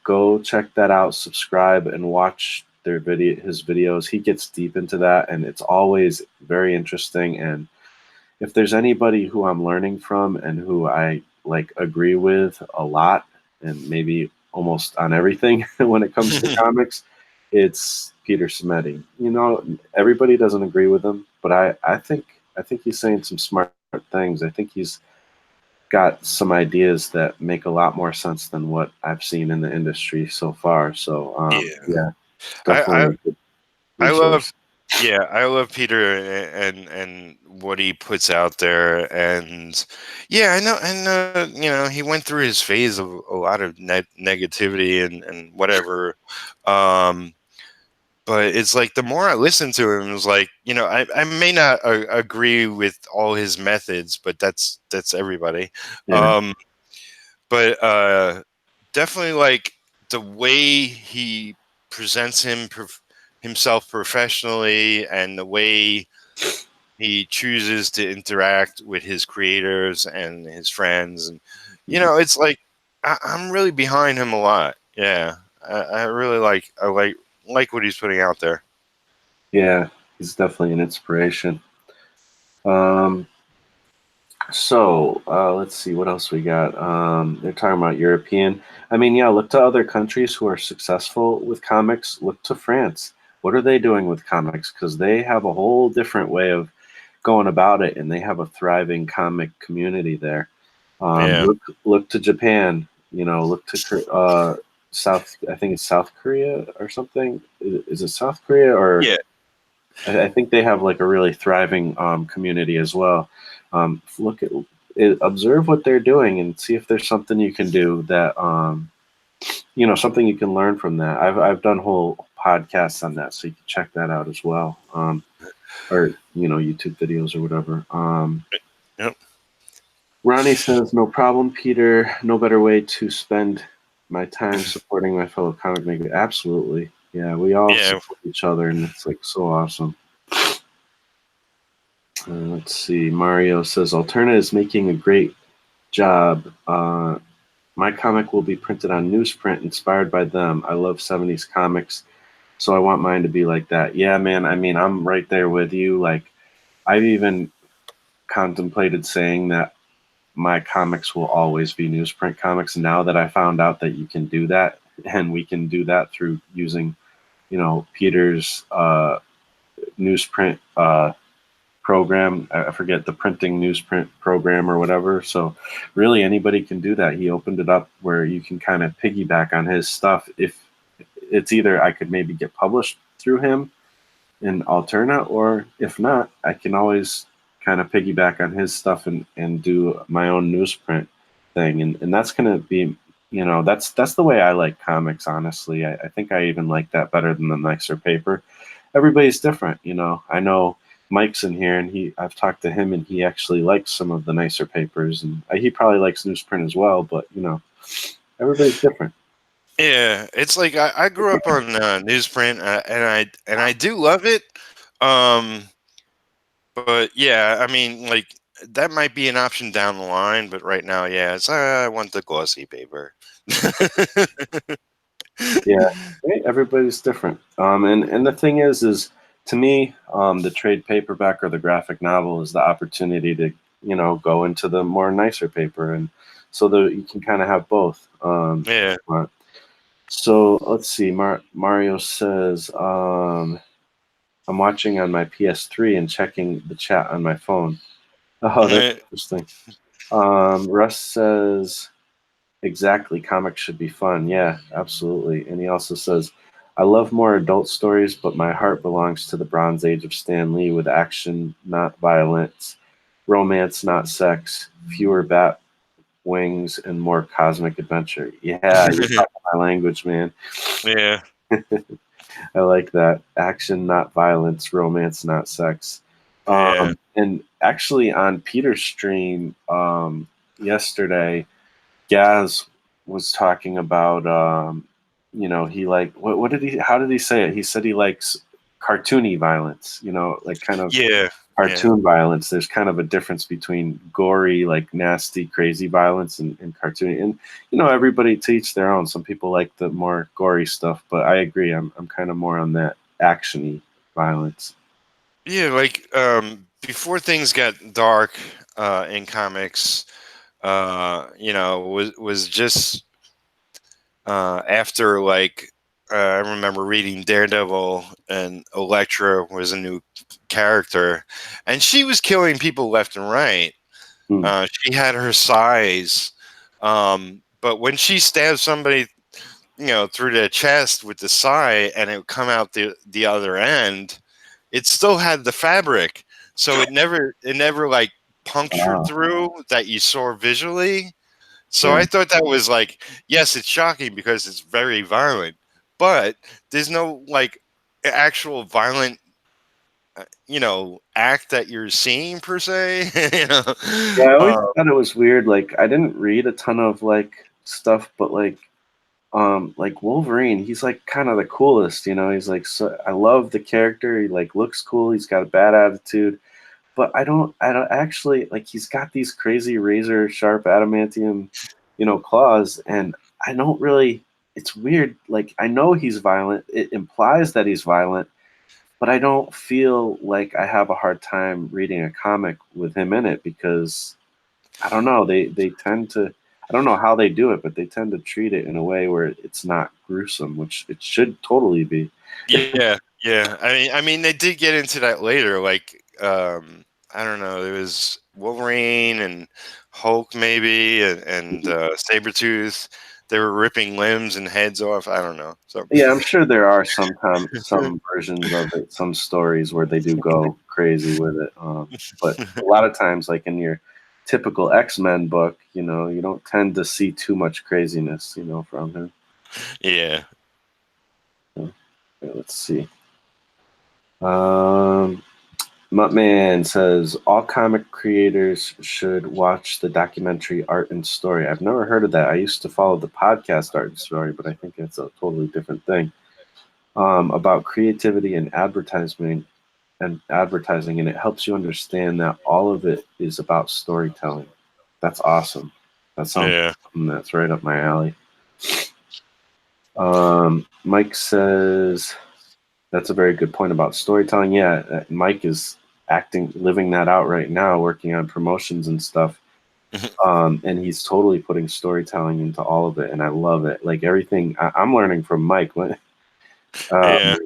Speaker 1: Go check that out, subscribe, and watch his videos. He gets deep into that, and it's always very interesting. And if there's anybody who I'm learning from and who I like agree with a lot, and maybe almost on everything when it comes to comics, it's Peter Simeti. Everybody doesn't agree with him, but I think he's saying some smart things. I think he's got some ideas that make a lot more sense than what I've seen in the industry so far. So
Speaker 2: Yeah,
Speaker 1: yeah,
Speaker 2: I,
Speaker 1: definitely a good
Speaker 2: I love,
Speaker 1: resource.
Speaker 2: yeah, I love Peter and what he puts out there, and yeah, I know, he went through his phase of a lot of negativity and whatever, um, but it's like the more I listen to him, it's like I may not agree with all his methods, but that's everybody,
Speaker 1: Yeah.
Speaker 2: um, but definitely like the way he presents himself professionally and the way he chooses to interact with his creators and his friends, and
Speaker 1: Mhm.
Speaker 2: it's like I'm really behind him a lot. Yeah, I really like what he's putting out there.
Speaker 1: Yeah, he's definitely an inspiration. Um, so let's see what else we got. They're talking about European. I mean, yeah, look to other countries who are successful with comics. Look to France. What are they doing with comics? Because they have a whole different way of going about it, and they have a thriving comic community there.
Speaker 2: Yeah,
Speaker 1: Look to Japan. Look to South. I think it's South Korea or something. Is it South Korea or?
Speaker 2: yeah,
Speaker 1: I think they have like a really thriving community as well. Look at observe what they're doing and see if there's something you can do that something you can learn from that. I've done whole podcasts on that, so you can check that out as well, or YouTube videos or whatever.
Speaker 2: yep,
Speaker 1: Ronnie says, "No problem, Peter. No better way to spend my time supporting my fellow comic maker." Absolutely, yeah. We all
Speaker 2: yeah,
Speaker 1: support each other, and it's like so awesome. Let's see. Mario says, Alterna is making a great job. My comic will be printed on newsprint inspired by them. I love 70s comics, so I want mine to be like that. Yeah, man. I mean, I'm right there with you. Like, I've even contemplated saying that my comics will always be newsprint comics. Now that I found out that you can do that, and we can do that through using, Peter's newsprint program. I forget the printing newsprint program or whatever. So really anybody can do that. He opened it up where you can kind of piggyback on his stuff. If it's either I could maybe get published through him in Alterna, or if not, I can always kind of piggyback on his stuff and do my own newsprint thing. And that's going to be, that's the way I like comics, honestly. I think I even like that better than the nicer paper. Everybody's different, I know Mike's in here, and I've talked to him, and he actually likes some of the nicer papers, and he probably likes newsprint as well, but everybody's different.
Speaker 2: Yeah, it's like I grew up on newsprint, and I do love it. Um, but yeah, I mean, like that might be an option down the line, but right now, yeah, I want the glossy paper.
Speaker 1: Yeah, everybody's different. And the thing is to me, the trade paperback or the graphic novel is the opportunity to, go into the more nicer paper, and so that you can kind of have both.
Speaker 2: Yeah.
Speaker 1: So let's see. Mario says, I'm watching on my PS3 and checking the chat on my phone. Oh, that's interesting. Russ says, exactly, comics should be fun. Yeah, absolutely. And he also says, I love more adult stories, but my heart belongs to the Bronze Age of Stan Lee, with action, not violence, romance, not sex, fewer bat wings, and more cosmic adventure. Yeah, you're talking my language, man.
Speaker 2: Yeah.
Speaker 1: I like that. Action, not violence, romance, not sex.
Speaker 2: Yeah.
Speaker 1: And actually, on Peter's stream yesterday, Gaz was talking about, he like, what did how did he say it? He said he likes cartoony violence, like kind of
Speaker 2: Yeah.
Speaker 1: cartoon violence. There's kind of a difference between gory, like nasty, crazy violence and cartoony. And, everybody to each their own. Some people like the more gory stuff, but I agree. I'm kind of more on that actiony violence.
Speaker 2: Yeah, like before things got dark in comics, was just after like I remember reading Daredevil, and Elektra was a new character, and she was killing people left and right. She had her size, but when she stabbed somebody, through the chest with the sai, and it would come out the other end, it still had the fabric, so it never like punctured through that you saw visually. So I thought that was like, yes, it's shocking because it's very violent, but there's no like actual violent, act that you're seeing per se.
Speaker 1: Yeah, I always thought it was weird. Like, I didn't read a ton of like stuff, but like Wolverine, he's like kind of the coolest, he's like, so I love the character. He like looks cool. He's got a bad attitude, but I don't actually like, he's got these crazy razor sharp adamantium, claws. And I don't really, it's weird. Like, I know he's violent. It implies that he's violent, but I don't feel like I have a hard time reading a comic with him in it, because I don't know. They tend to. I don't know how they do it, but they tend to treat it in a way where it's not gruesome, which it should totally be.
Speaker 2: Yeah, yeah. I mean, they did get into that later. Like, I don't know. There was Wolverine and Hulk, maybe, and Sabretooth. They were ripping limbs and heads off. I don't know. So
Speaker 1: Yeah, I'm sure there are some versions of it, some stories where they do go crazy with it. But a lot of times, like in your typical X-Men book, you don't tend to see too much craziness, from him.
Speaker 2: yeah.
Speaker 1: Okay, let's see. Muttman says all comic creators should watch the documentary Art and Story. I've never heard of that. I used to follow the podcast Art and Story, but I think it's a totally different thing. About creativity and advertising, and it helps you understand that all of it is about storytelling. That's awesome. That sounds
Speaker 2: Yeah.
Speaker 1: something that's right up my alley. Mike says that's a very good point about storytelling. Yeah, Mike is living that out right now, working on promotions and stuff. And he's totally putting storytelling into all of it, and I love it. Like everything, I'm learning from Mike.
Speaker 2: Yeah.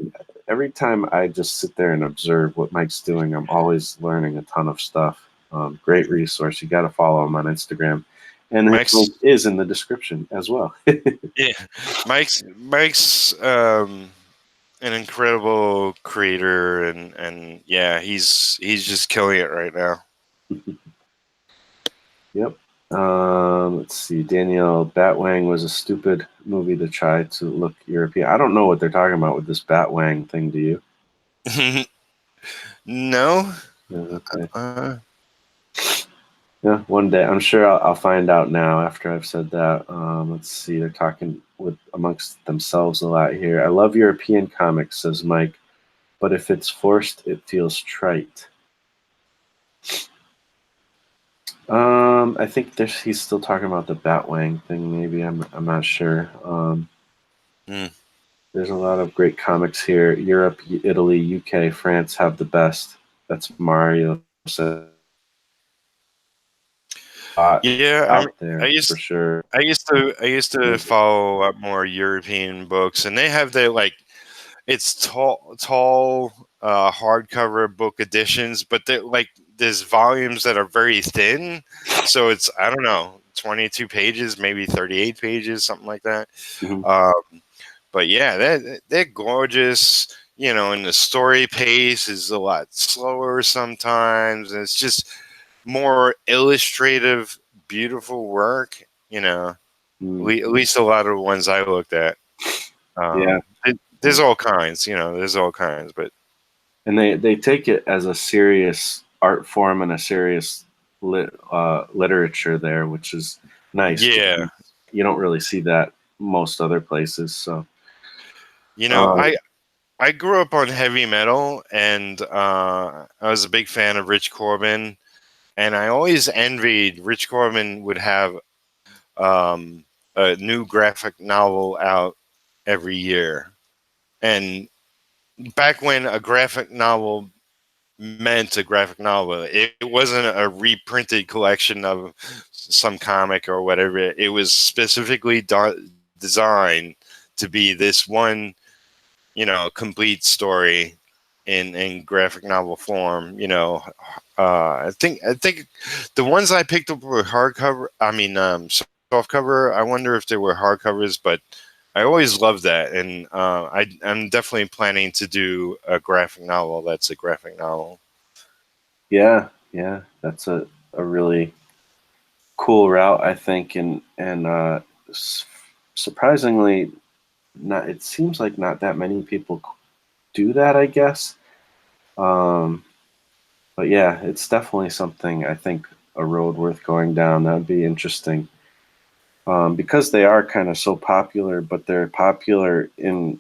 Speaker 1: every time I just sit there and observe what Mike's doing, I'm always learning a ton of stuff. Great resource. You got to follow him on Instagram, and his link
Speaker 2: Mike's
Speaker 1: is in the description as well.
Speaker 2: yeah, Mike's an incredible creator, and yeah, he's just killing it right now.
Speaker 1: Yep. Let's see. Danielle, Batwang was a stupid movie to try to look European. I don't know what they're talking about with this Batwang thing. Do you?
Speaker 2: No.
Speaker 1: Yeah, okay.
Speaker 2: Uh,
Speaker 1: Yeah, one day. I'm sure I'll find out now after I've said that. Let's see. They're talking with amongst themselves a lot here. I love European comics, says Mike, but if it's forced, it feels trite. I think he's still talking about the Batwang thing. Maybe I'm not sure.
Speaker 2: hmm.
Speaker 1: There's a lot of great comics here. Europe, Italy, UK, France have the best. That's Mario said.
Speaker 2: Yeah,
Speaker 1: Out
Speaker 2: I
Speaker 1: there for
Speaker 2: used
Speaker 1: sure.
Speaker 2: I used to follow up more European books, and they have their like it's tall hardcover book editions, but they like there's volumes that are very thin, so it's I don't know 22 pages, maybe 38 pages, something like that.
Speaker 1: Mhm.
Speaker 2: But yeah, they're gorgeous. You know, and the story pace is a lot slower sometimes, and it's just more illustrative, beautiful work. You know, at least a lot of the ones I looked at.
Speaker 1: Yeah,
Speaker 2: There's all kinds. You know, there's all kinds, but
Speaker 1: and they take it as a serious art form and a serious literature there, which is nice.
Speaker 2: yeah,
Speaker 1: You don't really see that most other places. So,
Speaker 2: you know,
Speaker 1: um,
Speaker 2: I grew up on heavy metal, and I was a big fan of Rich Corbin, and I always envied Rich Corbin would have um, a new graphic novel out every year. And back when a graphic novel meant a graphic novel, it wasn't a reprinted collection of some comic or whatever. It was specifically designed to be this one, you know, complete story in graphic novel form. You know, I think the ones I picked up were hardcover. I mean, softcover. I wonder if they were hardcovers, but I always loved that, and I'm definitely planning to do a graphic novel. That's a graphic novel.
Speaker 1: yeah, that's a really cool route, I think, and surprisingly, not. It seems like not that many people do that, I guess. Um, but yeah, it's definitely something I think a road worth going down. That would be interesting. Because they are kind of so popular, but they're popular in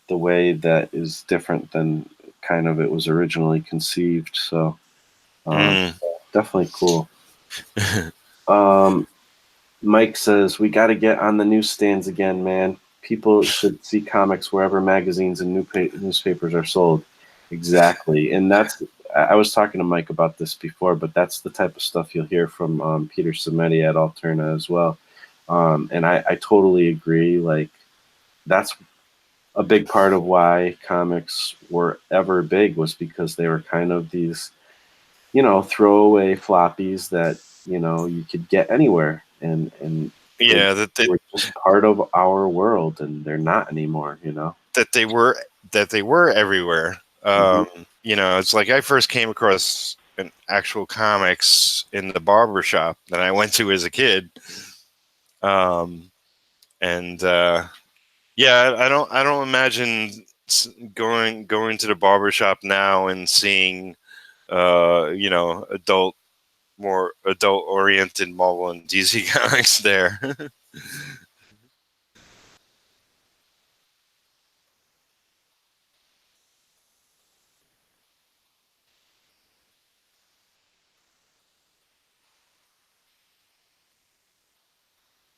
Speaker 1: the way that is different than kind of it was originally conceived. So um,
Speaker 2: Mm.
Speaker 1: definitely cool. Um, Mike says we got to get on the newsstands again, man. People should see comics wherever magazines and newspapers are sold. Exactly, and that's. I was talking to Mike about this before, but that's the type of stuff you'll hear from Peter Samedi at Alterna as well. And I totally agree. Like that's a big part of why comics were ever big was because they were kind of these, throwaway floppies that, you could get anywhere and they
Speaker 2: Yeah,
Speaker 1: were just part of our world and they're not anymore.
Speaker 2: that they were everywhere.
Speaker 1: Hmm.
Speaker 2: You know, it's like I first came across an actual comics in the barber shop that I went to as a kid. Um, and yeah, I don't imagine going to the barber shop now and seeing you know, more adult oriented Marvel and DC comics there.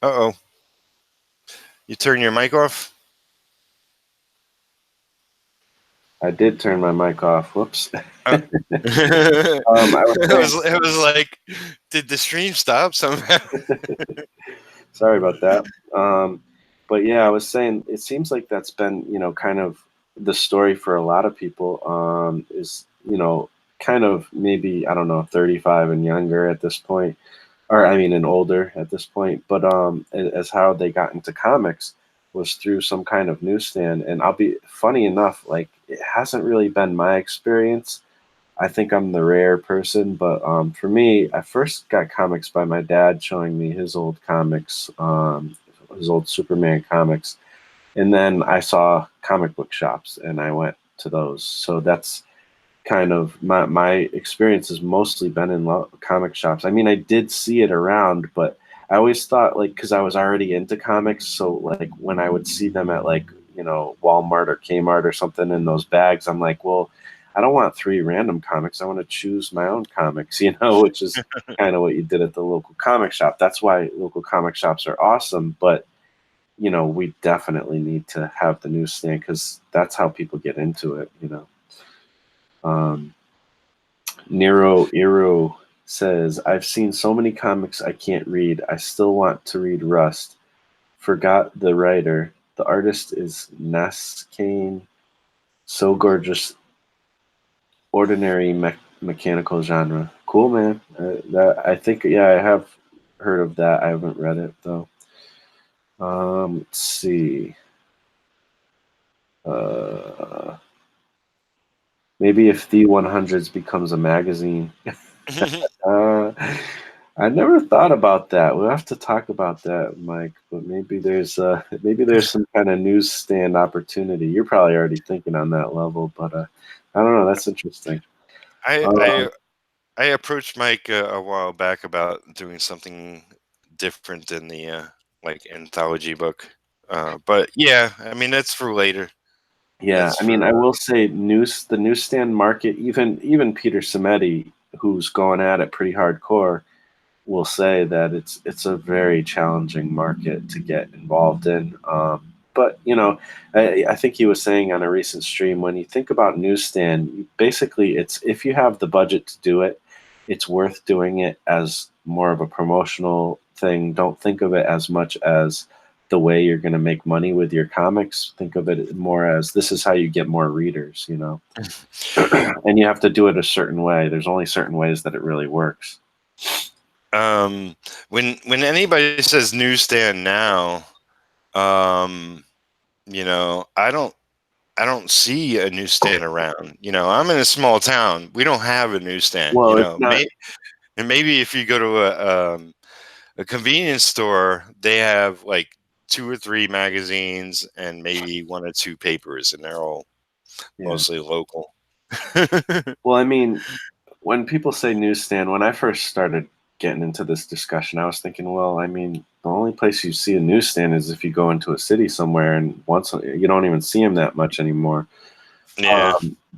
Speaker 2: Uh-oh. You turn your mic off?
Speaker 1: I did turn my mic off. Whoops.
Speaker 2: Uh,
Speaker 1: I was saying,
Speaker 2: it was like, did the stream stop somehow?
Speaker 1: sorry about that. But yeah, I was saying it seems like that's been, kind of the story for a lot of people is, kind of maybe, I don't know, 35 and younger at this point, or I mean, and older at this point. But as how they got into comics was through some kind of newsstand. And I'll be funny enough, like it hasn't really been my experience. I think I'm the rare person, but for me, I first got comics by my dad showing me his old comics, his old Superman comics, and then I saw comic book shops and I went to those. So that's kind of my experience has mostly been in comic shops. I mean, I did see it around, but I always thought like because I was already into comics, so like when I would see them at like Walmart or Kmart or something in those bags, I'm like, well, I don't want three random comics. I want to choose my own comics, which is kind of what you did at the local comic shop. That's why local comic shops are awesome, but we definitely need to have the newsstand because that's how people get into it. Um, Nero Iro says, I've seen so many comics I can't read. I still want to read Rust. Forgot the writer. The artist is Naskane. So gorgeous. Ordinary mechanical genre. Cool, man. That I think, yeah, I have heard of that. I haven't read it, though. Let's see. Uh, Maybe if the 100s becomes a magazine. Uh, I never thought about that. We'll have to talk about that, Mike. But maybe there's some kind of newsstand opportunity. You're probably already thinking on that level, but I don't know. That's interesting.
Speaker 2: I
Speaker 1: Um,
Speaker 2: I I approached Mike a while back about doing something different than the like anthology book. But yeah, I mean that's for later.
Speaker 1: yeah,
Speaker 2: That's
Speaker 1: I mean, I
Speaker 2: for
Speaker 1: will say the newsstand market. Even Peter Simeti, who's going at it pretty hardcore, will say that it's a very challenging market to get involved in. But I think he was saying on a recent stream when you think about newsstand, basically it's if you have the budget to do it, it's worth doing it as more of a promotional thing. Don't think of it as much as the way you're going to make money with your comics. Think of it more as this is how you get more readers. And you have to do it a certain way. There's only certain ways that it really works.
Speaker 2: when anybody says newsstand now, um, I don't see a newsstand around. I'm in a small town. We don't have a newsstand.
Speaker 1: Well, it's not.
Speaker 2: And maybe if you go to a convenience store, they have like two or three magazines and maybe one or two papers, and they're all
Speaker 1: Yeah.
Speaker 2: mostly local.
Speaker 1: Well, I mean, when people say newsstand, when I first started getting into this discussion, I was thinking, well, I mean, the only place you see a newsstand is if you go into a city somewhere, and once you don't even see them that much anymore.
Speaker 2: Yeah,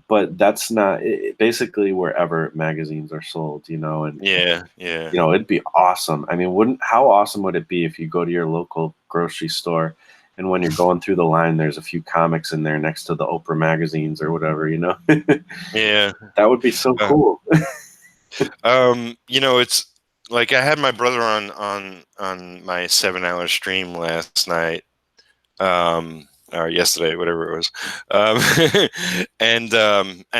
Speaker 1: But that's not basically wherever magazines are sold, and
Speaker 2: yeah, yeah,
Speaker 1: it'd be awesome. I mean, wouldn't how awesome would it be if you go to your local grocery store and when you're going through the line, there's a few comics in there next to the Oprah magazines or whatever.
Speaker 2: yeah.
Speaker 1: That would be so
Speaker 2: Uh,
Speaker 1: cool.
Speaker 2: it's like I had my brother on my 7-hour stream last night, or yesterday, whatever it was, and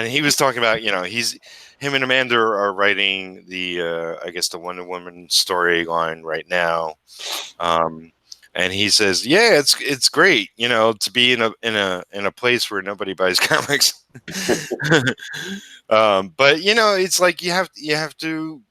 Speaker 2: he was talking about him and Amanda are writing I guess the Wonder Woman storyline right now, and he says, yeah, it's great, to be in a place where nobody buys comics. But it's like you have to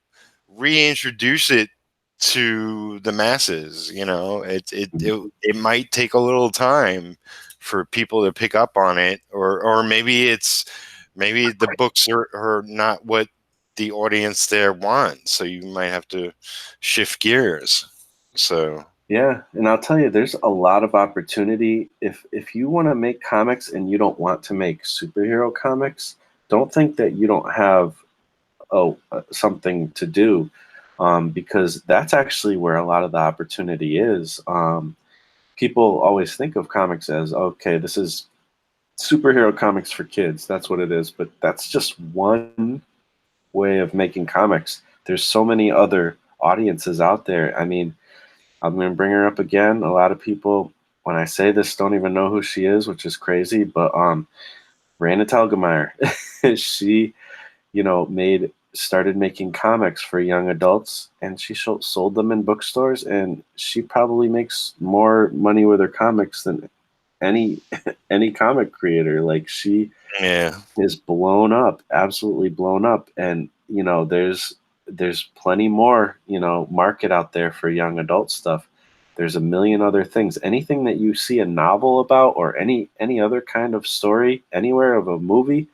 Speaker 2: reintroduce it to the masses. It might take a little time for people to pick up on it, or maybe the books are not what the audience there wants, so you might have to shift gears. So
Speaker 1: Yeah, and I'll tell you, there's a lot of opportunity if you want to make comics and you don't want to make superhero comics. Don't think that you don't have something to do, because that's actually where a lot of the opportunity is. People always think of comics as okay, this is superhero comics for kids. That's what it is, but that's just one way of making comics. There's so many other audiences out there. I mean, I'm going to bring her up again. A lot of people when I say this, don't even know who she is, which is crazy. But Raina Telgemeier, she, started making comics for young adults, and she sold them in bookstores, and she probably makes more money with her comics than any any comic creator. Like, she
Speaker 2: Yeah.
Speaker 1: is blown up, absolutely blown up. And there's plenty more, market out there for young adult stuff. There's a million other things. Anything that you see a novel about, or any other kind of story anywhere of a movie,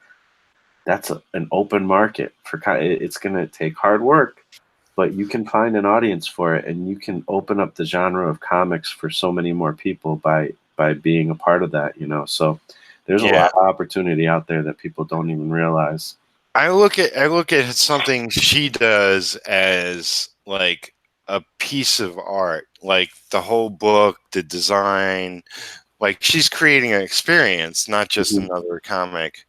Speaker 1: that's an open market for it's going to take hard work, but you can find an audience for it, and you can open up the genre of comics for so many more people by being a part of that. So there's a
Speaker 2: Yeah.
Speaker 1: lot of opportunity out there that people don't even realize.
Speaker 2: I look at something she does as like a piece of art, like the whole book, the design, like she's creating an experience, not just
Speaker 1: Mhm.
Speaker 2: another comic.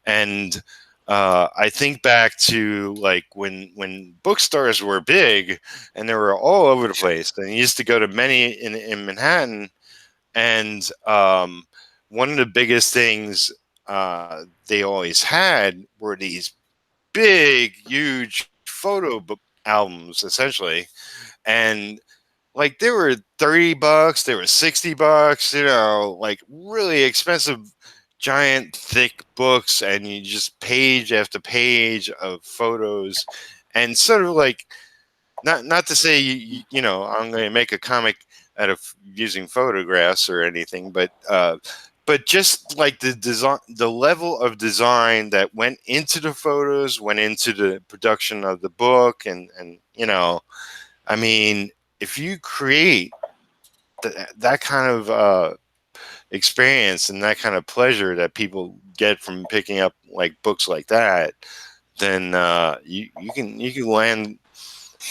Speaker 2: And I think back to like when bookstores were big and they were all over the place. And you used to go to many in Manhattan, and one of the biggest things they always had were these big, huge photo albums, essentially. And like they were $30, they were $60, like really expensive, giant, thick books, and you just page after page of photos, and sort of like not to say I'm going to make a comic out of using photographs or anything, but just like the design, the level of design that went into the photos, went into the production of the book, and I mean, if you create that kind of experience and that kind of pleasure that people get from picking up like books like that, then you can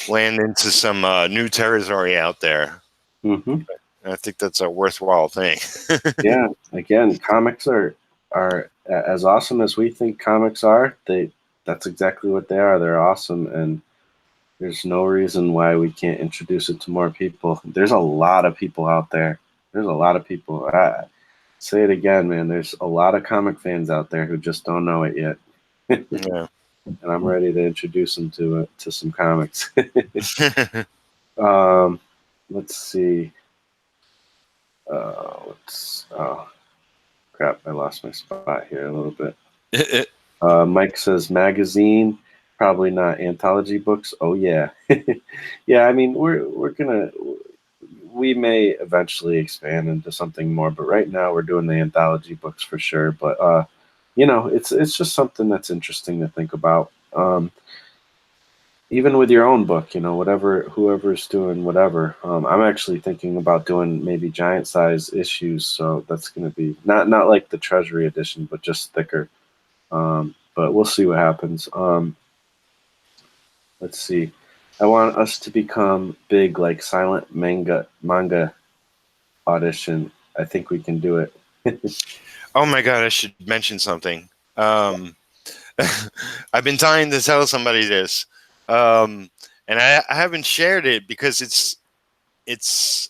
Speaker 2: land into some new territory out there.
Speaker 1: Hmm.
Speaker 2: And I think that's a worthwhile thing.
Speaker 1: Yeah. Again, comics are as awesome as we think comics are. That's exactly what they are. They're awesome, and there's no reason why we can't introduce it to more people. There's a lot of people out there. There's a lot of people. Say it again, man. There's a lot of comic fans out there who just don't know it yet.
Speaker 2: Yeah.
Speaker 1: And I'm ready to introduce them to some comics. um, let's see. Oh crap! I lost my spot here a little bit. Mike says magazine, probably not anthology books. Oh yeah, yeah. I mean, we may eventually expand into something more, but right now we're doing the anthology books for sure. But it's just something that's interesting to think about. Even with your own book, whatever, whoever's doing whatever. I'm actually thinking about doing maybe giant size issues, so that's going to be not like the Treasury edition, but just thicker. But we'll see what happens. Let's see. I want us to become big, like silent manga audition. I think we can do it.
Speaker 2: Oh my God, I should mention something. Um, I've been dying to tell somebody this, and I haven't shared it because it's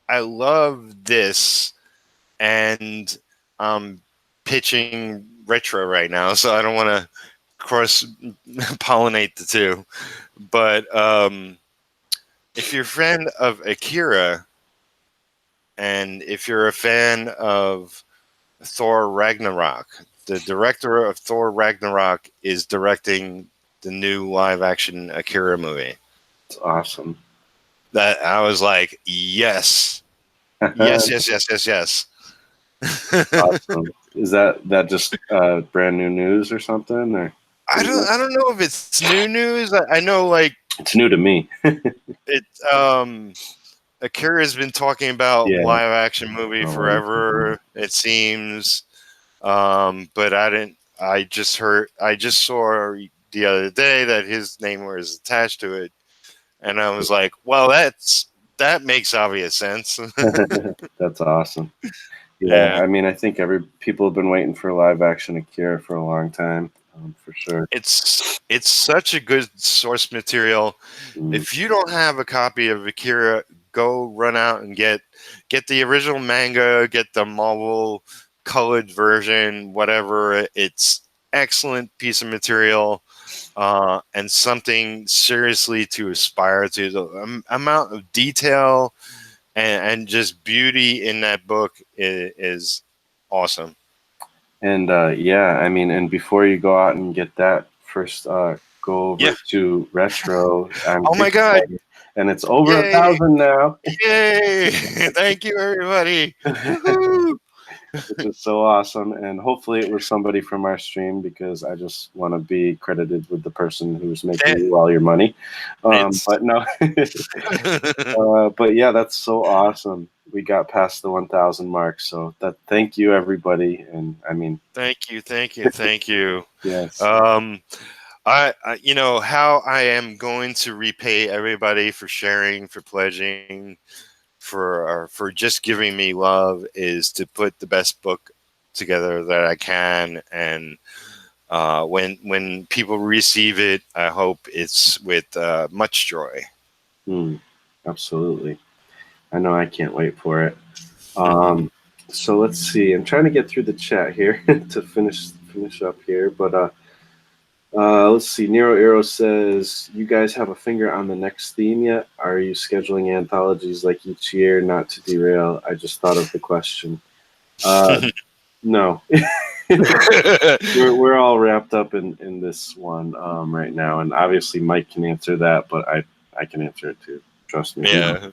Speaker 2: I love this, and I'm pitching retro right now, so I don't want to cross pollinate the two. But if you're a fan of Akira, and if you're a fan of Thor Ragnarok, the director of Thor Ragnarok is directing the new live action Akira movie.
Speaker 1: It's awesome.
Speaker 2: That I was like, yes, yes, yes, yes, yes, yes.
Speaker 1: Awesome. Is that just brand new news or something? Or
Speaker 2: I don't know if it's new news. I know like
Speaker 1: it's new to me.
Speaker 2: it. Akira's been talking about
Speaker 1: Yeah.
Speaker 2: live action movie
Speaker 1: Oh,
Speaker 2: forever. It seems, but I didn't. I just heard. I just saw the other day that his name was attached to it, and I was like, "Well, that makes obvious sense."
Speaker 1: that's awesome. Yeah,
Speaker 2: Yeah,
Speaker 1: I mean, I think people have been waiting for live action Akira for a long time, for sure.
Speaker 2: it's such a good source material.
Speaker 1: Mm.
Speaker 2: If you don't have a copy of Akira, go run out and get the original manga, get the Marvel colored version, whatever. It's excellent piece of material, and something seriously to aspire to. The amount of detail and just beauty in that book is awesome.
Speaker 1: And yeah, I mean, and before you go out and get that, first go over
Speaker 2: Yeah.
Speaker 1: to Retro on
Speaker 2: Oh my God.
Speaker 1: Kickstarter, and it's over
Speaker 2: Yay.
Speaker 1: 1,000 now.
Speaker 2: Yay. Thank you, everybody. Woohoo.
Speaker 1: Which is so awesome. And hopefully it was somebody from our stream, because I just want to be credited with the person who's making
Speaker 2: That-
Speaker 1: you all your money.
Speaker 2: it's
Speaker 1: But no, but yeah, that's so awesome. We got past the 1,000 mark. So thank you, everybody. And I mean,
Speaker 2: thank you.
Speaker 1: yes.
Speaker 2: I you know how I am going to repay everybody for sharing, for pledging, for just giving me love, is to put the best book together that I can, and when people receive it, I hope it's with much joy.
Speaker 1: Absolutely. I know I can't wait for it. So let's see. I'm trying to get through the chat here to finish up here, but let's see. Nero Arrow says, "You guys have a finger on the next theme yet? Are you scheduling anthologies like each year? Not to derail, I just thought of the question." No, we're all wrapped up in this one right now, and obviously Mike can answer that, but I can answer it too. Trust me.
Speaker 2: Yeah.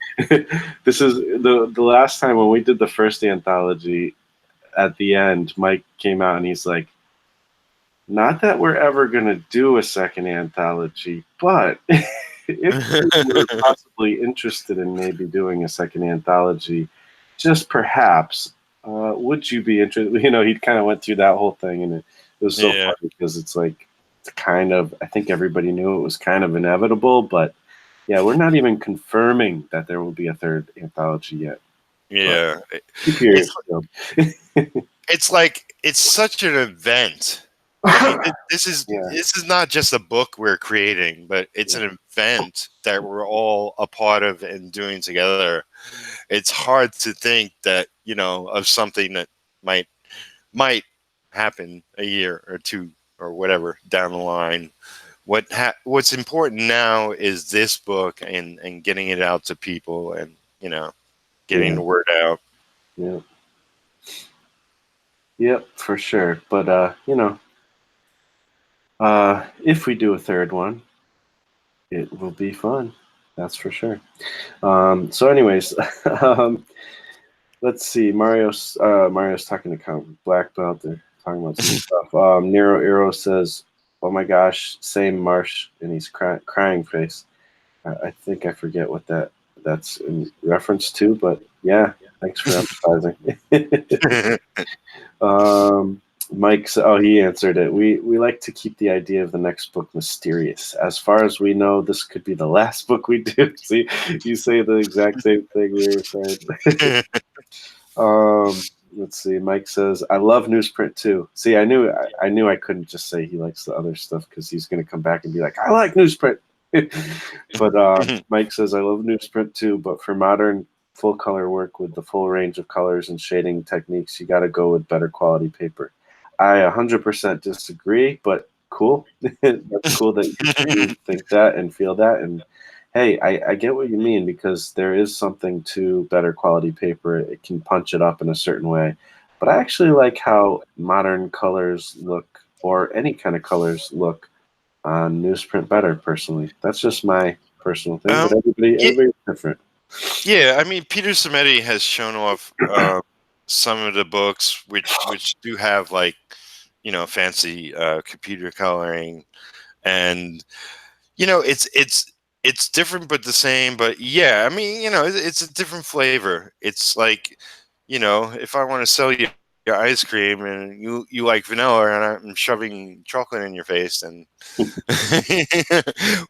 Speaker 1: This is the last time when we did the first anthology. At the end, Mike came out and he's like, "Not that we're ever going to do a second anthology, but if you were possibly interested in maybe doing a second anthology, just perhaps, would you be interested?" You know, he kind of went through that whole thing, and it was so
Speaker 2: Yeah.
Speaker 1: funny because it's like, it's kind of, I think everybody knew it was kind of inevitable, but yeah, we're not even confirming that there will be a third anthology yet.
Speaker 2: Yeah.
Speaker 1: Keep your ears
Speaker 2: It's
Speaker 1: peeled.
Speaker 2: it's like it's such an event. I mean,
Speaker 1: Yeah.
Speaker 2: this is not just a book we're creating, but it's an event that we're all a part of and doing together. It's hard to think that, of something that might happen a year or two or whatever down the line. What's important now is this book and getting it out to people, and getting
Speaker 1: Yeah.
Speaker 2: the word out.
Speaker 1: Yeah. Yep, for sure. But if we do a third one, it will be fun. That's for sure. So, anyways, let's see. Mario's talking to Black Belt. They're talking about some stuff. Nero Arrow says, "Oh my gosh, same Marsh," and he's crying face. I think I forget what that's in reference to, but yeah, thanks for emphasizing. Mike, he answered it. We like to keep the idea of the next book mysterious. As far as we know, this could be the last book we do. See, you say the exact same thing we were saying. Let's see. Mike says, "I love newsprint too." See, I knew I couldn't just say he likes the other stuff, because he's going to come back and be like, "I like newsprint." But Mike says, "I love newsprint too, but for modern full color work with the full range of colors and shading techniques, you got to go with better quality paper." I 100% disagree, but cool. That's cool that you think that and feel that. And hey, I get what you mean, because there is something to better quality paper. It can punch it up in a certain way. But I actually like how modern colors look, or any kind of colors look, on newsprint better, personally. That's just my personal thing, but
Speaker 2: um, yeah,
Speaker 1: everybody's different.
Speaker 2: yeah. I mean, Peter Simeti has shown off some of the books which do have, like, fancy computer coloring, and it's different but the same. But yeah, I mean, it's a different flavor. It's like, if I want to sell you your ice cream and you like vanilla, and I'm shoving chocolate in your face, and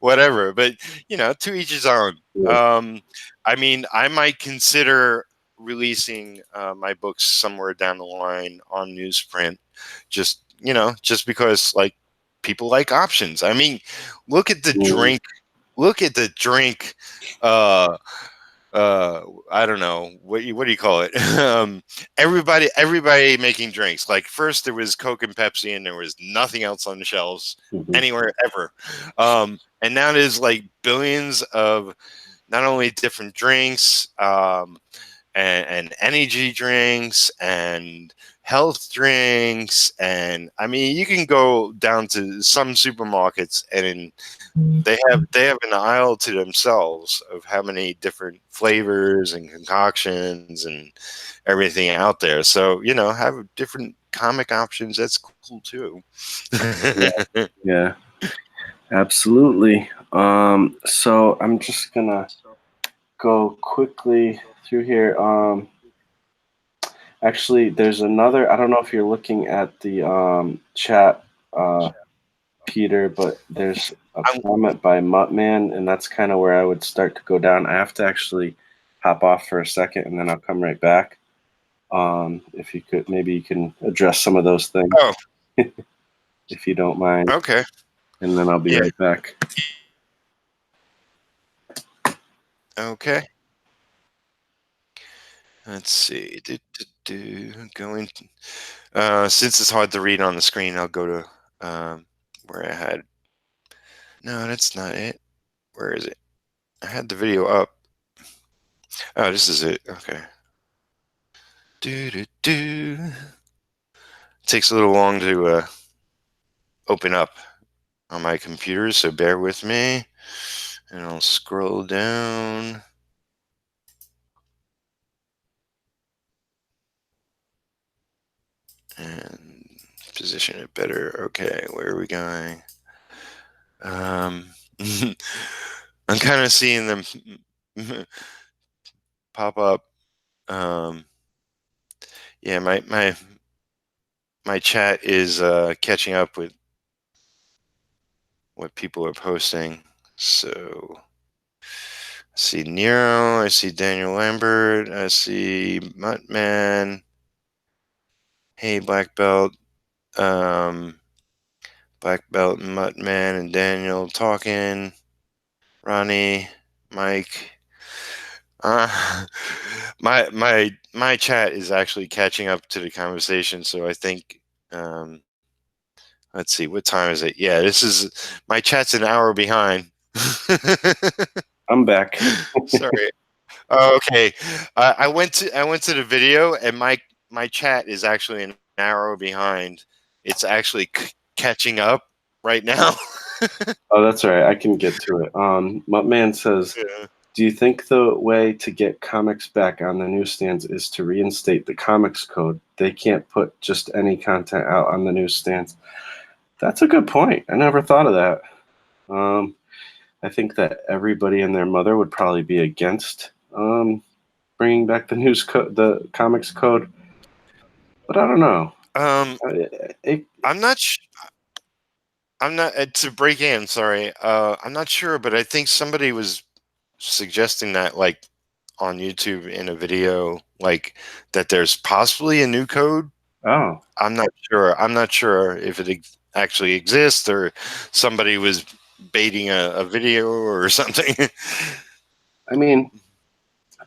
Speaker 2: whatever. But to each his own.
Speaker 1: Yeah.
Speaker 2: I mean, I might consider releasing my books somewhere down the line on newsprint, just because, like, people like options. I mean, look at the
Speaker 1: Mm.
Speaker 2: drink. Look at the drink. Uh, I don't know what do you call it? Everybody making drinks. Like first there was Coke and Pepsi, and there was nothing else on the shelves anywhere ever. And now there's like billions of not only different drinks, and energy drinks and health drinks, and I mean you can go down to some supermarkets and they have an aisle to themselves of how many different flavors and concoctions and everything out there. So have different comic options. That's cool too.
Speaker 1: Yeah, absolutely. So I'm just gonna go quickly through here. Actually, there's another. I don't know if you're looking at the chat, Peter, but there's a comment by Muttman, and that's kind of where I would start to go down. I have to actually hop off for a second, and then I'll come right back. If you could, maybe you can address some of those things, if you don't mind.
Speaker 2: Okay.
Speaker 1: And then I'll be right back.
Speaker 2: Okay. Let's see. Going. Since it's hard to read on the screen, I'll go to where I had. No, that's not it. Where is it? I had the video up. Oh, this is it. Okay. It takes a little long to open up on my computer, so bear with me. And I'll scroll down. And position it better. Okay, where are we going? I'm kind of seeing them pop up. Yeah, my chat is catching up with what people are posting. So I see Nero, I see Daniel Lambert, I see Muttman. Hey, Black Belt. Black Belt and Muttman and Daniel talking. Ronnie, Mike. My chat is actually catching up to the conversation, so I think let's see, what time is it? Yeah, my chat's an hour behind.
Speaker 1: I'm back.
Speaker 2: Sorry. Oh, okay. I went to the video, and my chat is actually an hour behind. It's actually catching up right now.
Speaker 1: Oh, that's all right. I can get to it. Muttman says, do you think the way to get comics back on the newsstands is to reinstate the comics code? They can't put just any content out on the newsstands. That's a good point. I never thought of that. I think that everybody and their mother would probably be against bringing back the comics code, but I don't know.
Speaker 2: I'm not. I'm not to break in. Sorry, I'm not sure, but I think somebody was suggesting that, like, on YouTube in a video, like that there's possibly a new code.
Speaker 1: Oh,
Speaker 2: I'm not sure. I'm not sure if it actually exists or somebody was baiting a video or something.
Speaker 1: I mean,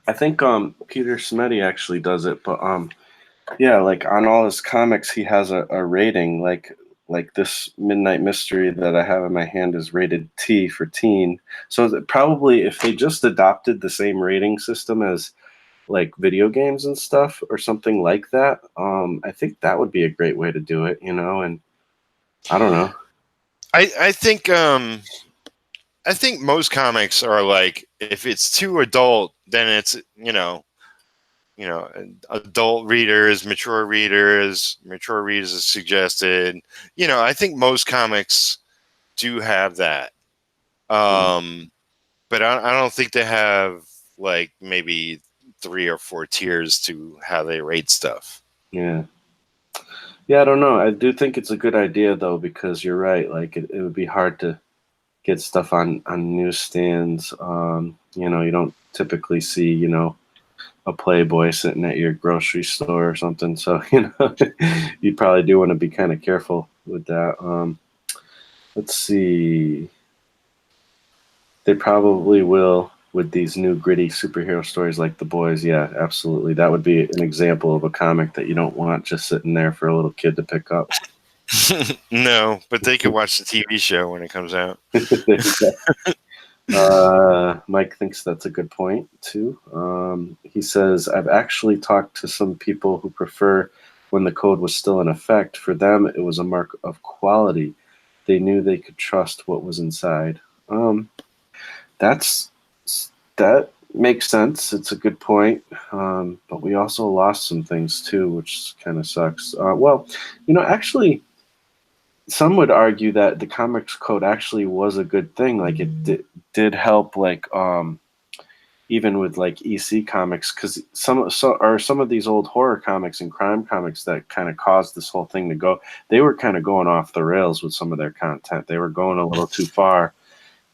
Speaker 1: I think Peter Smetty actually does it, but yeah, like on all his comics, he has a rating. Like this Midnight Mystery that I have in my hand is rated T for teen. So probably if they just adopted the same rating system as like video games and stuff or something like that, I think that would be a great way to do it, and I don't know.
Speaker 2: I think most comics are like, if it's too adult, then it's adult readers, mature readers is suggested. I think most comics do have that. But I don't think they have like maybe 3 or 4 tiers to how they rate stuff.
Speaker 1: Yeah. Yeah, I don't know. I do think it's a good idea though, because you're right. Like it would be hard to get stuff on newsstands. You don't typically see, a Playboy sitting at your grocery store or something. So, you probably do want to be kind of careful with that. Let's see. They probably will with these new gritty superhero stories like The Boys. Yeah, absolutely. That would be an example of a comic that you don't want just sitting there for a little kid to pick up.
Speaker 2: No, but they could watch the TV show when it comes out.
Speaker 1: Mike thinks that's a good point too. He says, I've actually talked to some people who prefer when the code was still in effect. For them, it was a mark of quality. They knew they could trust what was inside. That's that makes sense. It's a good point. But we also lost some things too, which kind of sucks. Well, actually, some would argue that the comics code actually was a good thing. Like it did help, like even with like EC comics, because some of these old horror comics and crime comics that kind of caused this whole thing to go. They were kind of going off the rails with some of their content. They were going a little too far,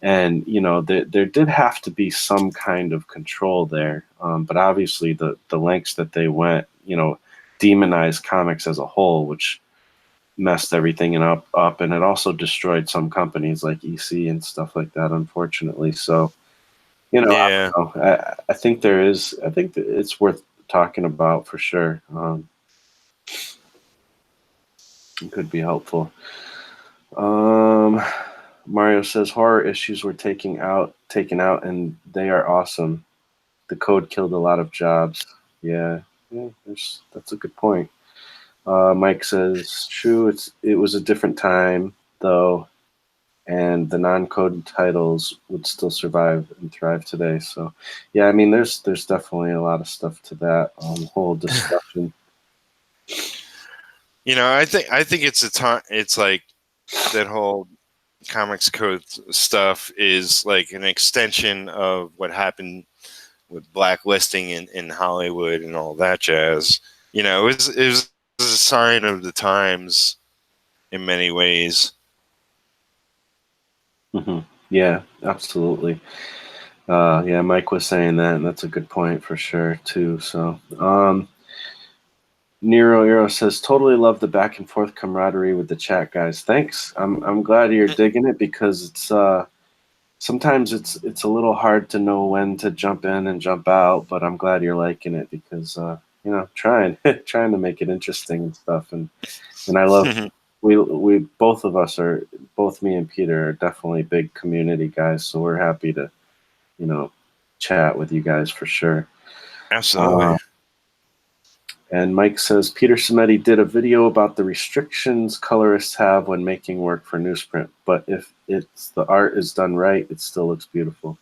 Speaker 1: and there did have to be some kind of control there. But obviously, the lengths that they went, demonized comics as a whole, which messed everything up, and it also destroyed some companies like EC and stuff like that, unfortunately. So, I
Speaker 2: Yeah.
Speaker 1: don't know. I think I think that it's worth talking about for sure. It could be helpful. Um, Mario says horror issues were taken out, and they are awesome. The code killed a lot of jobs. Yeah, that's a good point. Mike says true. It was a different time though, and the non-code titles would still survive and thrive today. So, yeah, I mean, there's definitely a lot of stuff to that whole discussion.
Speaker 2: I think it's a time. It's like that whole comics code stuff is like an extension of what happened with blacklisting in Hollywood and all that jazz. It was a sign of the times in many ways.
Speaker 1: Hmm. Yeah, absolutely. Yeah, Mike was saying that, and that's a good point for sure too. So, Nero Eero says, totally love the back and forth camaraderie with the chat, guys. Thanks. I'm glad you're digging it, because it's sometimes it's a little hard to know when to jump in and jump out, but I'm glad you're liking it, because trying trying to make it interesting and stuff, and I love we both of us are, both me and Peter are definitely big community guys, so we're happy to chat with you guys for sure.
Speaker 2: Absolutely.
Speaker 1: And Mike says Peter Simetti did a video about the restrictions colorists have when making work for newsprint, but if the art is done right, it still looks beautiful.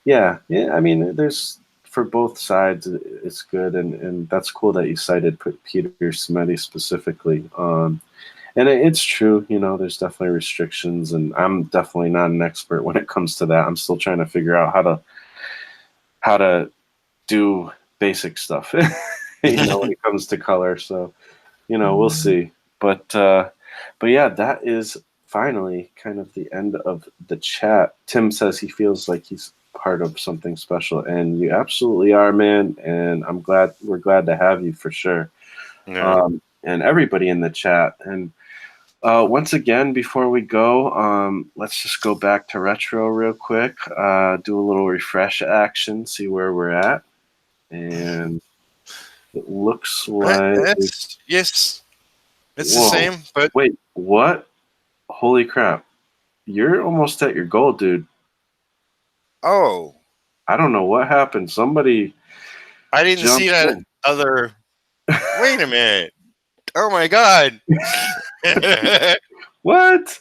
Speaker 1: Yeah. I mean, there's, for both sides, it's good, and that's cool that you cited Peter Simetti specifically. And it's true, there's definitely restrictions, and I'm definitely not an expert when it comes to that. I'm still trying to figure out how to do basic stuff, when it comes to color. So, we'll see. But yeah, that is finally kind of the end of the chat. Tim says he feels like he's part of something special, and you absolutely are, man. And we're glad to have you for sure.
Speaker 2: Yeah.
Speaker 1: And everybody in the chat. And once again, before we go, let's just go back to retro real quick. Do a little refresh action, see where we're at, and it looks like.
Speaker 2: Yes, it's the
Speaker 1: Whoa!
Speaker 2: same, but
Speaker 1: Wait, what? Holy crap! You're almost at your goal, dude.
Speaker 2: oh,
Speaker 1: I don't know what happened. Somebody
Speaker 2: I didn't see
Speaker 1: jumped
Speaker 2: that
Speaker 1: in.
Speaker 2: other. Wait a minute! Oh my god,
Speaker 1: What?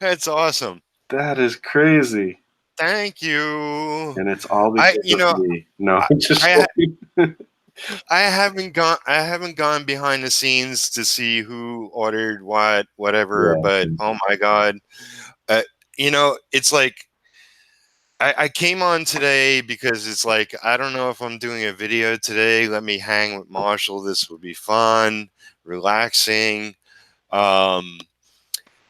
Speaker 2: that's awesome!
Speaker 1: That is crazy.
Speaker 2: Thank you.
Speaker 1: And it's all
Speaker 2: I,
Speaker 1: because
Speaker 2: you
Speaker 1: of
Speaker 2: know,
Speaker 1: me. No,
Speaker 2: I,
Speaker 1: I'm just
Speaker 2: I
Speaker 1: joking.
Speaker 2: I haven't gone behind the scenes to see who ordered what, whatever.
Speaker 1: Yeah.
Speaker 2: But oh my god, uh, it's like I came on today because it's like I don't know if I'm doing a video today. Let me hang with Marshall. This would be fun, relaxing. Um,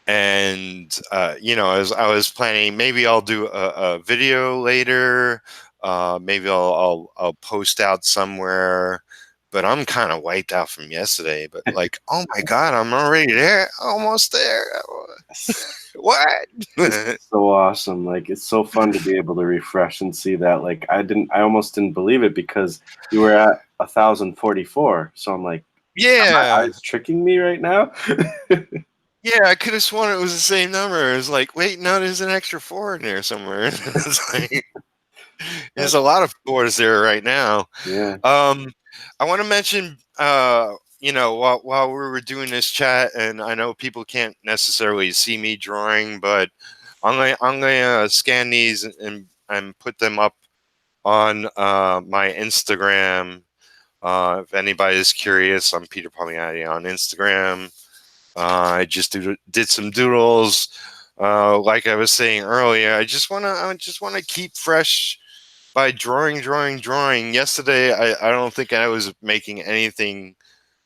Speaker 2: and as I was planning, maybe I'll do a video later. Maybe I'll post out somewhere. But I'm kind of wiped out from yesterday. But like, oh my god, I'm already there, almost there. What?
Speaker 1: It's so awesome. Like, it's so fun to be able to refresh and see that. Like, I almost didn't believe it because you were at 1,044. So I'm like, are my
Speaker 2: Yeah.
Speaker 1: eyes tricking me right now?
Speaker 2: Yeah, I could have sworn it was the same number. It was like, wait, no, there's an extra 4 in there somewhere. It's like, there's a lot of 4s there right now.
Speaker 1: Yeah.
Speaker 2: I want to mention, while we were doing this chat, and I know people can't necessarily see me drawing, but I'm gonna scan these and put them up on my Instagram. If anybody's curious, I'm Peter Palmiati on Instagram. I just did some doodles. Like I was saying earlier, I just wanna keep fresh by drawing. Yesterday, I don't think I was making anything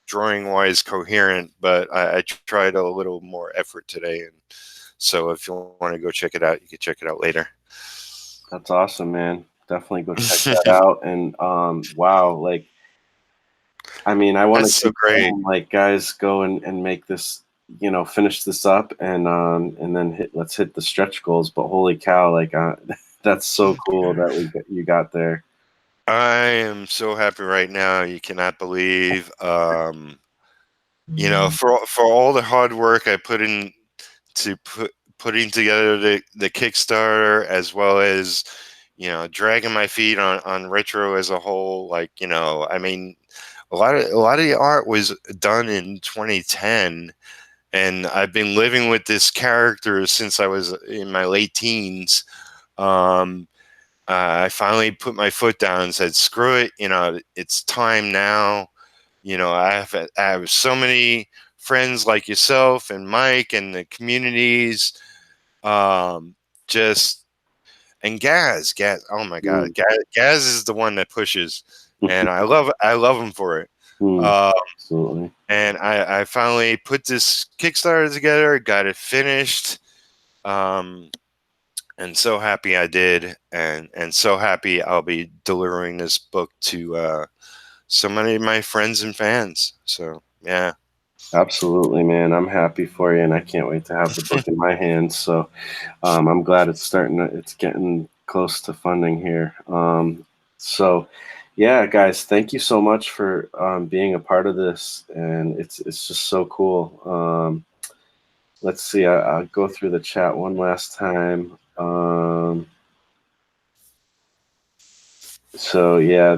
Speaker 2: drawing wise coherent, but I tried a little more effort today. And so if you want to go check it out, you can check it out later.
Speaker 1: That's awesome, man. Definitely go check that out. And wow, like, I mean, I want to
Speaker 2: That's so
Speaker 1: keep
Speaker 2: great.
Speaker 1: saying, like, guys, go and make this, finish this up, and then let's hit the stretch goals. But holy cow, like, that's so cool that you got there.
Speaker 2: I am so happy right now. You cannot believe, for all the hard work I put in to putting together the Kickstarter, as well as dragging my feet on retro as a whole. Like, I mean, a lot of the art was done in 2010, and I've been living with this character since I was in my late teens. Um, I finally put my foot down and said, "Screw it! It's time now." I have so many friends like yourself and Mike and the communities. Just and Gaz. Oh my God,
Speaker 1: Mm.
Speaker 2: Gaz is the one that pushes, and I love him for it.
Speaker 1: Mm,
Speaker 2: Uh,
Speaker 1: absolutely.
Speaker 2: and I finally put this Kickstarter together, got it finished, and so happy I did, and so happy I'll be delivering this book to so many of my friends and fans. So yeah.
Speaker 1: Absolutely, man. I'm happy for you, and I can't wait to have the book in my hands. So I'm glad it's getting close to funding here. So yeah, guys, thank you so much for being a part of this, and it's just so cool. Let's see, I'll go through the chat one last time. So yeah,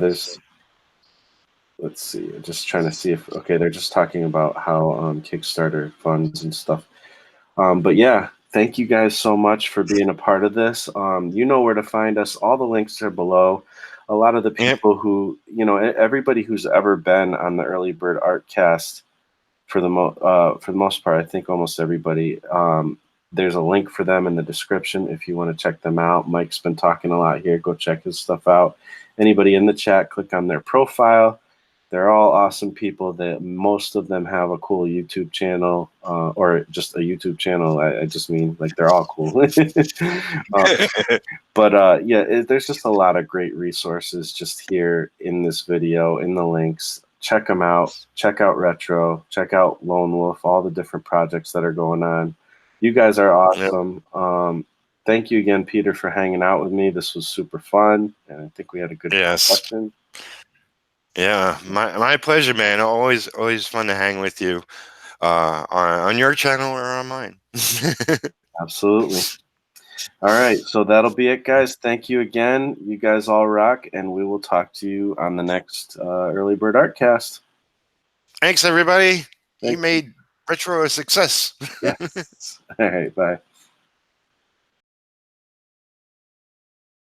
Speaker 1: let's see, just trying to see if, okay, they're just talking about how Kickstarter funds and stuff. But yeah, thank you guys so much for being a part of this. You know where to find us. All the links are below. A lot of the
Speaker 2: Yep.
Speaker 1: people who, everybody who's ever been on the Early Bird Artcast, for the most part, I think almost everybody. There's a link for them in the description if you want to check them out. Mike's been talking a lot here. Go check his stuff out. Anybody in the chat, click on their profile. They're all awesome people. That most of them have a cool YouTube channel, or just a YouTube channel. I just mean, like, they're all cool. But yeah, there's just a lot of great resources just here in this video, in the links. Check them out. Check out Retro. Check out Lone Wolf, all the different projects that are going on. You guys are
Speaker 2: Yep.
Speaker 1: awesome. Thank you again, Peter, for hanging out with me. This was super fun, and I think we had a good
Speaker 2: Yes.
Speaker 1: discussion.
Speaker 2: Yeah. My pleasure, man. Always fun to hang with you. On your channel or on mine.
Speaker 1: Absolutely. All right, so that'll be it, guys. Thank you again. You guys all rock, and we will talk to you on the next Early Bird Artcast.
Speaker 2: Thanks, everybody. You
Speaker 1: Thank you.
Speaker 2: made retro a success.
Speaker 1: Yes. All right, bye.